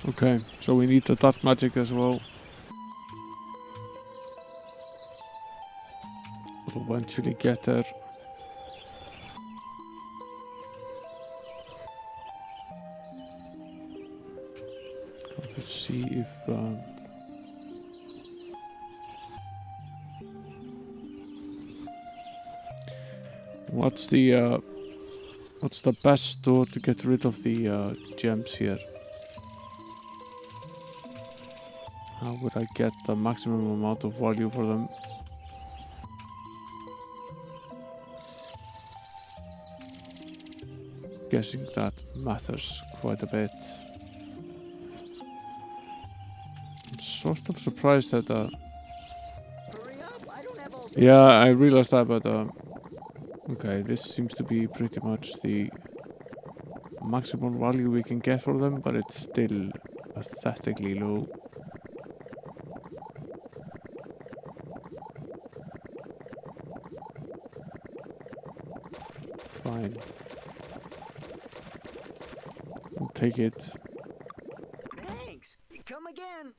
Okay, so we need the dark magic as well. We'll eventually get there. Let's see if what's the best store to get rid of the gems here? How would I get the maximum amount of value for them? Guessing that matters quite a bit. I'm sort of surprised that Hurry up! I don't have all yeah, I realized that, but okay, this seems to be pretty much the maximum value we can get for them, but it's still pathetically low. Fine. We'll take it. Thanks. Come again.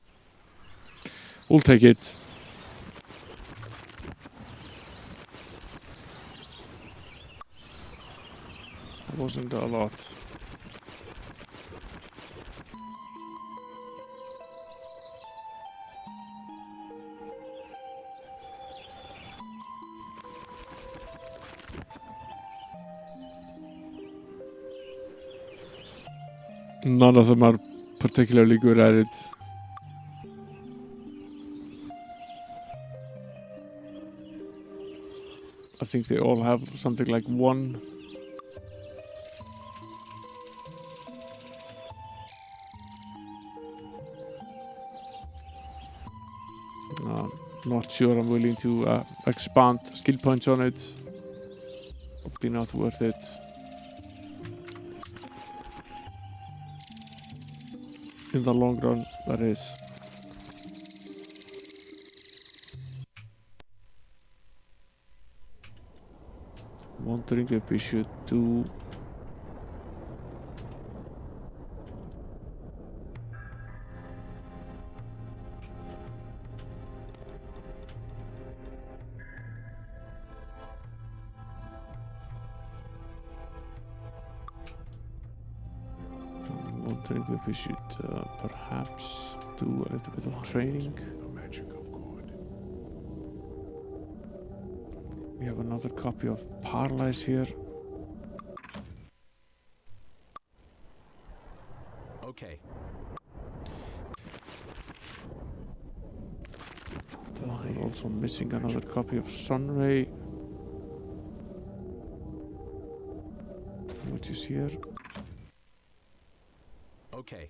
We'll take it. That wasn't a lot. None of them are particularly good at it. I think they all have something like 1. Not sure I'm willing to expand skill points on it. Probably not worth it. In the long run, that is. Wondering if we should do we should perhaps do a little bit of training. The magic of good. We have another copy of Paralyze here. Okay. We're also missing another copy of Sunray, which is here. Okay.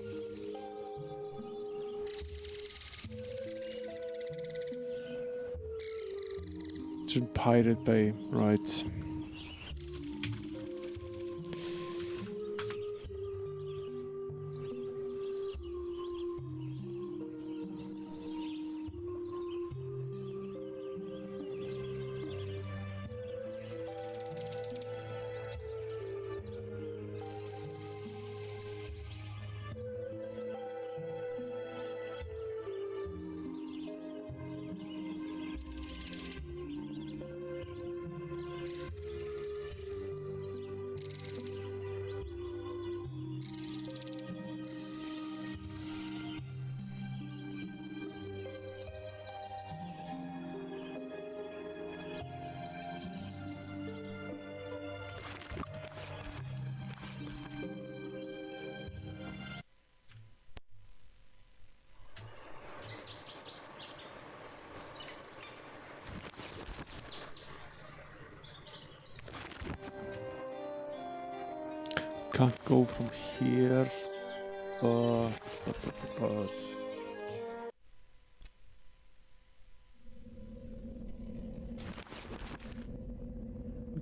It's in Pirate Bay, right. Can't go from here, but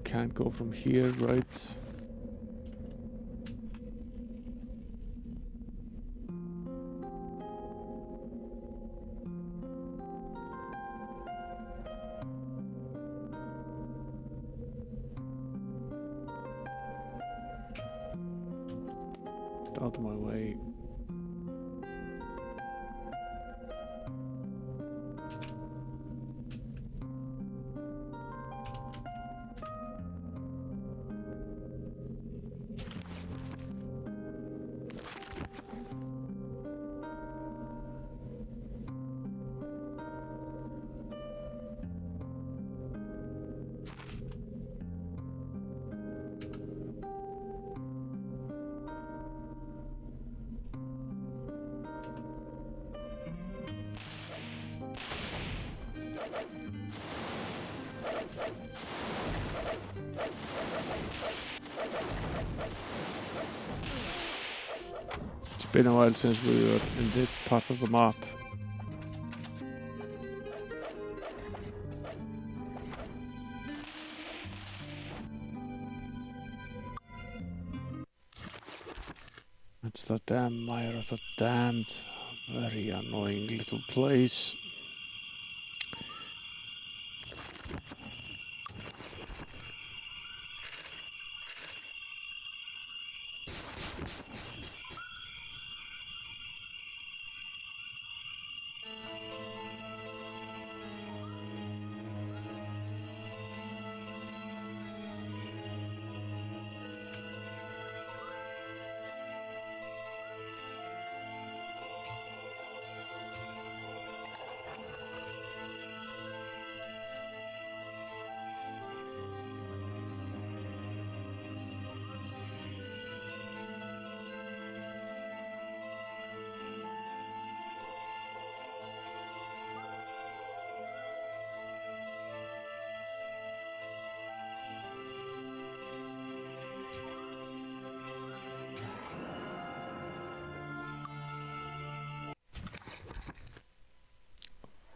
can't go from here, right? Out of my way. It's been a while since we were in this part of the map. It's the damn mire of the damned. Very annoying little place.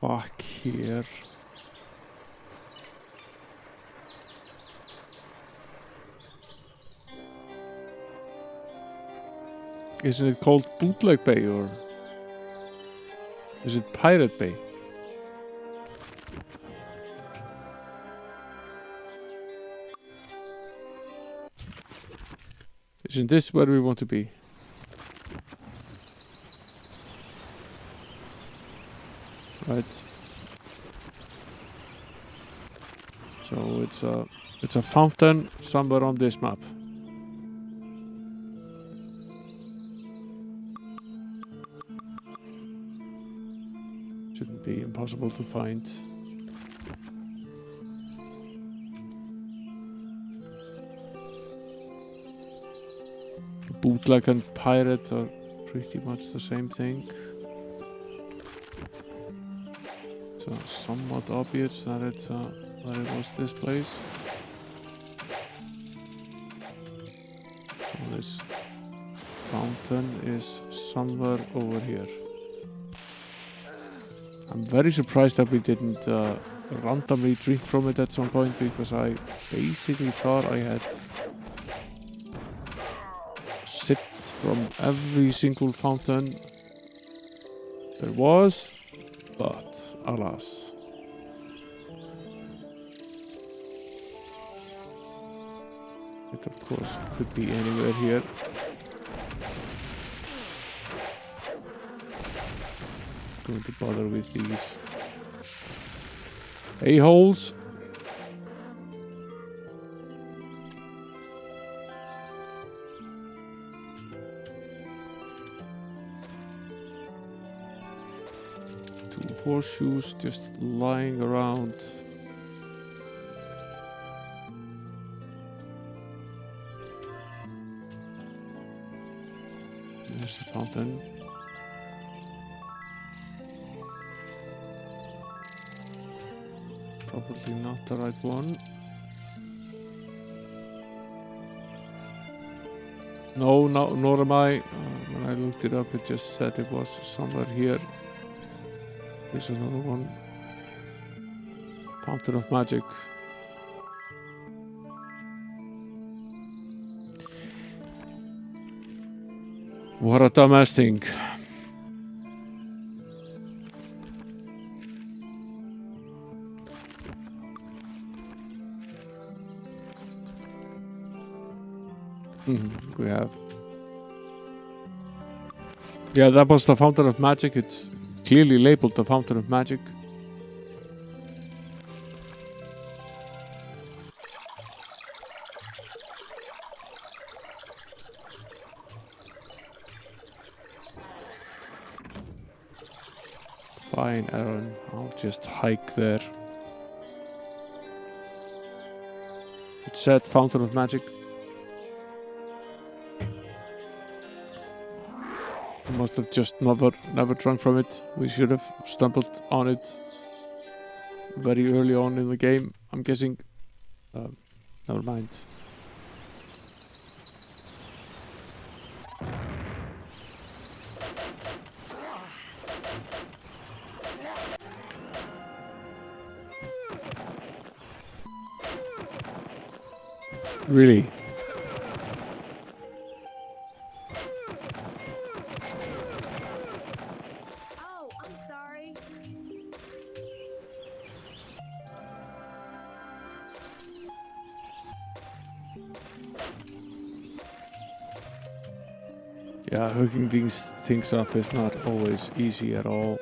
Back here. Isn't it called Bootleg Bay or is it Pirate Bay? Isn't this where we want to be? Right. So it's a fountain somewhere on this map. Shouldn't be impossible to find. Bootleg and pirate are pretty much the same thing. So somewhat obvious that it was this place. So this fountain is somewhere over here. I'm very surprised that we didn't randomly drink from it at some point because I basically thought I had sipped from every single fountain there was, but alas. It of course could be anywhere here. Going to bother with these a-holes. Two horseshoes just lying around. There's the fountain. Probably not the right one. No, nor am I. When I looked it up, it just said it was somewhere here. Here's another one. Fountain of Magic. What a dumbass thing. We have. Yeah, that was the Fountain of Magic. It's clearly labeled the Fountain of Magic. Fine, Aaron. I'll just hike there. It said Fountain of Magic. I must have just never drunk from it. We should have stumbled on it very early on in the game, I'm guessing. Never mind. Really? Oh, I'm sorry. Yeah, hooking these things up is not always easy at all.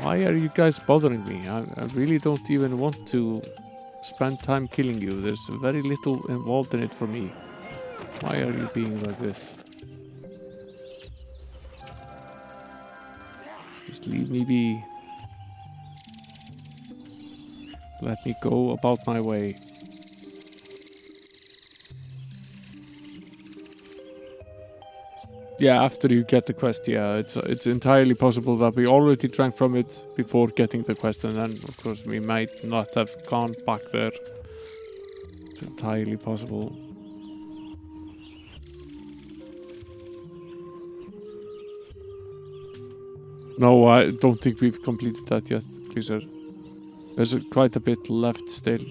Why are you guys bothering me? I really don't even want to spend time killing you. There's very little involved in it for me. Why are you being like this? Just leave me be. Let me go about my way. Yeah, after you get the quest, yeah, it's entirely possible that we already drank from it before getting the quest, and then, of course, we might not have gone back there. It's entirely possible. No, I don't think we've completed that yet, Freezer. There's quite a bit left still.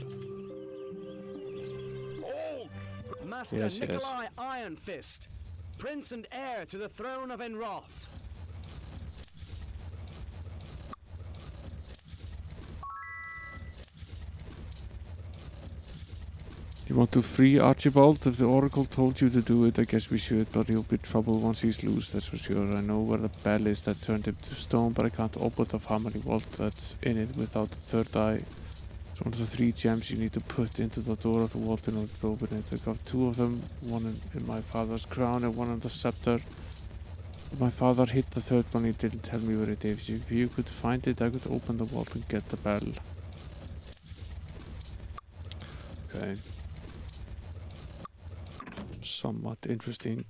Master Yes, yes. Nikolai Iron Fist, Prince and heir to the throne of Enroth. You want to free Archibald? If the Oracle told you to do it, I guess we should, but he'll be trouble once he's loose, that's for sure. I know where the bell is that turned him to stone, but I can't open the family vault that's in it without the third eye. It's one of the 3 gems you need to put into the door of the vault in order to open it. I got 2 of them, one in my father's crown and one on the scepter. My father hid the third one, he didn't tell me where it is. If you could find it, I could open the vault and get the bell. Okay. Somewhat interesting.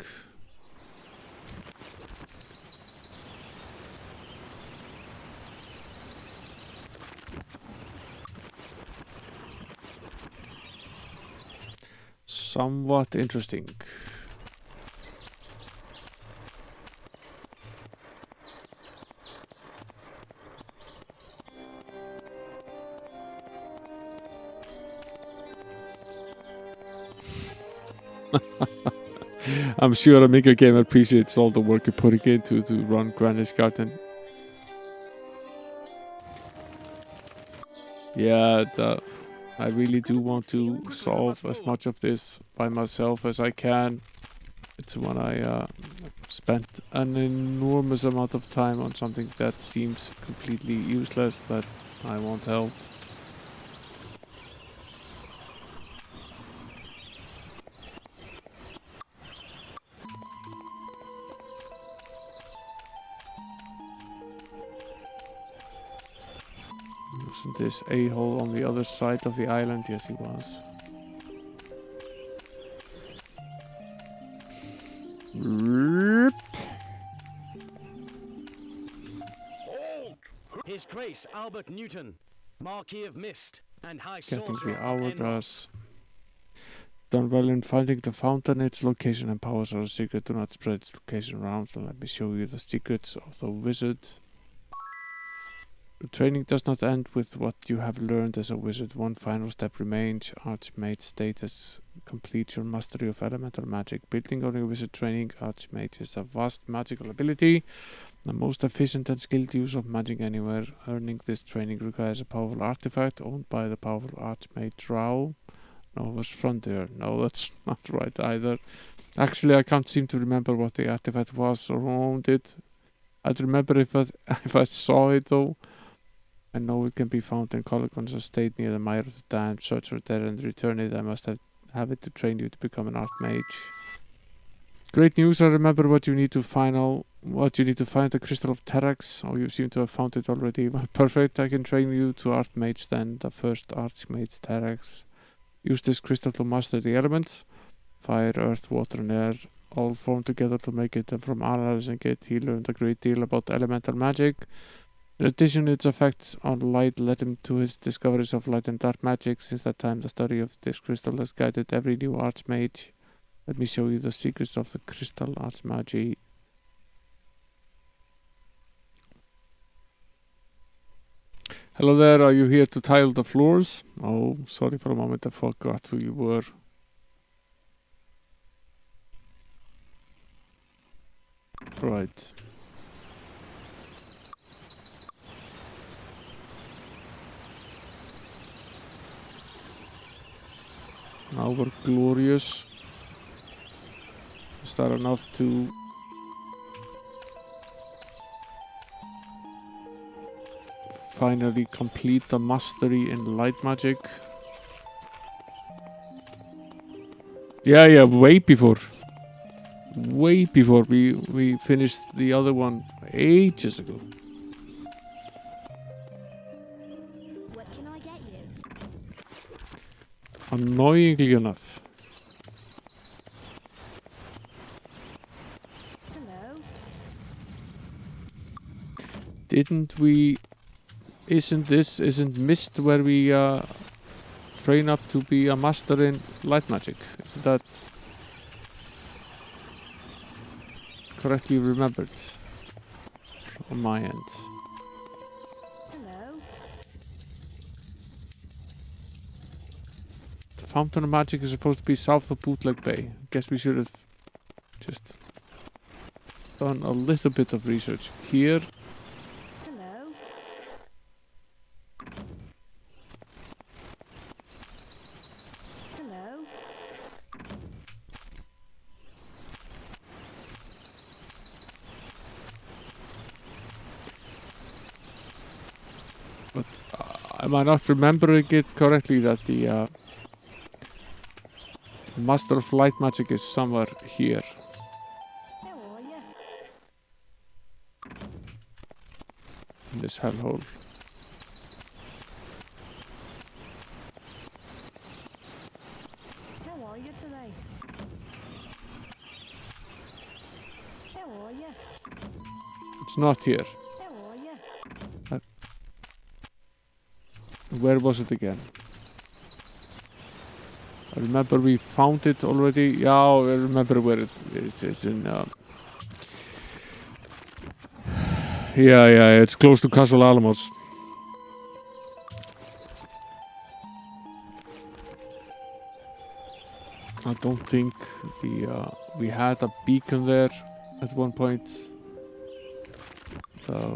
Somewhat interesting. I'm sure Amiga Gamer appreciates all the work you're putting into to run Granny's Garden. Yeah, I really do want to solve as much of this by myself as I can. It's when I spent an enormous amount of time on something that seems completely useless that I want help. Wasn't this a-hole on the other side of the island? Yes, he was. His Grace Albert Newton, Marquis of Mist and High Getting Sorcerer the of Enron. hourglass. Done well in finding the fountain. Its location and powers are a secret. Do not spread its location around. So let me show you the secrets of the wizard. The training does not end with what you have learned as a wizard. One final step remains. Archmage status. Complete your mastery of elemental magic. Building on your wizard training, Archmage is a vast magical ability. The most efficient and skilled use of magic anywhere. Earning this training requires a powerful artifact owned by the powerful Archmage Drow. No, it was Frontier. No, that's not right either. Actually, I can't seem to remember what the artifact was or who owned it. I'd remember if I saw it though. I know it can be found in Coligon's estate near the Mire of the Damned. Search for it there and return it. I must have it to train you to become an Archmage. Great news! I remember what you need to find. The Crystal of Terax. Oh, you seem to have found it already. Well, perfect. I can train you to Archmage then. The first Archmage Terax. Use this crystal to master the elements. Fire, earth, water and air. All form together to make it. And from analyzing it, he learned a great deal about elemental magic. In addition, its effects on light led him to his discoveries of light and dark magic. Since that time, the study of this crystal has guided every new Archmage. Let me show you the secrets of the crystal Archmage. Hello there, are you here to tile the floors? Oh, sorry for a moment, I forgot who you were. Right. Now we're glorious. Is that enough to finally complete the mastery in light magic? Yeah, way before. Way before we finished the other one ages ago. What can I get you? Annoyingly enough. Hello? Didn't we... Isn't Mist where we train up to be a master in light magic? Isn't that correctly remembered on my end? Hello? The Fountain of Magic is supposed to be south of Bootleg Bay. Guess we should have just done a little bit of research here. Hello? Hello? But am I not remembering it correctly that the Master of Light Magic is somewhere here? How are you? In this hellhole. How are you today? How are you? It's not here. How are you? Where was it again? I remember we found it already. Yeah, I remember where it is. It's in... Yeah, it's close to Castle Alamos. I don't think we had a beacon there at one point.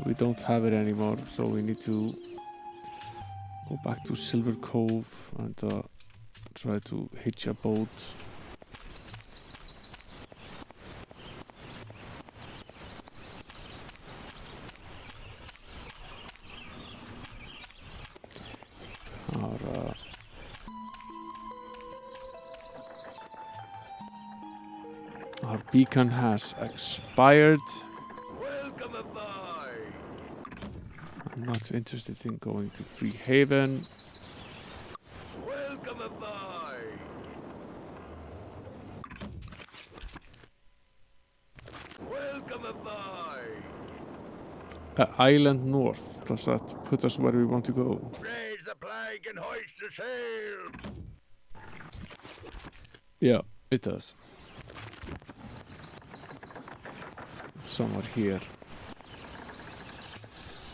We don't have it anymore, so we need to go back to Silver Cove and try to hitch a boat. Our beacon has expired. Welcome aboard. I'm not interested in going to Free Haven. Welcome aboard. Welcome aboard. Island North. Does that put us where we want to go? Raise the flag and hoist the sail. Yeah, it does. Somewhere here.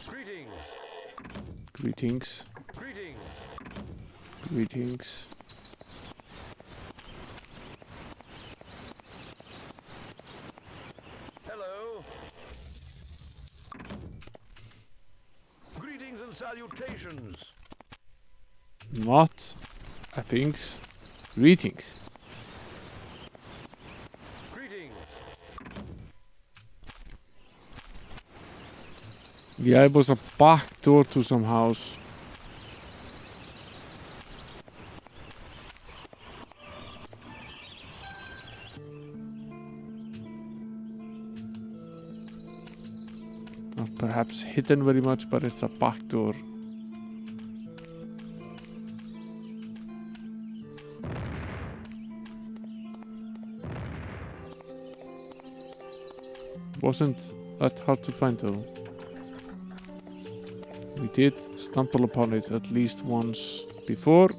Greetings. Greetings. Greetings. Greetings. Hello. Greetings and salutations. Not I think's. Greetings. Greetings. Yeah, it was a back door to some house. Not perhaps hidden very much, but it's a back door. Wasn't that hard to find though. We did stumble upon it at least once before.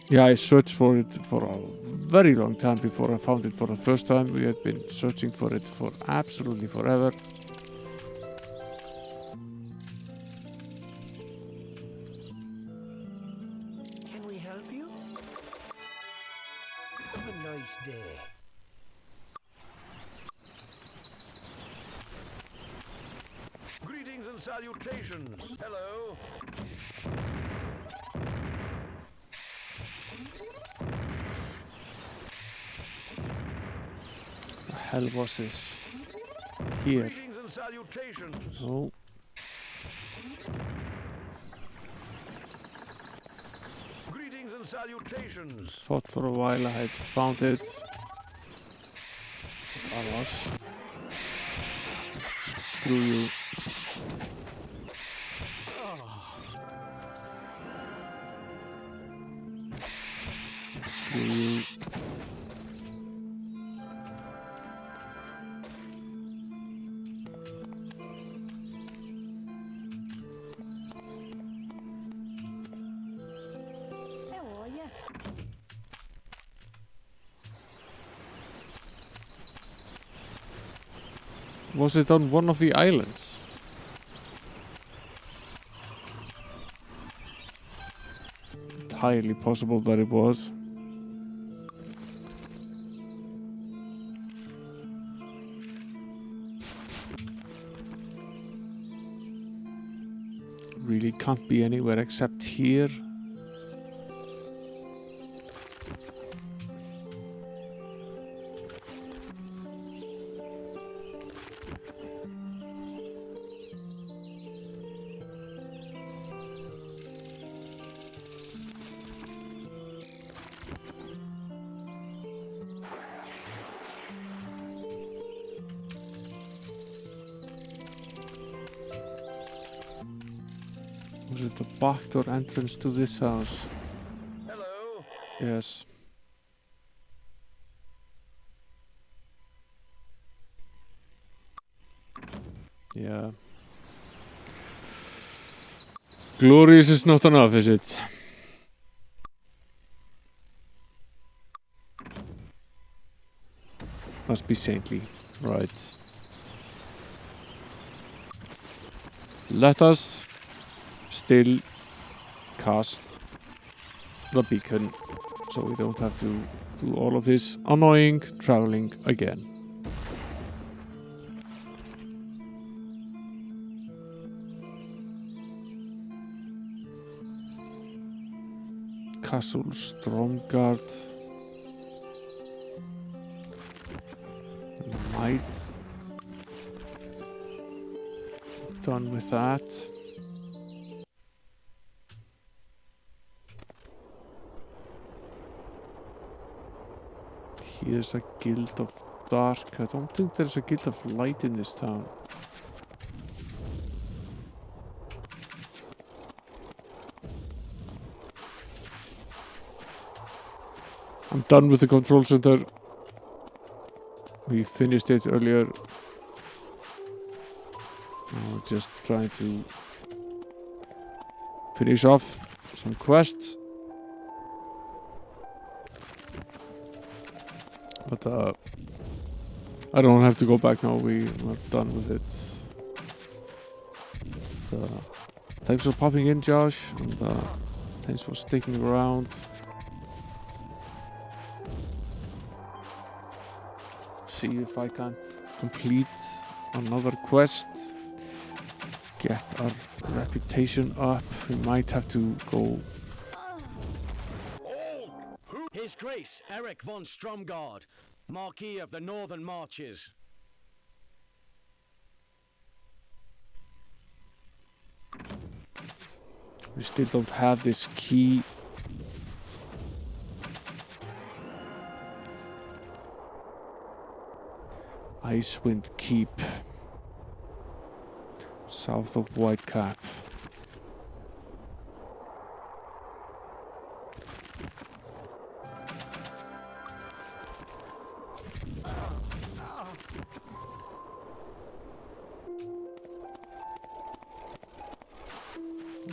Yeah, I searched for it for a very long time before I found it for the first time. We had been searching for it for absolutely forever. Can we help you? Have a nice day. Greetings and salutations. Hello. The hell was this? Here. Greetings and salutations. Oh. Greetings and salutations. Thought for a while I had found it. I lost. Screw you. Screw you. How are you? Was it on one of the islands? Entirely possible that it was. Really can't be anywhere except here. Was it the back door entrance to this house? Hello. Yes. Yeah. Glorious is not enough, is it? Must be saintly, right? Let us still cast the beacon, so we don't have to do all of this annoying traveling again. Castle Stromgard. Might. Done with that. Here's a Guild of Dark. I don't think there's a Guild of Light in this town. I'm done with the control center. We finished it earlier. Now just trying to finish off some quests. But I don't have to go back now. We're done with it. Thanks for popping in, Josh, and thanks for sticking around. See if I can't complete another quest. Get our reputation up. We might have to go. His Grace Eric von Stromgard, Marquis of the Northern Marches. We still don't have this key. Icewind Keep, south of Whitecap.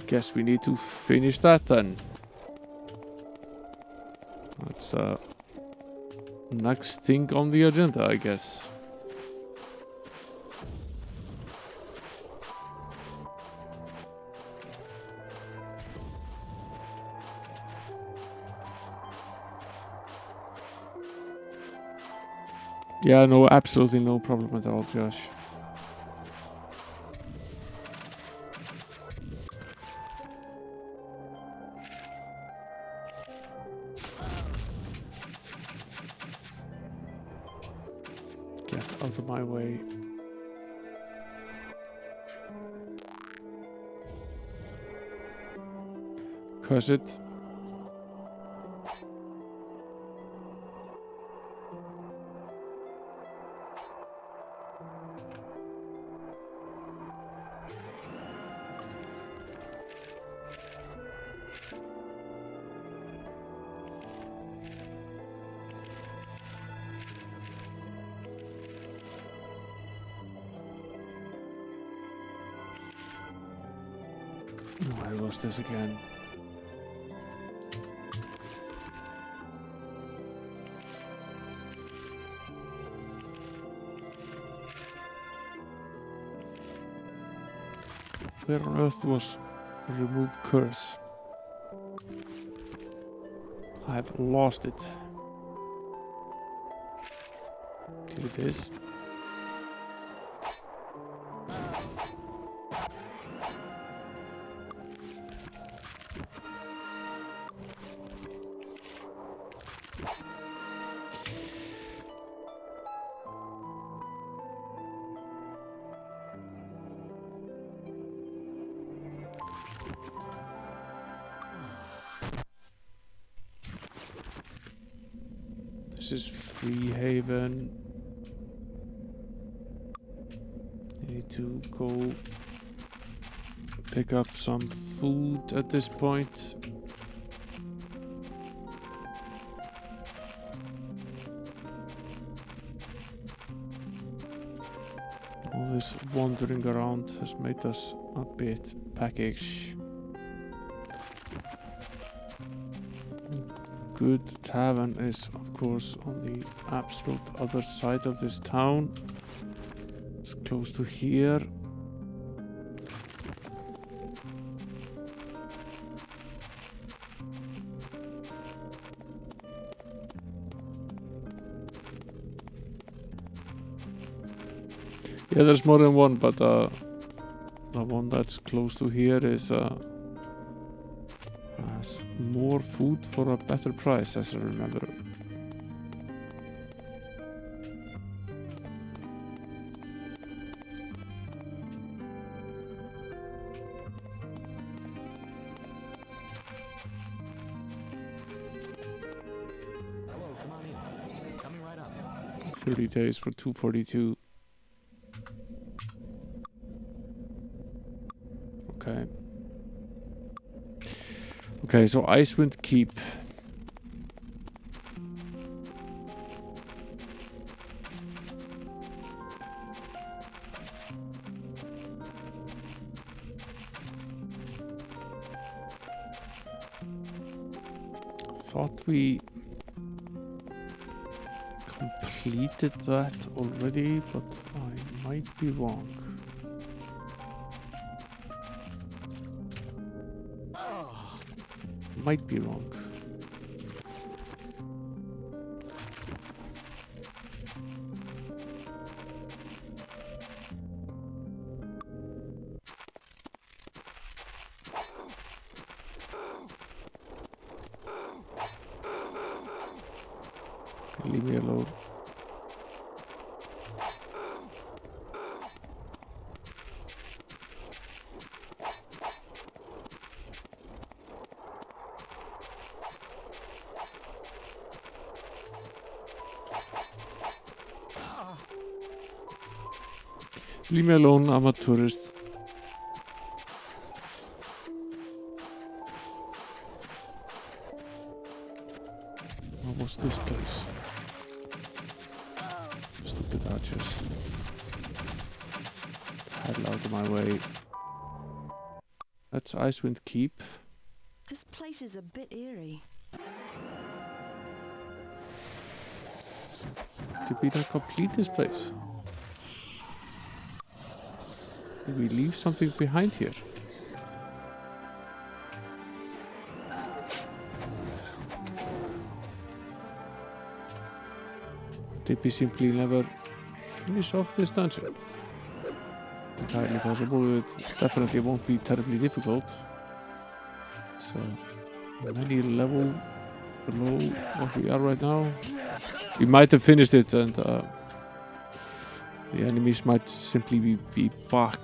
Guess we need to finish that then. That's next thing on the agenda, I guess. Yeah, no, absolutely no problem at all, Josh. Get out of my way. Curse it. Oh, I lost this again. Where on earth was remove curse? I've lost it. Here it is. This is Free Haven. Need to go pick up some food at this point. All this wandering around has made us a bit peckish. Good tavern is, of course, on the absolute other side of this town. It's close to here. Yeah, there's more than one, but the one that's close to here is has more food for a better price, as I remember. Hello, come on in. Coming right up. 30 days for 242. Okay. Okay, so Icewind Keep. Thought we completed that already, but I might be wrong. Might be wrong. Leave me alone. Leave me alone, I'm a tourist. What was this place? Stupid archers. Hell out of my way. That's Icewind Keep. This place is a bit eerie. Did we not complete this place? Did we leave something behind here? Did we simply never finish off this dungeon? Entirely possible. It definitely won't be terribly difficult. So, many level below what we are right now. We might have finished it, and the enemies might simply be back.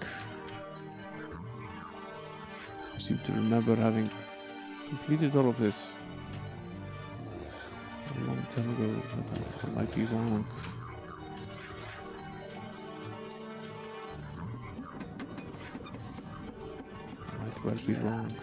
I seem to remember having completed all of this a long time ago, but I might be wrong. I might well be wrong.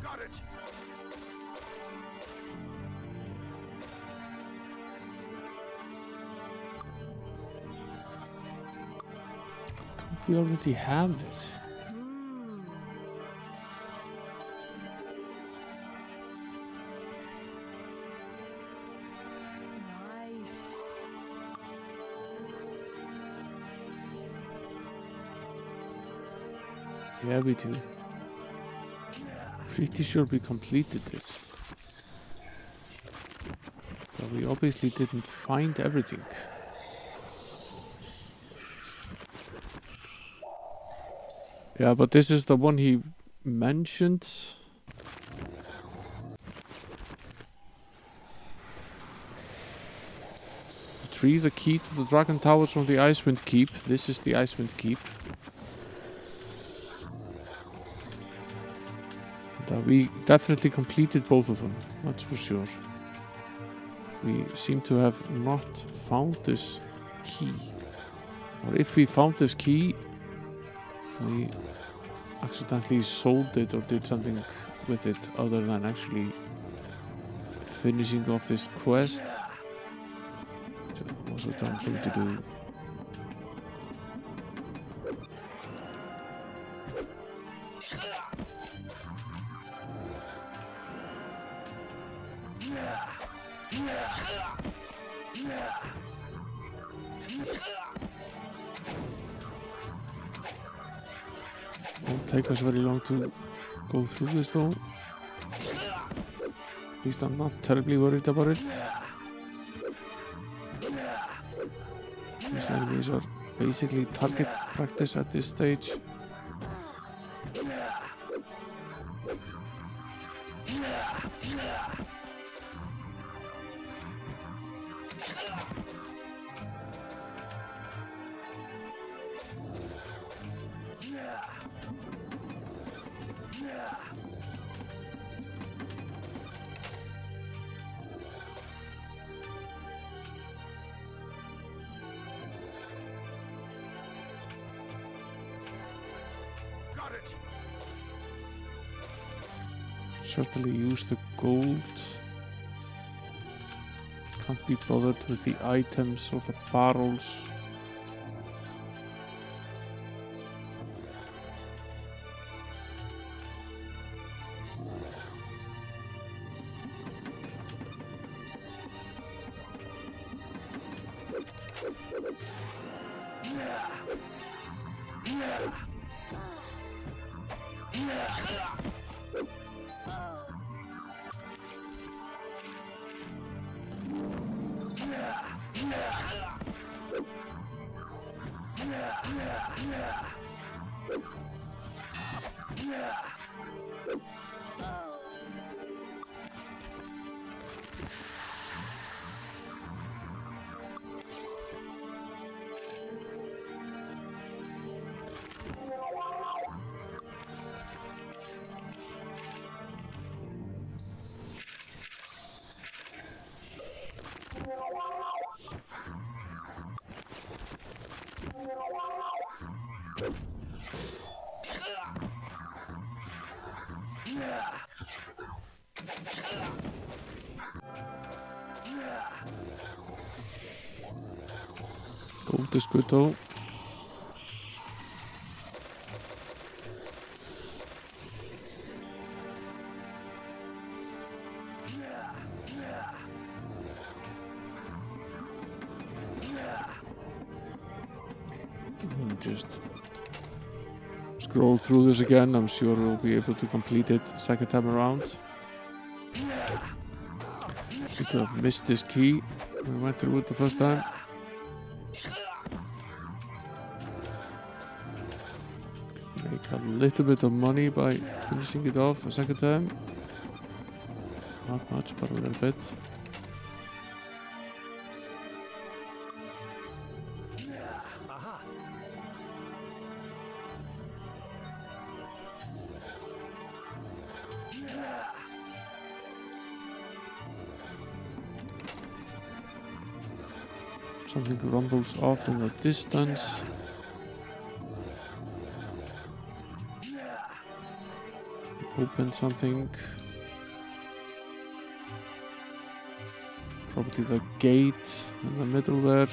Got it! We already have this. Nice. Yeah, we do. Pretty sure we completed this. But we obviously didn't find everything. Yeah, but this is the one he mentioned. Retrieve the key to the Dragon Towers from the Icewind Keep. This is the Icewind Keep. And, we definitely completed both of them, that's for sure. We seem to have not found this key. Or if we found this key, we accidentally sold it or did something with it other than actually finishing off this quest. It was a dumb thing to do. Won't take us very long to go through this though. At least I'm not terribly worried about it. These enemies are basically target practice at this stage. Certainly use the gold. Can't be bothered with the items or the barrels. Gold is good though. Just scroll through this again. I'm sure we'll be able to complete it second time around. Could have missed this key when we went through it the first time. Make a little bit of money by finishing it off a second time. Not much, but a little bit. Something rumbles off in the distance. Open something. Probably the gate in the middle there.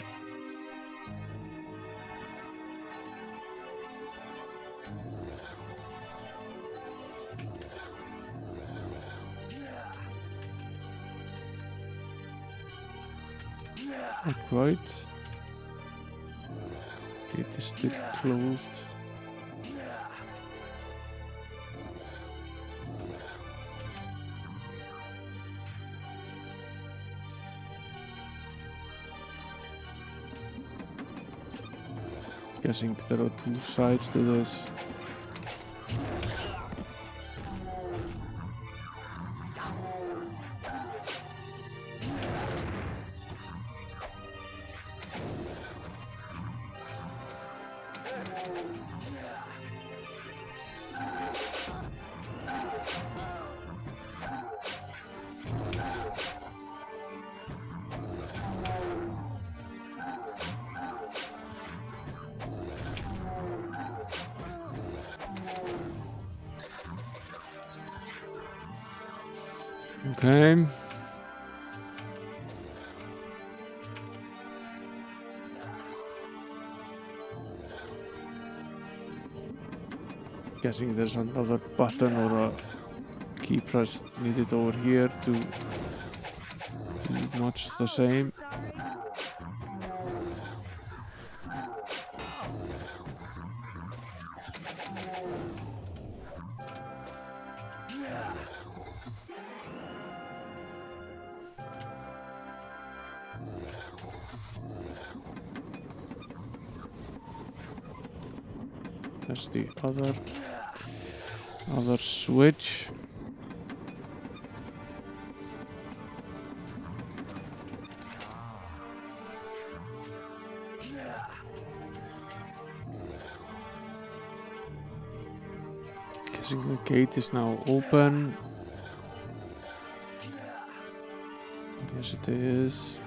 Not quite. Gate is still closed. Guessing there are two sides to this. Okay. Guessing there's another button or a key press needed over here to do much the same. Sorry. There's the other switch. Guessing the gate is now open. Yes, it is.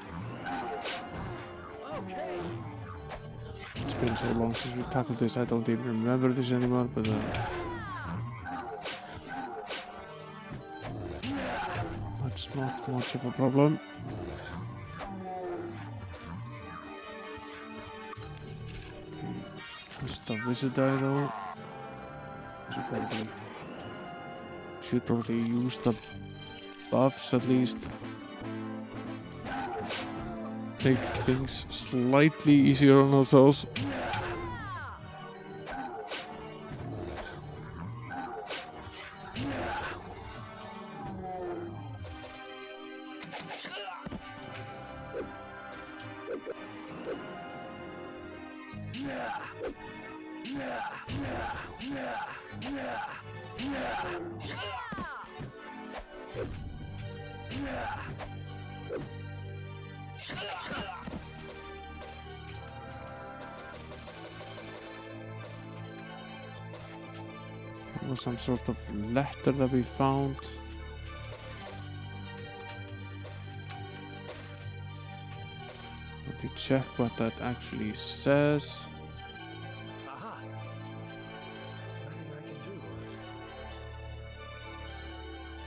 It's been so long since we tackled this, I don't even remember this anymore, but that's not much of a problem. That's the wizard arrow. Should probably use the buffs at least. Make things slightly easier on ourselves. There was some sort of letter that we found. Let me check what that actually says. Aha! Nothing I can do.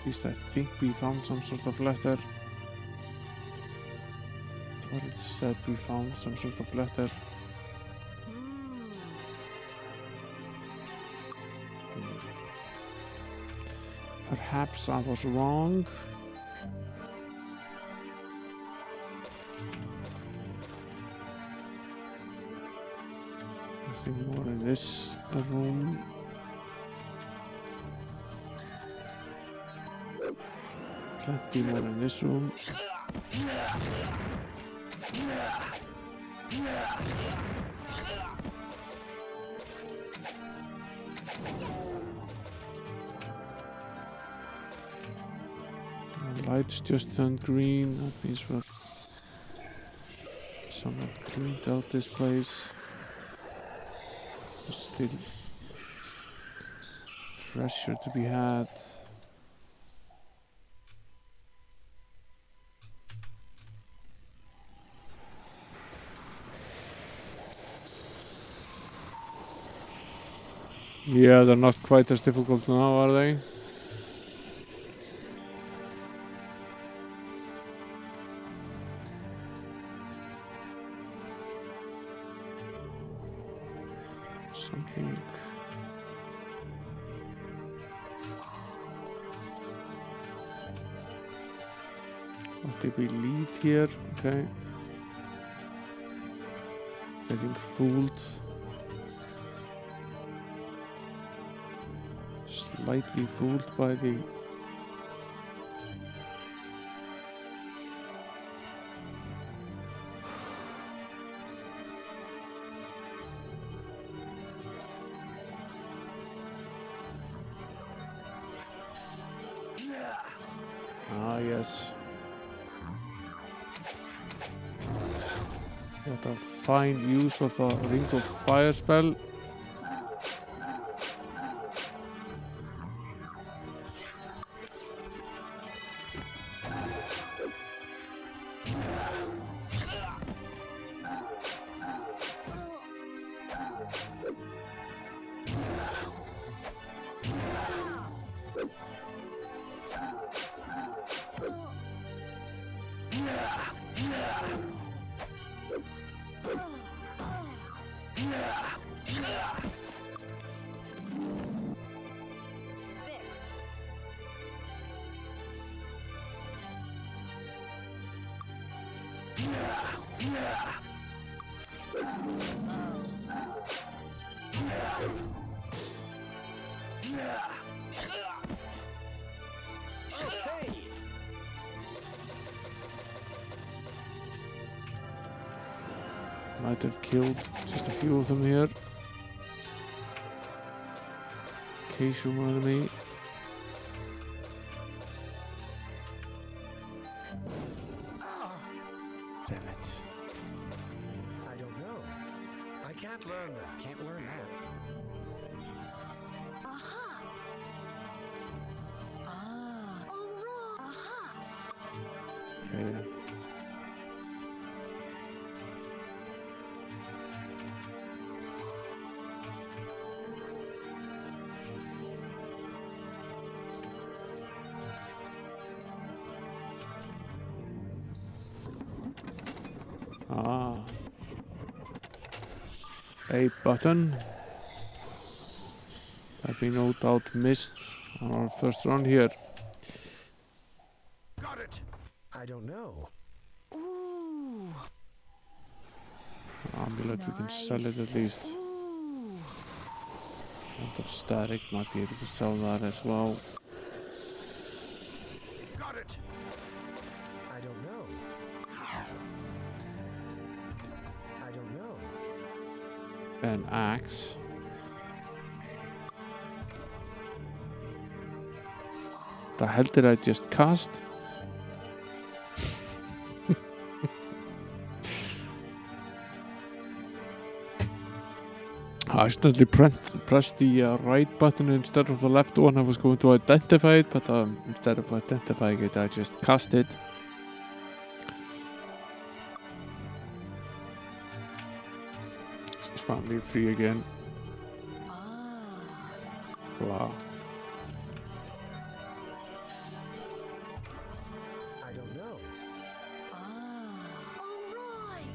At least I think we found some sort of letter. That's what it said, we found some sort of letter. Perhaps I was wrong. Nothing more in this room. Plenty more in this room. The lights just turned green. That means we're someone cleaned out this place. There's still treasure to be had. Yeah, they're not quite as difficult now, are they? Something. What did we leave here? Okay. Getting fooled. Slightly fooled by the yes. What a fine use of a Ring of Fire spell. Fixed. Hey! Might have killed just a few of them here. Occasional enemy. Damn it. I don't know. I can't learn that. Can't learn that. Aha. Ah. All right. Aha. Okay. Ah. A button that we no doubt missed on our first run here. Got it. I don't know. Ooh. Amulet, we can sell it at least. Ooh. Amount of static, might be able to sell that as well. Got it. I don't know. I don't know. An axe. The hell did I just cast? I accidentally pressed the right button instead of the left one. I was going to identify it, but instead of identifying it, I just cast it. She's finally free again. Wow. I don't know. All right.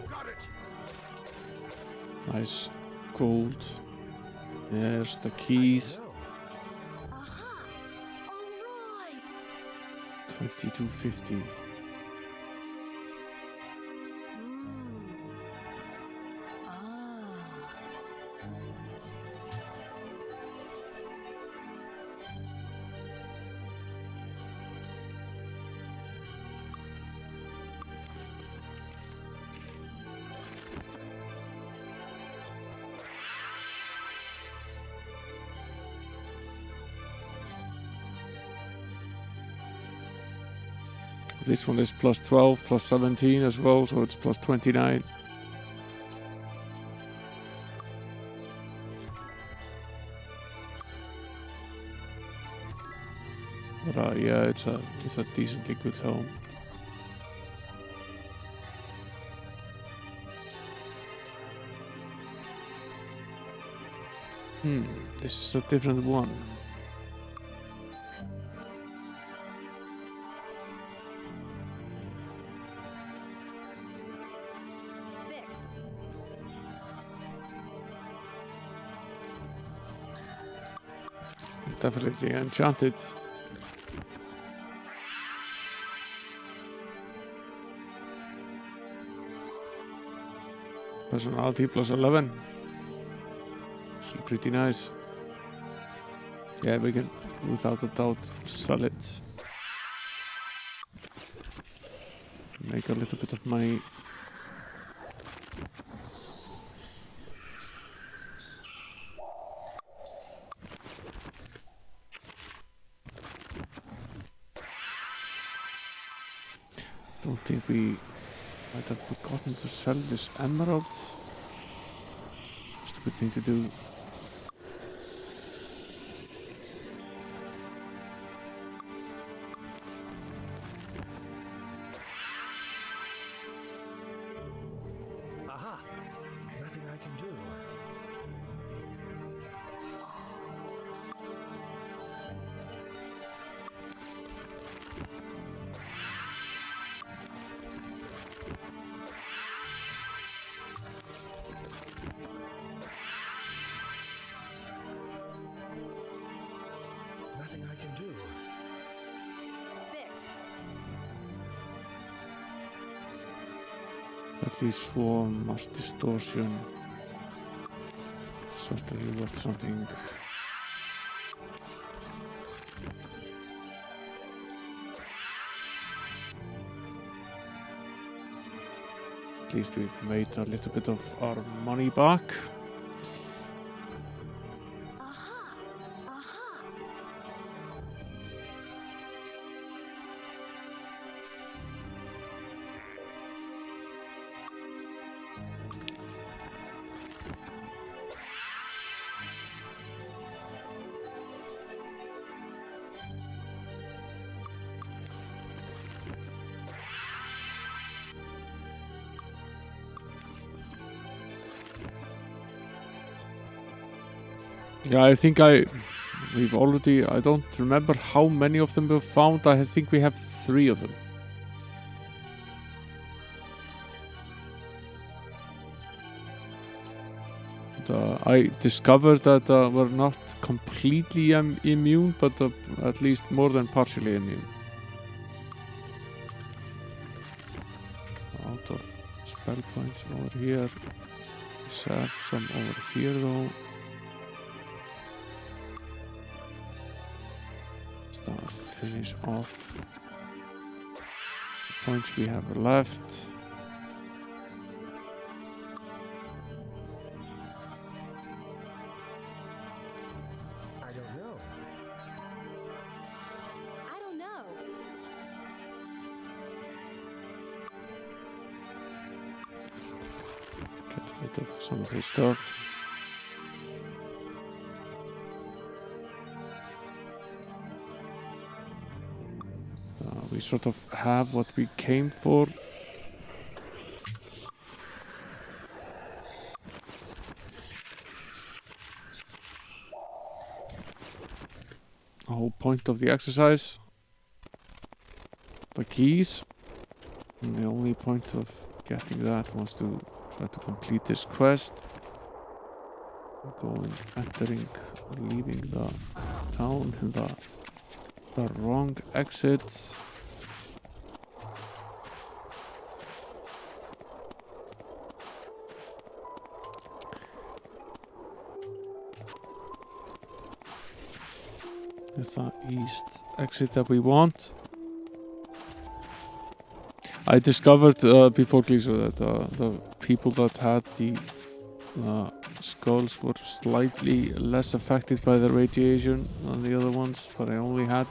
Got it. Nice gold. There's the keys. No. Aha. All right. 2250. This one is plus 12, plus 17 as well, so it's plus 29. But yeah, it's a decently good helm. This is a different one. Fixed. Definitely enchanted. Personality plus 11. So pretty nice. Yeah, we can without a doubt sell it. Make a little bit of money. Don't think we might have forgotten to sell this emerald. Stupid thing to do. Aha! Nothing I can do. Nothing I can do. Fixed. At least swarm, mass distortion. Certainly worth something. At least we've made a little bit of our money back. Aha! Aha! Yeah, I think we've already, I don't remember how many of them we've found. I think we have 3 of them. I discovered that we're not completely immune, but at least more than partially immune. Out of spell points over here. We have some over here though. Start finish off the points we have left. I don't know. I don't know. Get rid of some of this stuff. We sort of have what we came for. The whole point of the exercise. The keys. And the only point of getting that was to try to complete this quest. Going, entering, leaving the town in the wrong exit. It's the east exit that we want. I discovered before Gliso that the people that had the skulls were slightly less affected by the radiation than the other ones, but I only had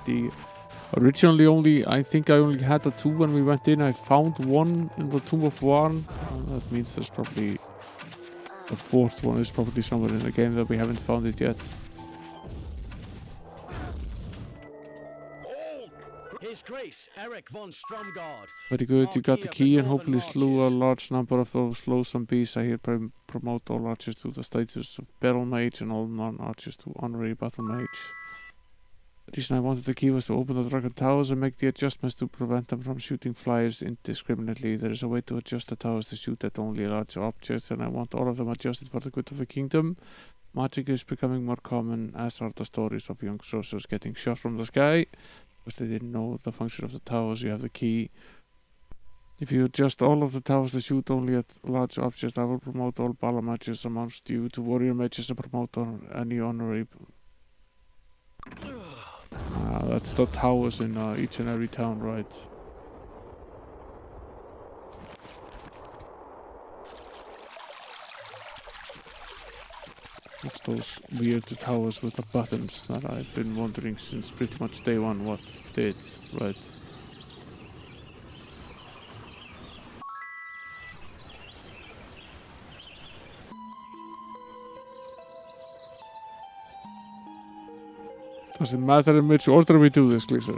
I think I only had the 2 when we went in. I found 1 in the Tomb of Warren. That means there's probably the 4th one is probably somewhere in the game that we haven't found it yet. His Grace Eric von Stromgard. Very good, you got the key and hopefully Northern slew a Marches. large number of those loathsome beasts. I hereby promote all archers to the status of Battle Mage and all non-archers to Honorary Battle Mage. The reason I wanted the key was to open the Dragon Towers and make the adjustments to prevent them from shooting flyers indiscriminately. There is a way to adjust the towers to shoot at only large objects, and I want all of them adjusted for the good of the kingdom. Magic is becoming more common, as are the stories of young sorcerers getting shot from the sky. Because they didn't know the function of the towers, you have the key. If you adjust all of the towers to shoot only at large objects, I will promote all battle matches amongst you to warrior matches and promote any honorary. That's the towers in each and every town, right? It's those weird towers with the buttons that I've been wondering since pretty much day 1 what did, right? Does it matter in which order we do this, Gleaser?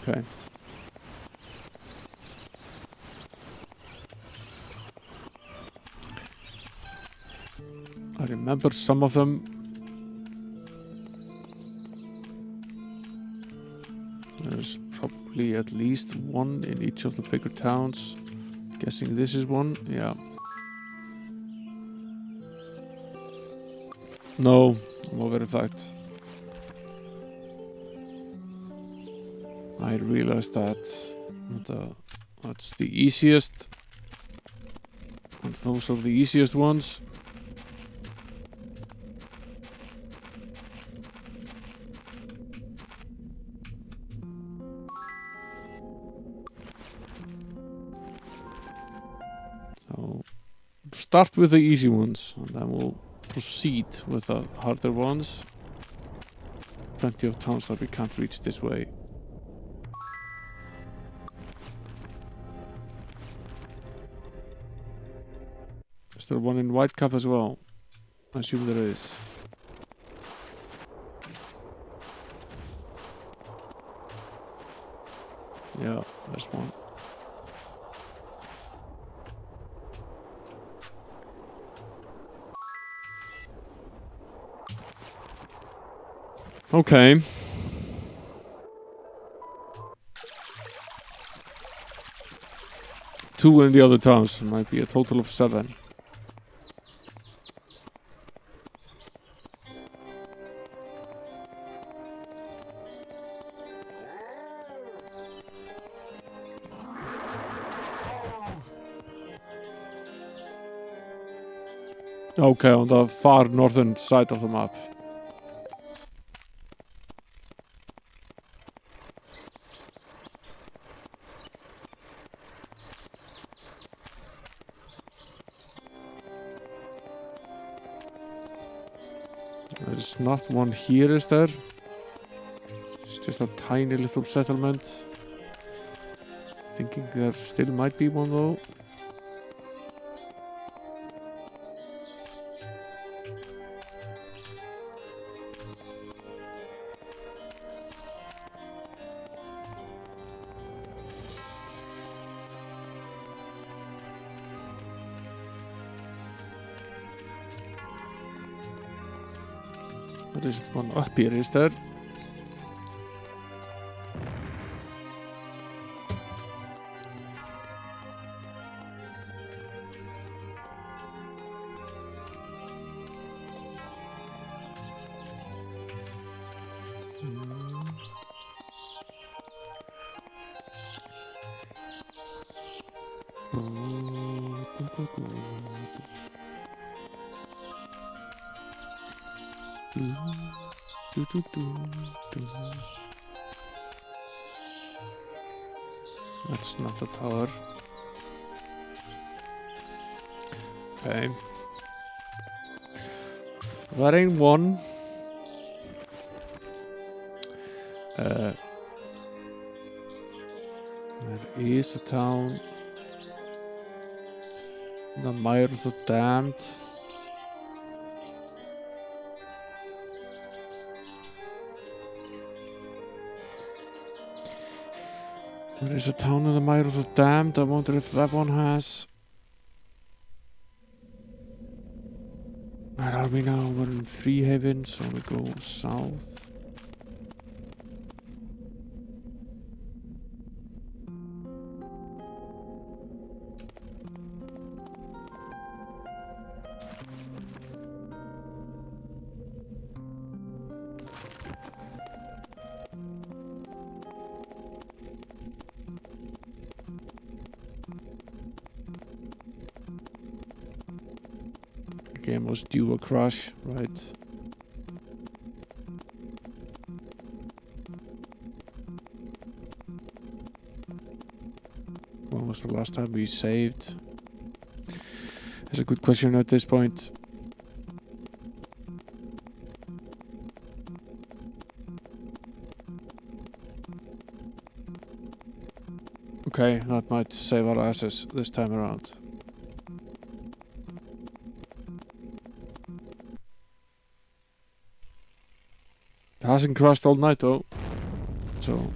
Okay. I remember some of them. There's probably at least one in each of the bigger towns. Guessing this is one. Yeah. No, I'm aware of that. I realized that that's the easiest. And those are the easiest ones. So start with the easy ones and then we'll proceed with the harder ones. Plenty of towns that we can't reach this way. Is there one in Whitecap as well? I assume there is. Yeah, there's one. Okay. Two in the other towns. Might be a total of 7. Okay, on the far northern side of the map. There's not one here, is there? It's just a tiny little settlement. Thinking there still might be one though. There is one up here, is there? That's not a tower. Okay. That ain't one. There is a town. The Mire of the Damned. There is a town in the Mire of the Damned. I wonder if that one has. Where are we now? We're in Freehaven, so we go south. Game was due a crash, right? When was the last time we saved? That's a good question at this point. Okay, that might save our asses this time around. It hasn't crashed all night though, so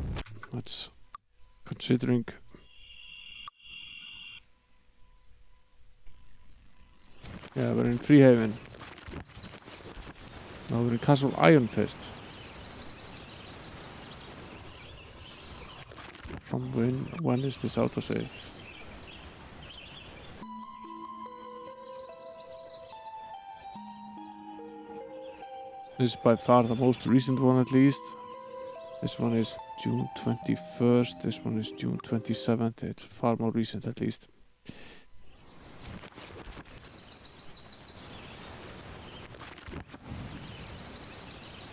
that's considering. Yeah, we're in Freehaven. Now we're in Castle Eel-infested. From when is this autosave? This is by far the most recent one at least. This one is June 21st, this one is June 27th, it's far more recent at least.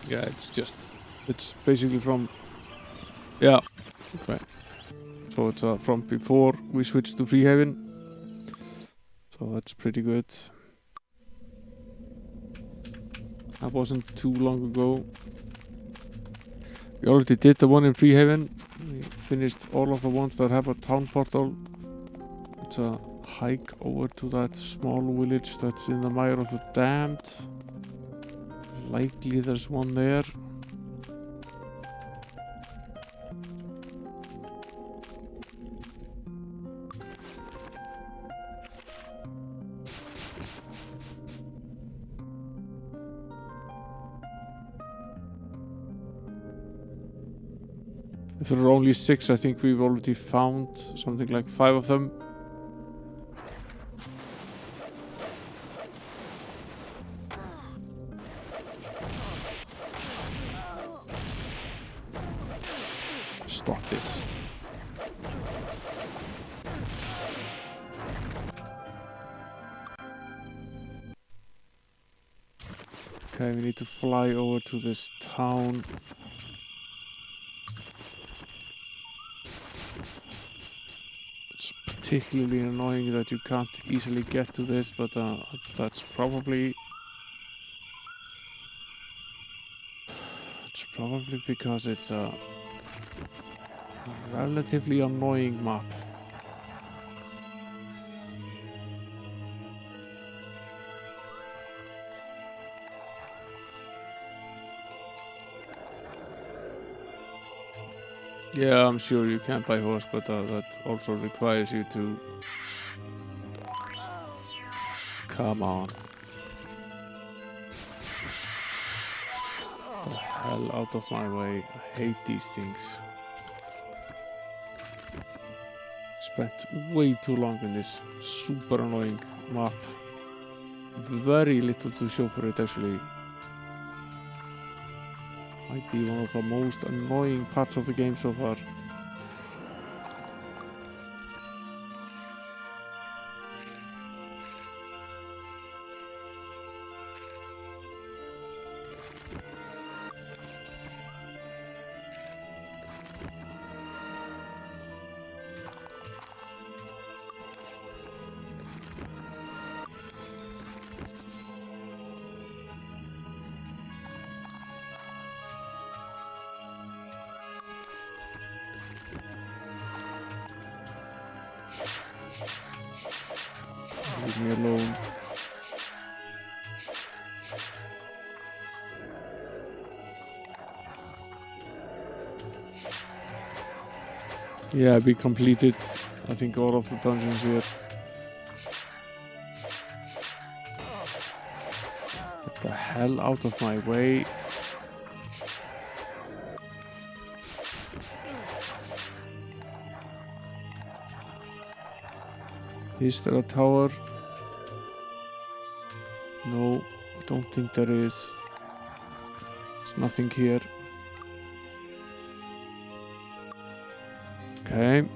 Yeah, it's basically from, yeah, okay. So it's from before we switched to Freehaven. So that's pretty good. That wasn't too long ago. We already did the one in Freehaven. We finished all of the ones that have a town portal. It's a hike over to that small village that's in the Mire of the Damned. Likely there's one there. If there are only 6, I think we've already found something like 5 of them. Stop this. Okay, we need to fly over to this town. It's particularly annoying that you can't easily get to this, but that's probably because it's a relatively annoying map. Yeah, I'm sure you can by horse, but that also requires you to... Come on. The hell out of my way. I hate these things. Spent way too long in this super annoying map. Very little to show for it actually. Might be one of the most annoying parts of the game so far. Leave me alone. Yeah, we completed, I think, all of the dungeons here. Get the hell out of my way. Is there a tower? No, I don't think there is. There's nothing here. Okay.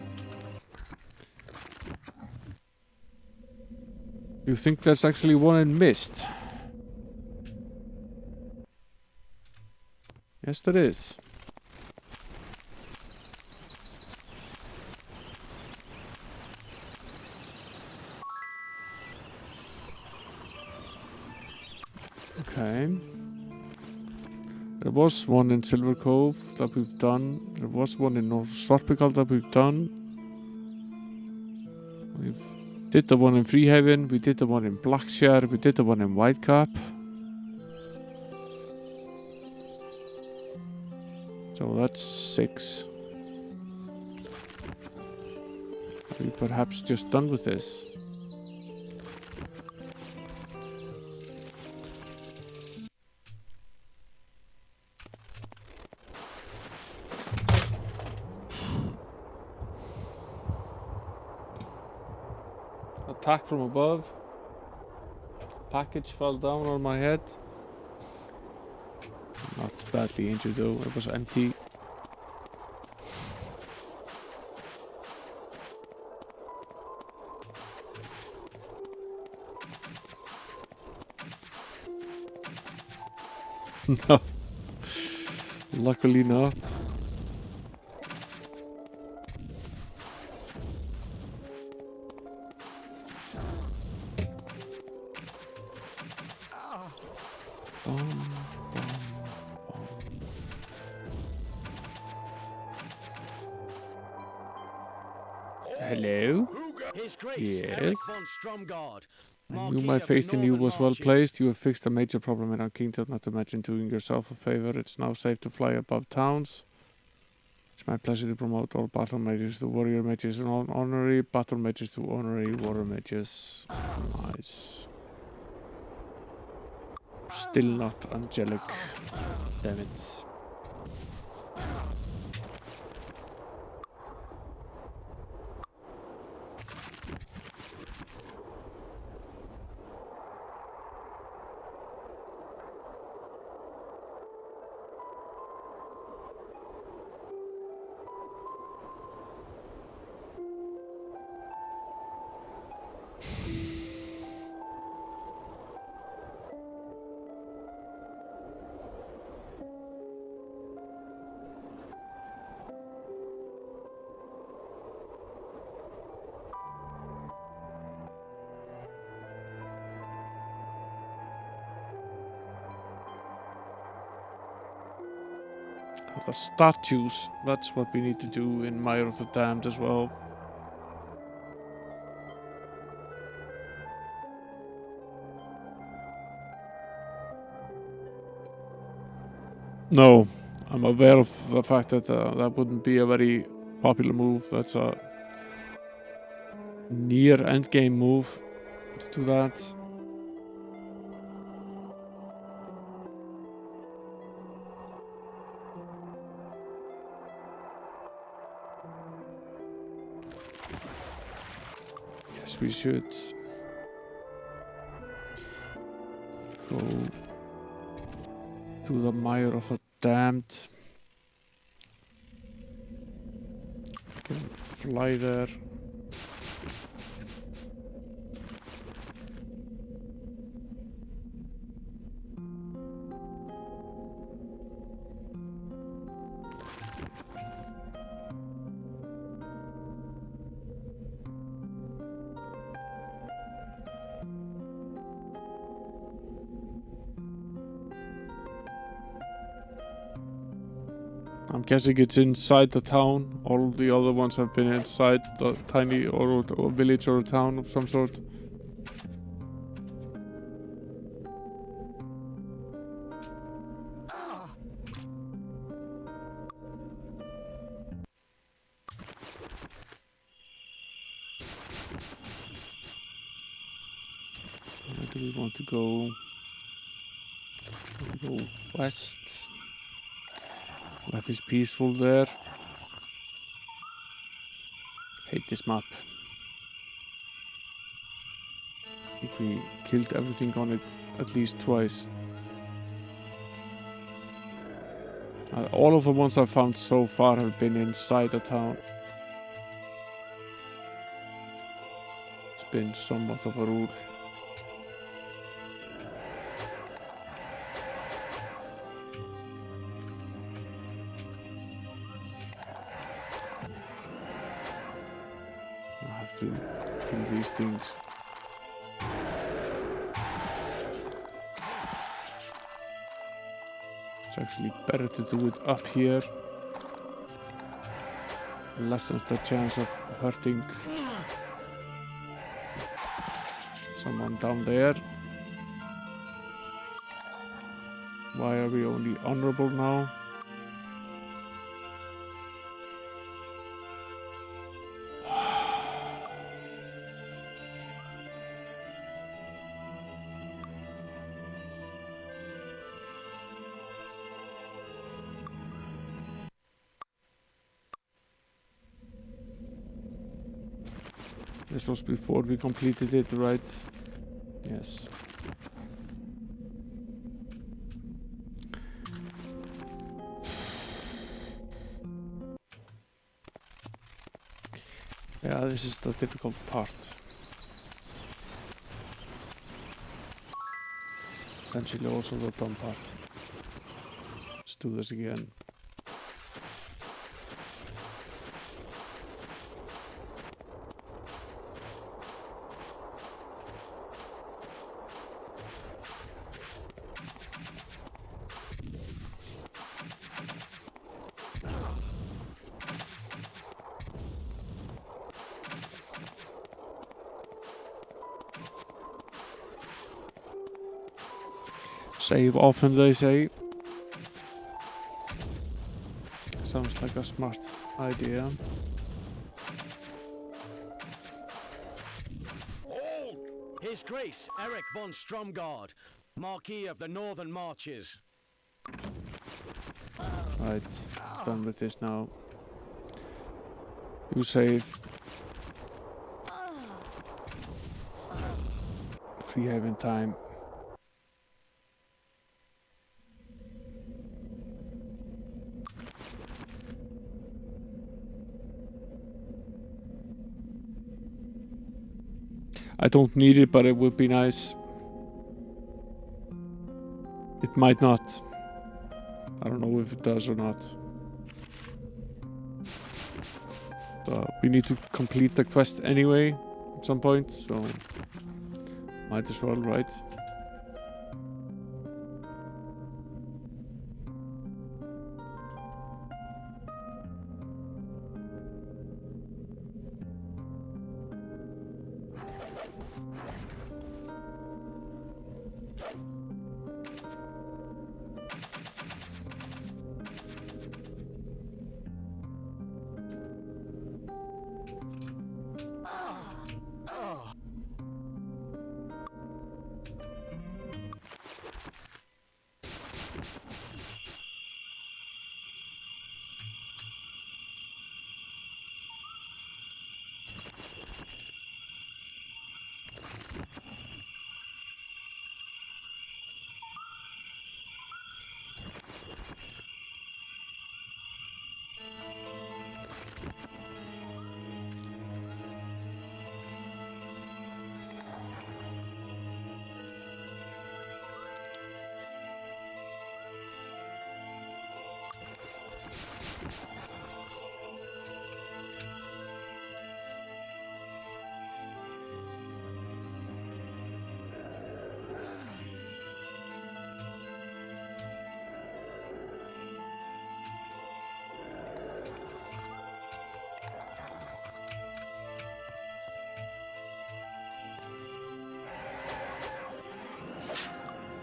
You think there's actually one in Mist? Yes, there is. Okay. There was one in Silver Cove that we've done. There was one in North Sorpigal that we've done. We did the one in Freehaven, we did the one in Blackshire, we did the one in Whitecap. So that's 6. Are we perhaps just done with this? Attack from above. Package fell down on my head. Not badly injured though, it was empty. No. Luckily not. Hello? His Grace Yes? Eric von Stromgard. I knew Marquis my of the faith in you Northern was well Marches. placed. You have fixed a major problem in our kingdom. Not to mention doing yourself a favor. It's now safe to fly above towns. It's my pleasure to promote all battle mages to warrior mages and all honorary battle mages to honorary warrior mages. Nice. Still not angelic. Damn it. The statues, that's what we need to do in Mire of the Damned as well. No, I'm aware of the fact that that wouldn't be a very popular move. That's a near endgame move to do that. Yes, we should go to the Mire of the Damned. Can fly there. I'm guessing it's inside the town. All the other ones have been inside the tiny or village or a town of some sort. Where do we want to go? Go west. Life is peaceful there. Hate this map. I think we killed everything on it at least twice. All of the ones I've found so far have been inside the town. It's been somewhat of a rule. To kill these things. It's actually better to do it up here. Lessens the chance of hurting Someone down there. Why are we only honorable now? This was before we completed it, right? Yes. Yeah, this is the difficult part. Potentially also the dumb part. Let's do this again. Save often, they say. Sounds like a smart idea. His Grace Eric von Stromgard, Marquis of the Northern Marches. Right, done with this now. You save. Free haven time. I don't need it, but it would be nice. It might not. I don't know if it does or not. We need to complete the quest anyway at some point, so might as well, right?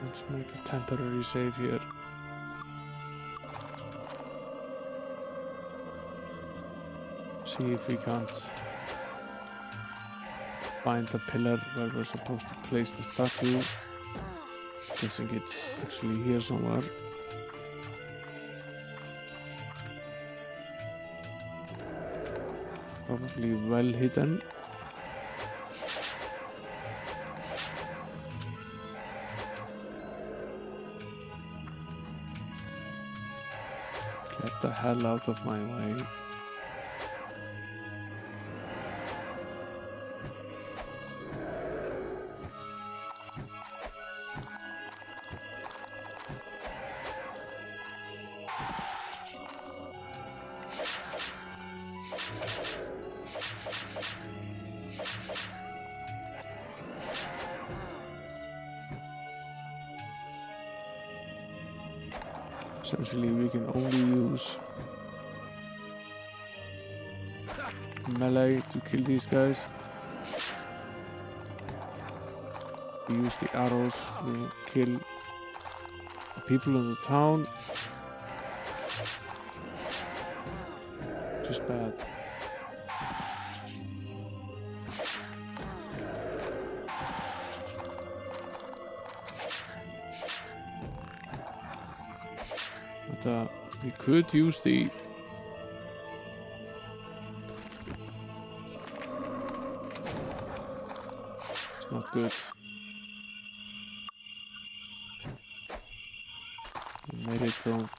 Let's make a temporary save here. See if we can't find the pillar where we're supposed to place the statue. Guessing it's actually here somewhere. Probably well hidden. Get the hell out of my way. Essentially, we can only use melee to kill these guys. We use the arrows. We kill the people in the town. Just bad. But we could use the it's not good. We made it though.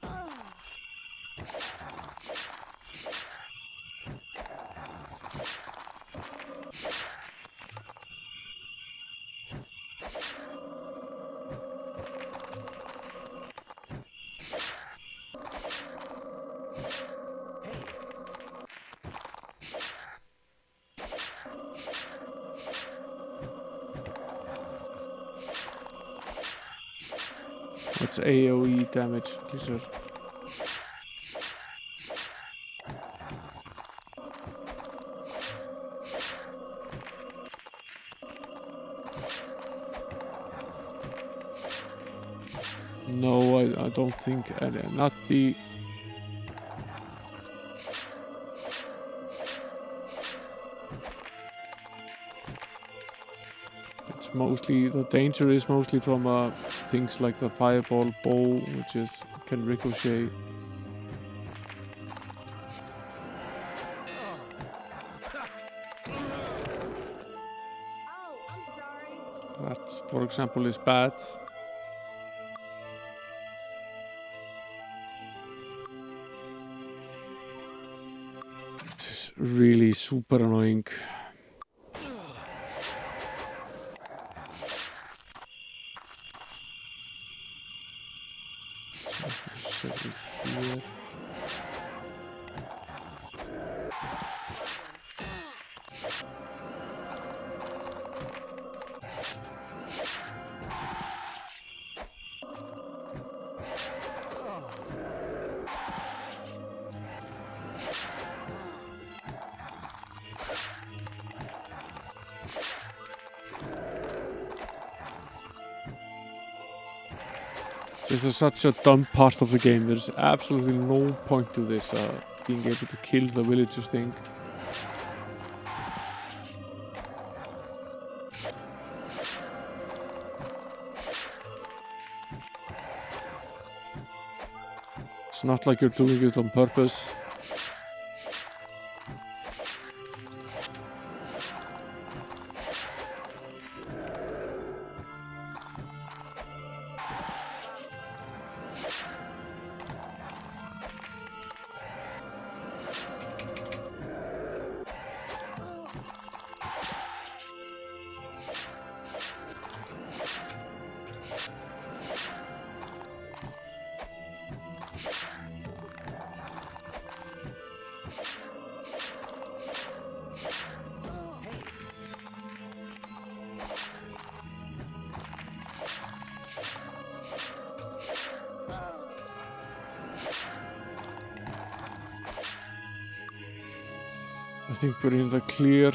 What's AoE damage? These are no, I don't think not the it's mostly the danger is mostly from things like the fireball bow, which is can ricochet. Oh, I'm sorry. That, for example, is bad. This is really super annoying. Set it here. This is such a dumb part of the game. There's absolutely no point to this, being able to kill the villagers thing. It's not like you're doing it on purpose. I think we're in the clear.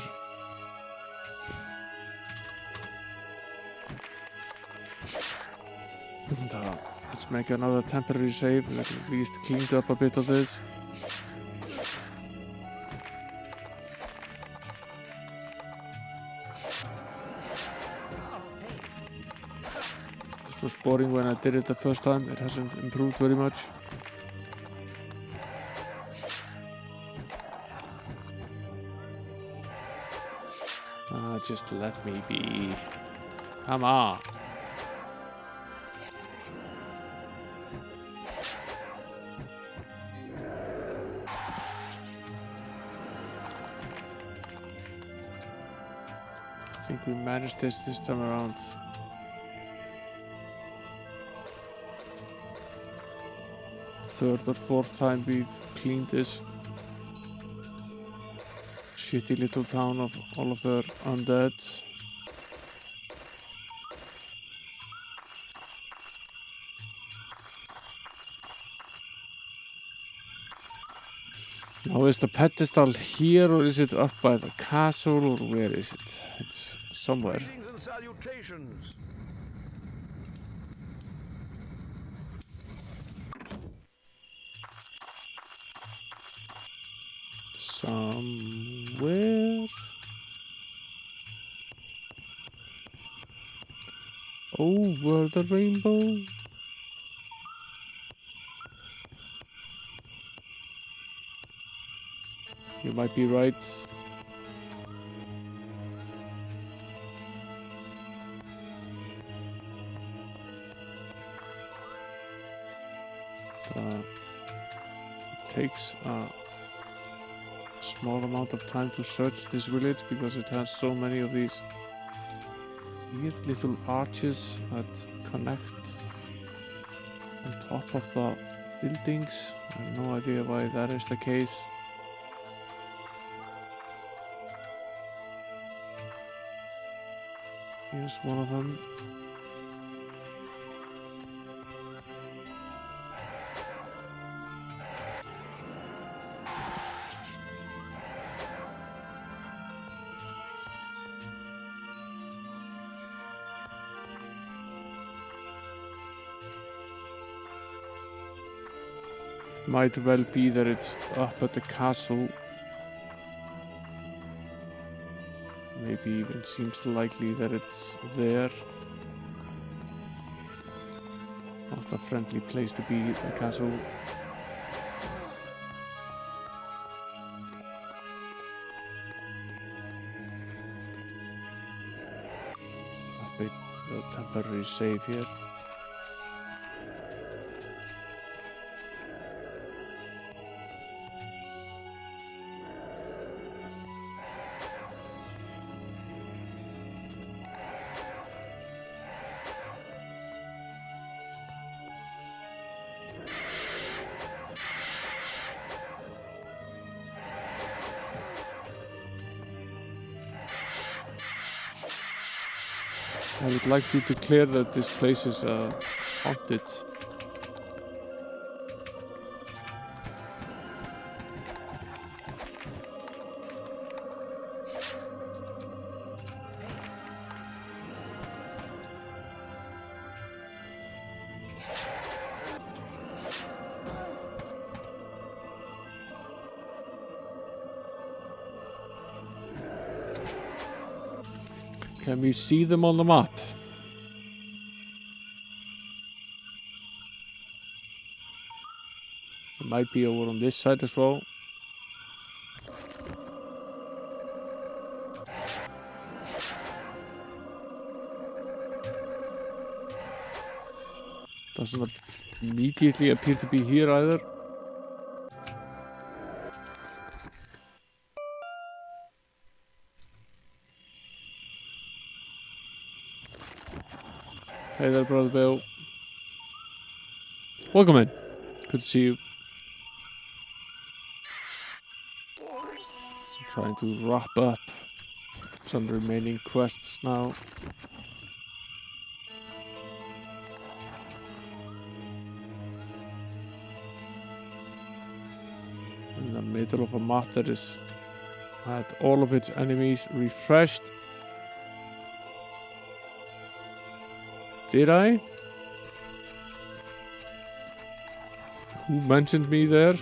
And, let's make another temporary save. We've at least cleaned up a bit of this. This was boring when I did it the first time. It hasn't improved very much. Just let me be. Come on. I think we managed this time around. Third or fourth time we've cleaned this shitty little town of all of their undead. Now is the pedestal here or is it up by the castle or where is it? It's somewhere. Greetings and salutations. Somewhere. Over the rainbow. You might be right. It takes a small amount of time to search this village because it has so many of these weird little arches that connect on top of the buildings. I have no idea why that is the case. Here's one of them. Might well be that it's up at the castle. Maybe even seems likely that it's there. Not a friendly place to be, the castle. A bit temporary save here. I would like to declare that this place is haunted. Can we see them on the map? It might be over on this side as well. Does not immediately appear to be here either. Hey there, Brother Bill. Welcome in. Good to see you. I'm trying to wrap up some remaining quests now. In the middle of a map that is had all of its enemies refreshed. Did I? Who mentioned me there?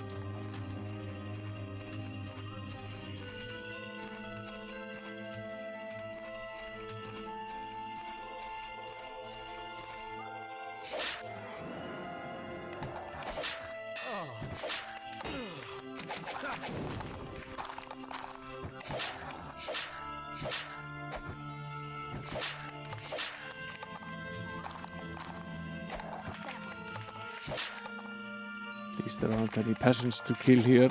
At least there aren't any peasants to kill here.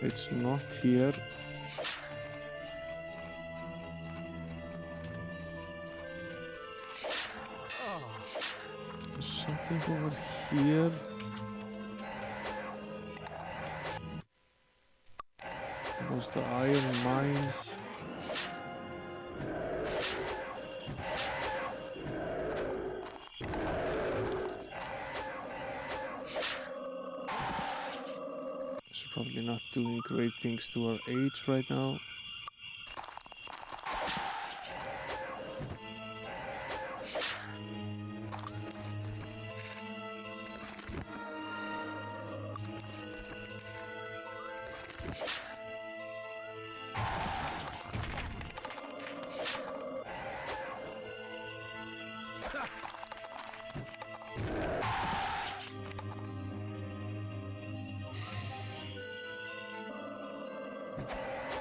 It's not here. There's something over here. Was the iron mines? Probably not doing great things to our age right now.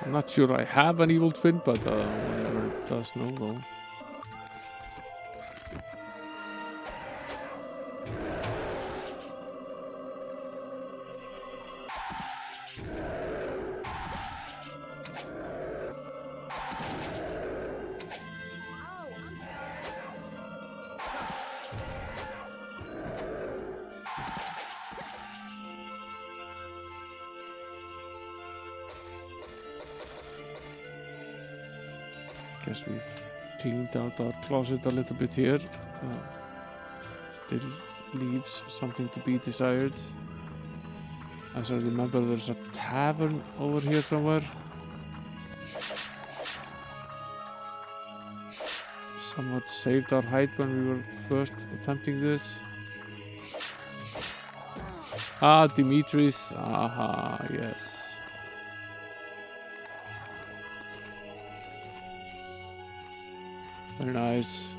I'm not sure I have an evil twin, but one never does know though. Oh, I'm sorry. Guess we've cleaned out our closet a little bit here. Still leaves something to be desired. As I remember, there's a tavern over here somewhere. Somewhat saved our hide when we were first attempting this. Ah, Dimitri's. Aha, yes. Very nice.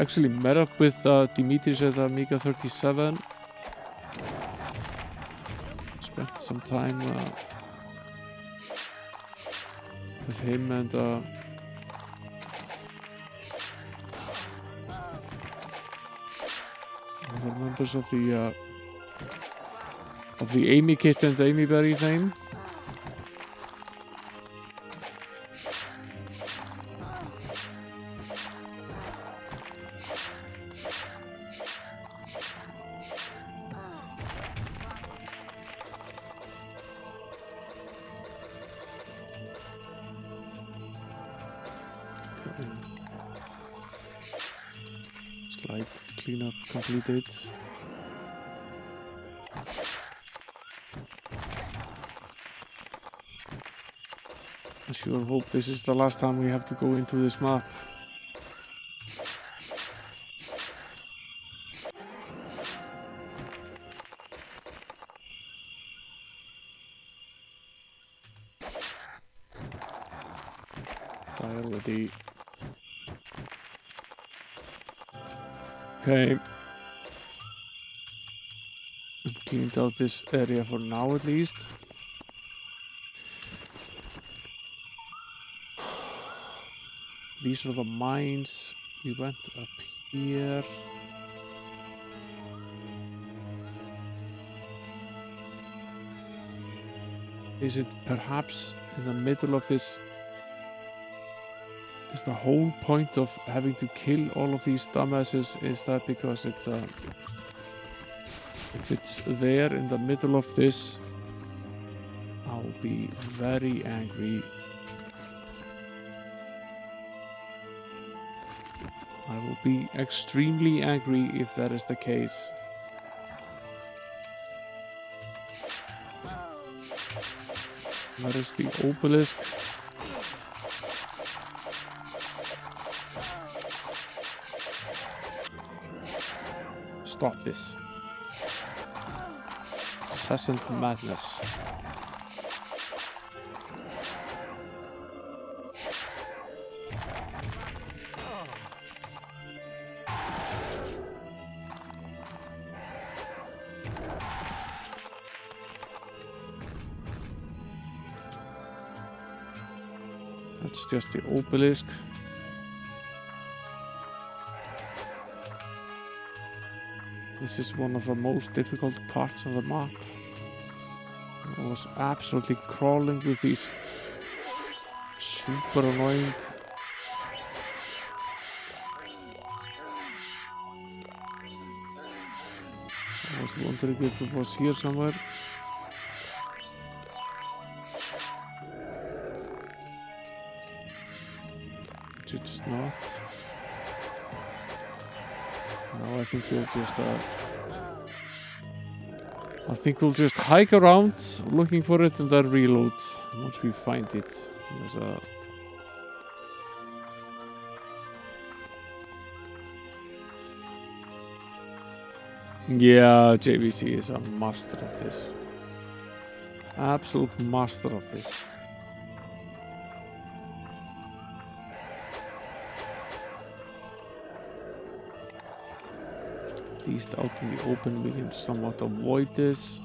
Actually met up with Dimitris at Amiga 37. Spent some time with him and other members of the Amy Kit and Amy Berry fame. Slide cleanup completed. I sure hope this is the last time we have to go into this map. Die already. Okay. I've cleaned out this area for now at least. These are the mines. We went up here. Is it perhaps in the middle of this? Is the whole point of having to kill all of these dumbasses, is that because it's if it's there in the middle of this, I'll be very angry. I will be extremely angry if that is the case. That is the obelisk. Stop this. Incessant madness. That's just the obelisk. This is one of the most difficult parts of the map. I was absolutely crawling with these super annoying I was wondering if it was here somewhere. It's not. Now I I think we'll just hike around looking for it and then reload once we find it. Yeah, JVC is a master of this. Absolute master of this. At least out in the open we can somewhat avoid this.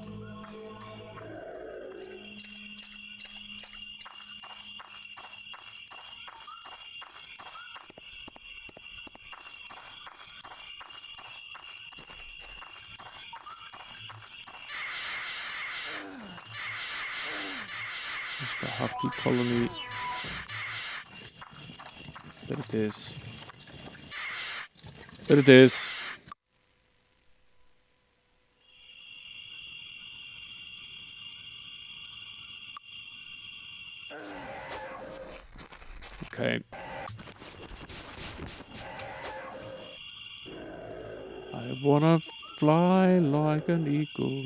It's the Harpy colony. There it is. There it is. Okay. I wanna fly like an eagle.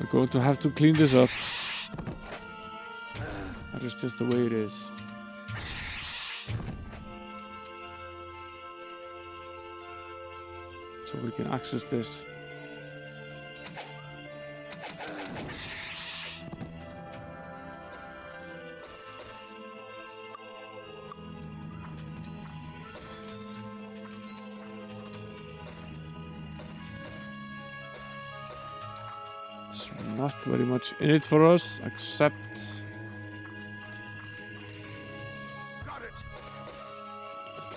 We're going to have to clean this up. That is just the way it is. So we can access this. Not very much in it for us, except a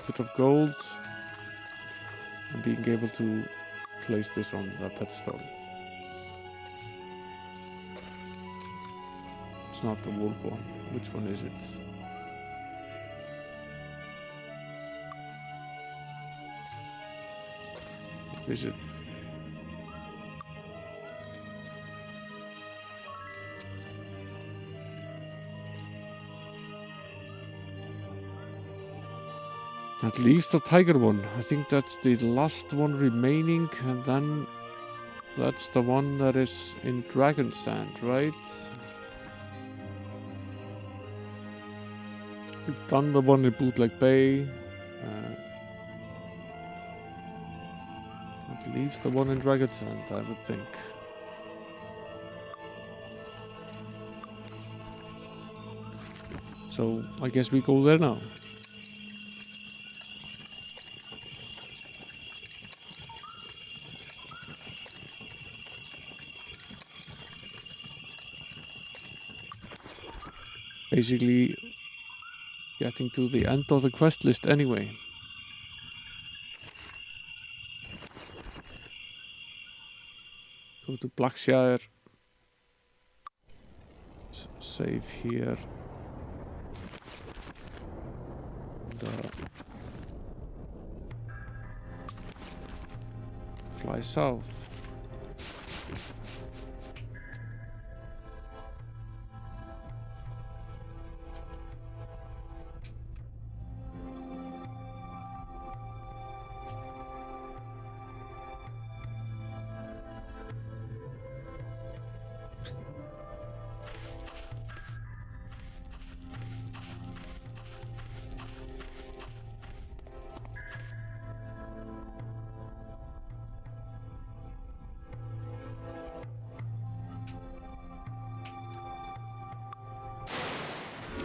bit of gold and being able to place this on the pedestal. It's not the wolf one. Which one is it? Is it? That leaves the tiger one. I think that's the last one remaining, and then that's the one that is in Dragon's Sand, right? We've done the one in Bootleg Bay. That leaves the one in Dragon's Sand, I would think. So I guess we go there now. Basically getting to the end of the quest list anyway. Go to Blackshire. Save here. And, fly south.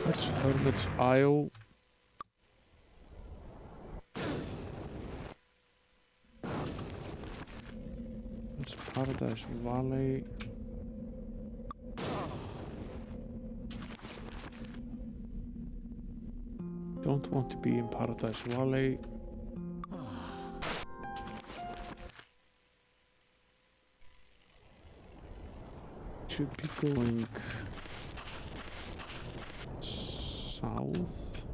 That's Hermit's Isle. That's Paradise Valley. Don't want to be in Paradise Valley. Should be going south.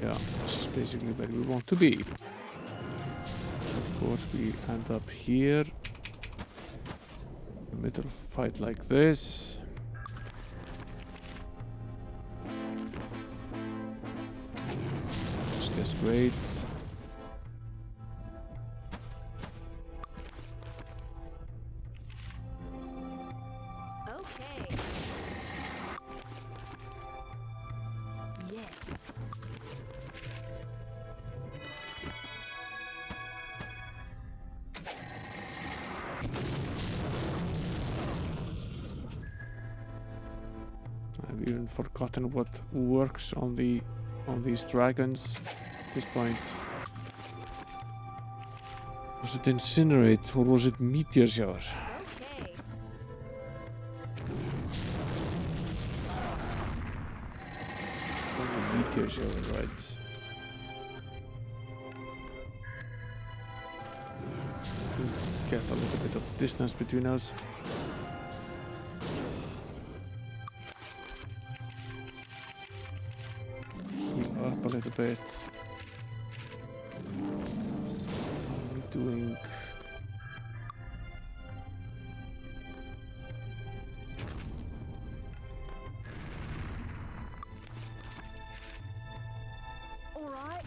Yeah, this is basically where we want to be. Of course, we end up here. Middle fight like this. It's just great. Okay. Yes. I've even forgotten what works on these dragons at this point. Was it incinerate or was it meteor shower? Okay. Probably meteor shower, right? To get a little bit of distance between us. Heal up a little bit. How are we doing? All right.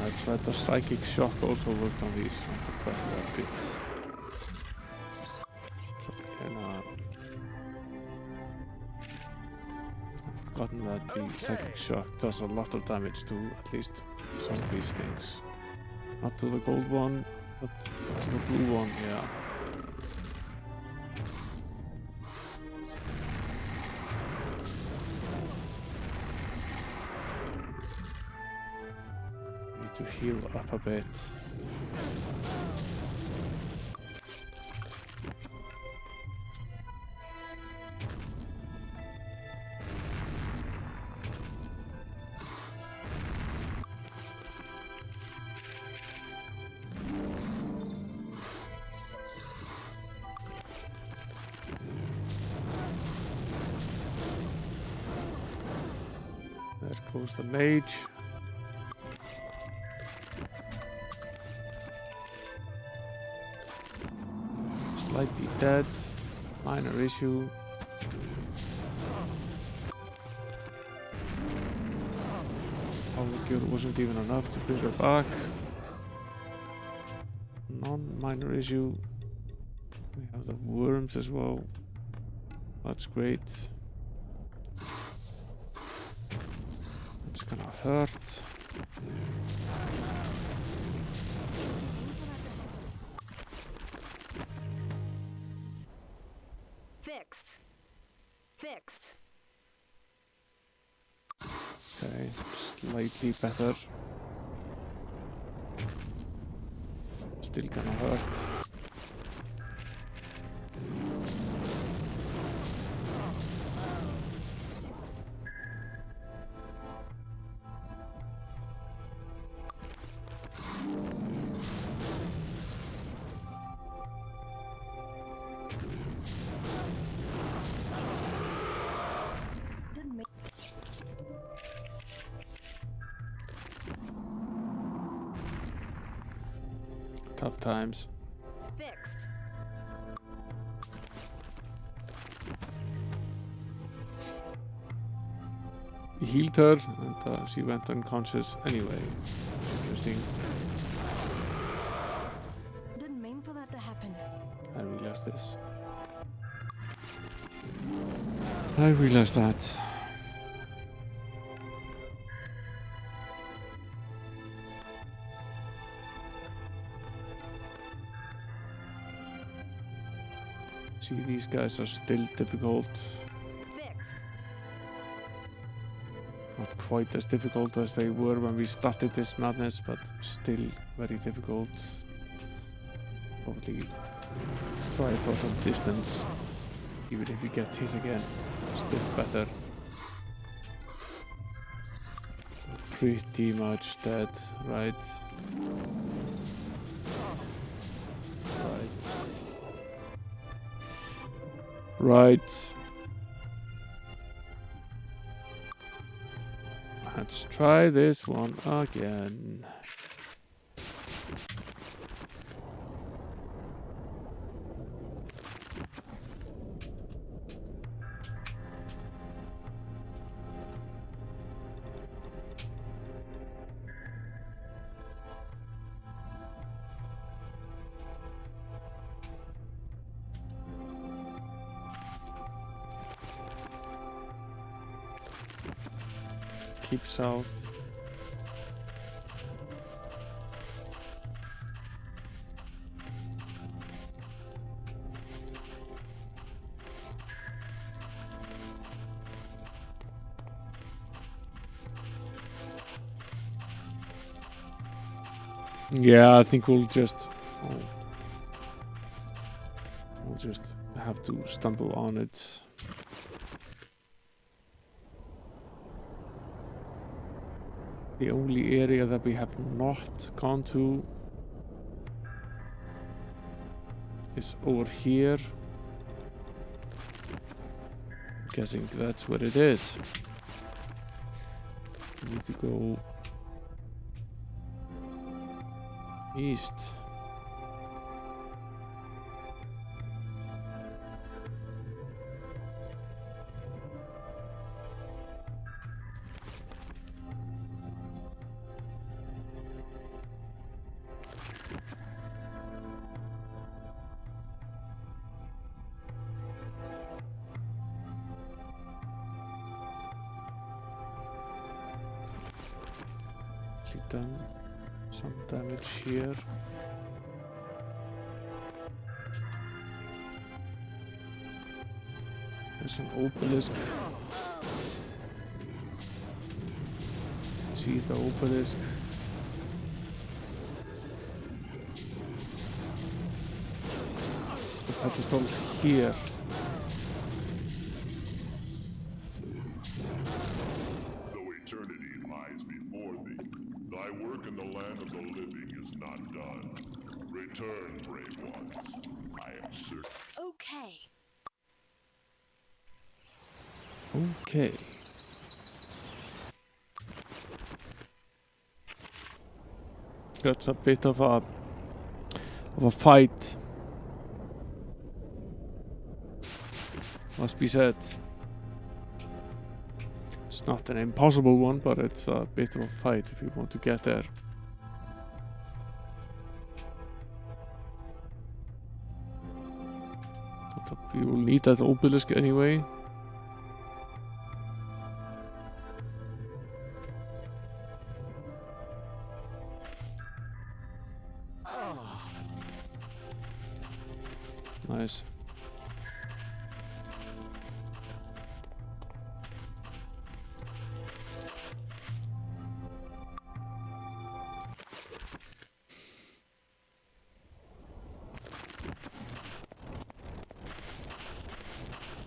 I tried the psychic shock also worked on these. I forgot that bit. So we can I've forgotten that the psychic shock does a lot of damage to at least some of these things. Not to the gold one, but to the blue one, yeah. Need to heal up a bit. There goes the mage. Slightly dead. Minor issue. Power cure wasn't even enough to bring her back. Non-minor issue. We have the worms as well. That's great. It's gonna hurt. Fixed. Fixed. Okay, slightly better. Still gonna hurt. Tough times. Fixed. He healed her, and she went unconscious anyway. Interesting. Didn't mean for that to happen. I realized this. I realized that. See, these guys are still difficult. Fixed. Not quite as difficult as they were when we started this madness, but still very difficult. Probably try for some distance. Even if we get hit again, still better. Pretty much dead, right? Right. Let's try this one again. Keep south. Yeah, I think we'll just have to stumble on it. The only area that we have not gone to is over here. Guessing that's what it is. We need to go east. Done some damage here. There's an obelisk. See the obelisk. It's the pedestal here. Though eternity lies before thee, thy work in the land of the living is not done. Return, brave ones. I am certain. Okay. Okay. That's a bit of a fight. Must be said. It's not an impossible one, but it's a bit of a fight if you want to get there. But we will need that obelisk anyway. Nice.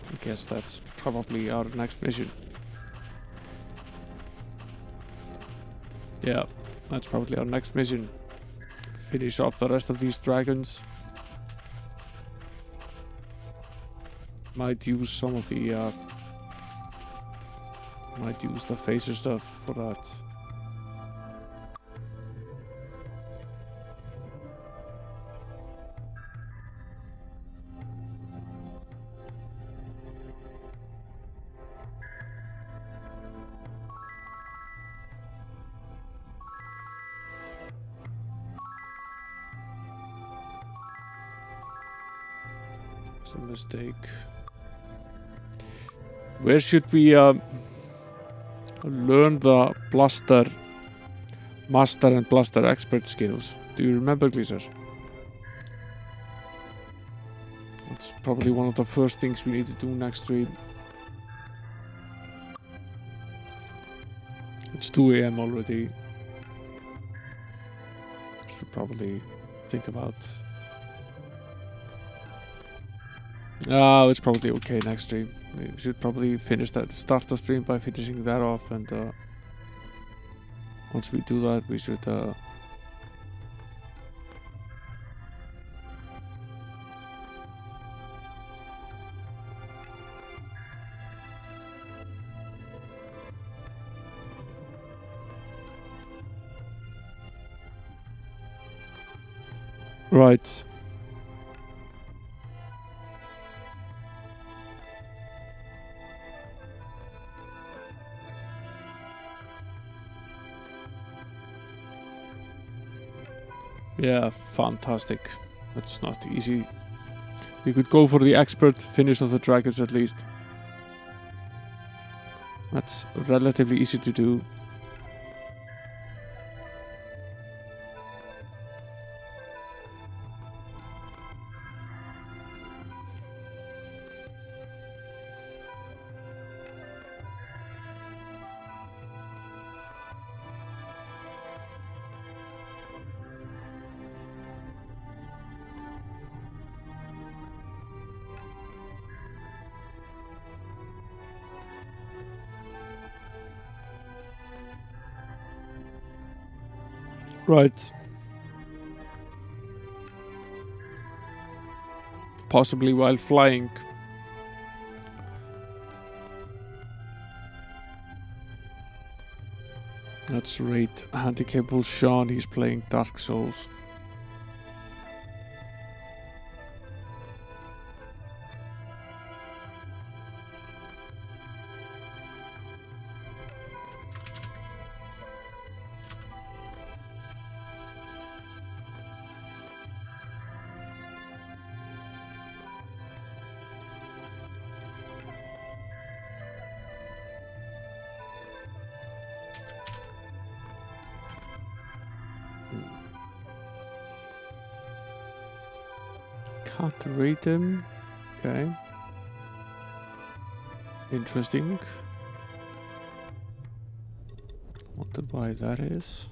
I guess that's probably our next mission. Yeah, that's probably our next mission. Finish off the rest of these dragons. Might use some of the might use the phaser stuff for that. a mistake. Where should we learn the blaster master and blaster expert skills? Do you remember, Gleaser? That's probably one of the first things we need to do next stream. It's 2 AM already. Should probably think about. Oh, it's probably okay next stream. We should probably finish that. Start the stream by finishing that off, and once we do that, we should. Right. Yeah, fantastic. That's not easy. We could go for the expert finish of the dragons at least. That's relatively easy to do. Right. Possibly while flying. That's right. Handicapable Sean, he's playing Dark Souls. Can't rate him. Okay. Interesting. Wonder why that is.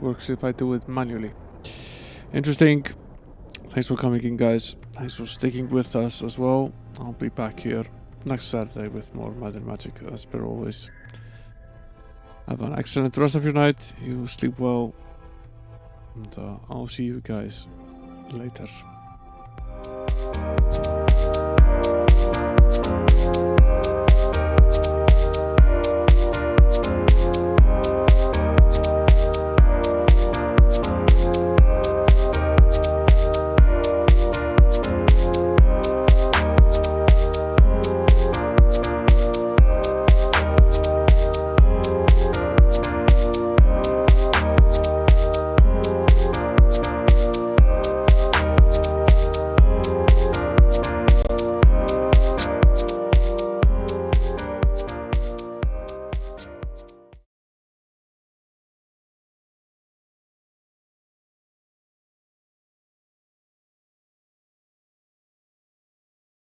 Works if I do it manually. Interesting. Thanks for coming in, guys. Thanks for sticking with us as well. I'll be back here next Saturday with more Might and Magic as per always. Have an excellent rest of your night. You sleep well. And I'll see you guys later.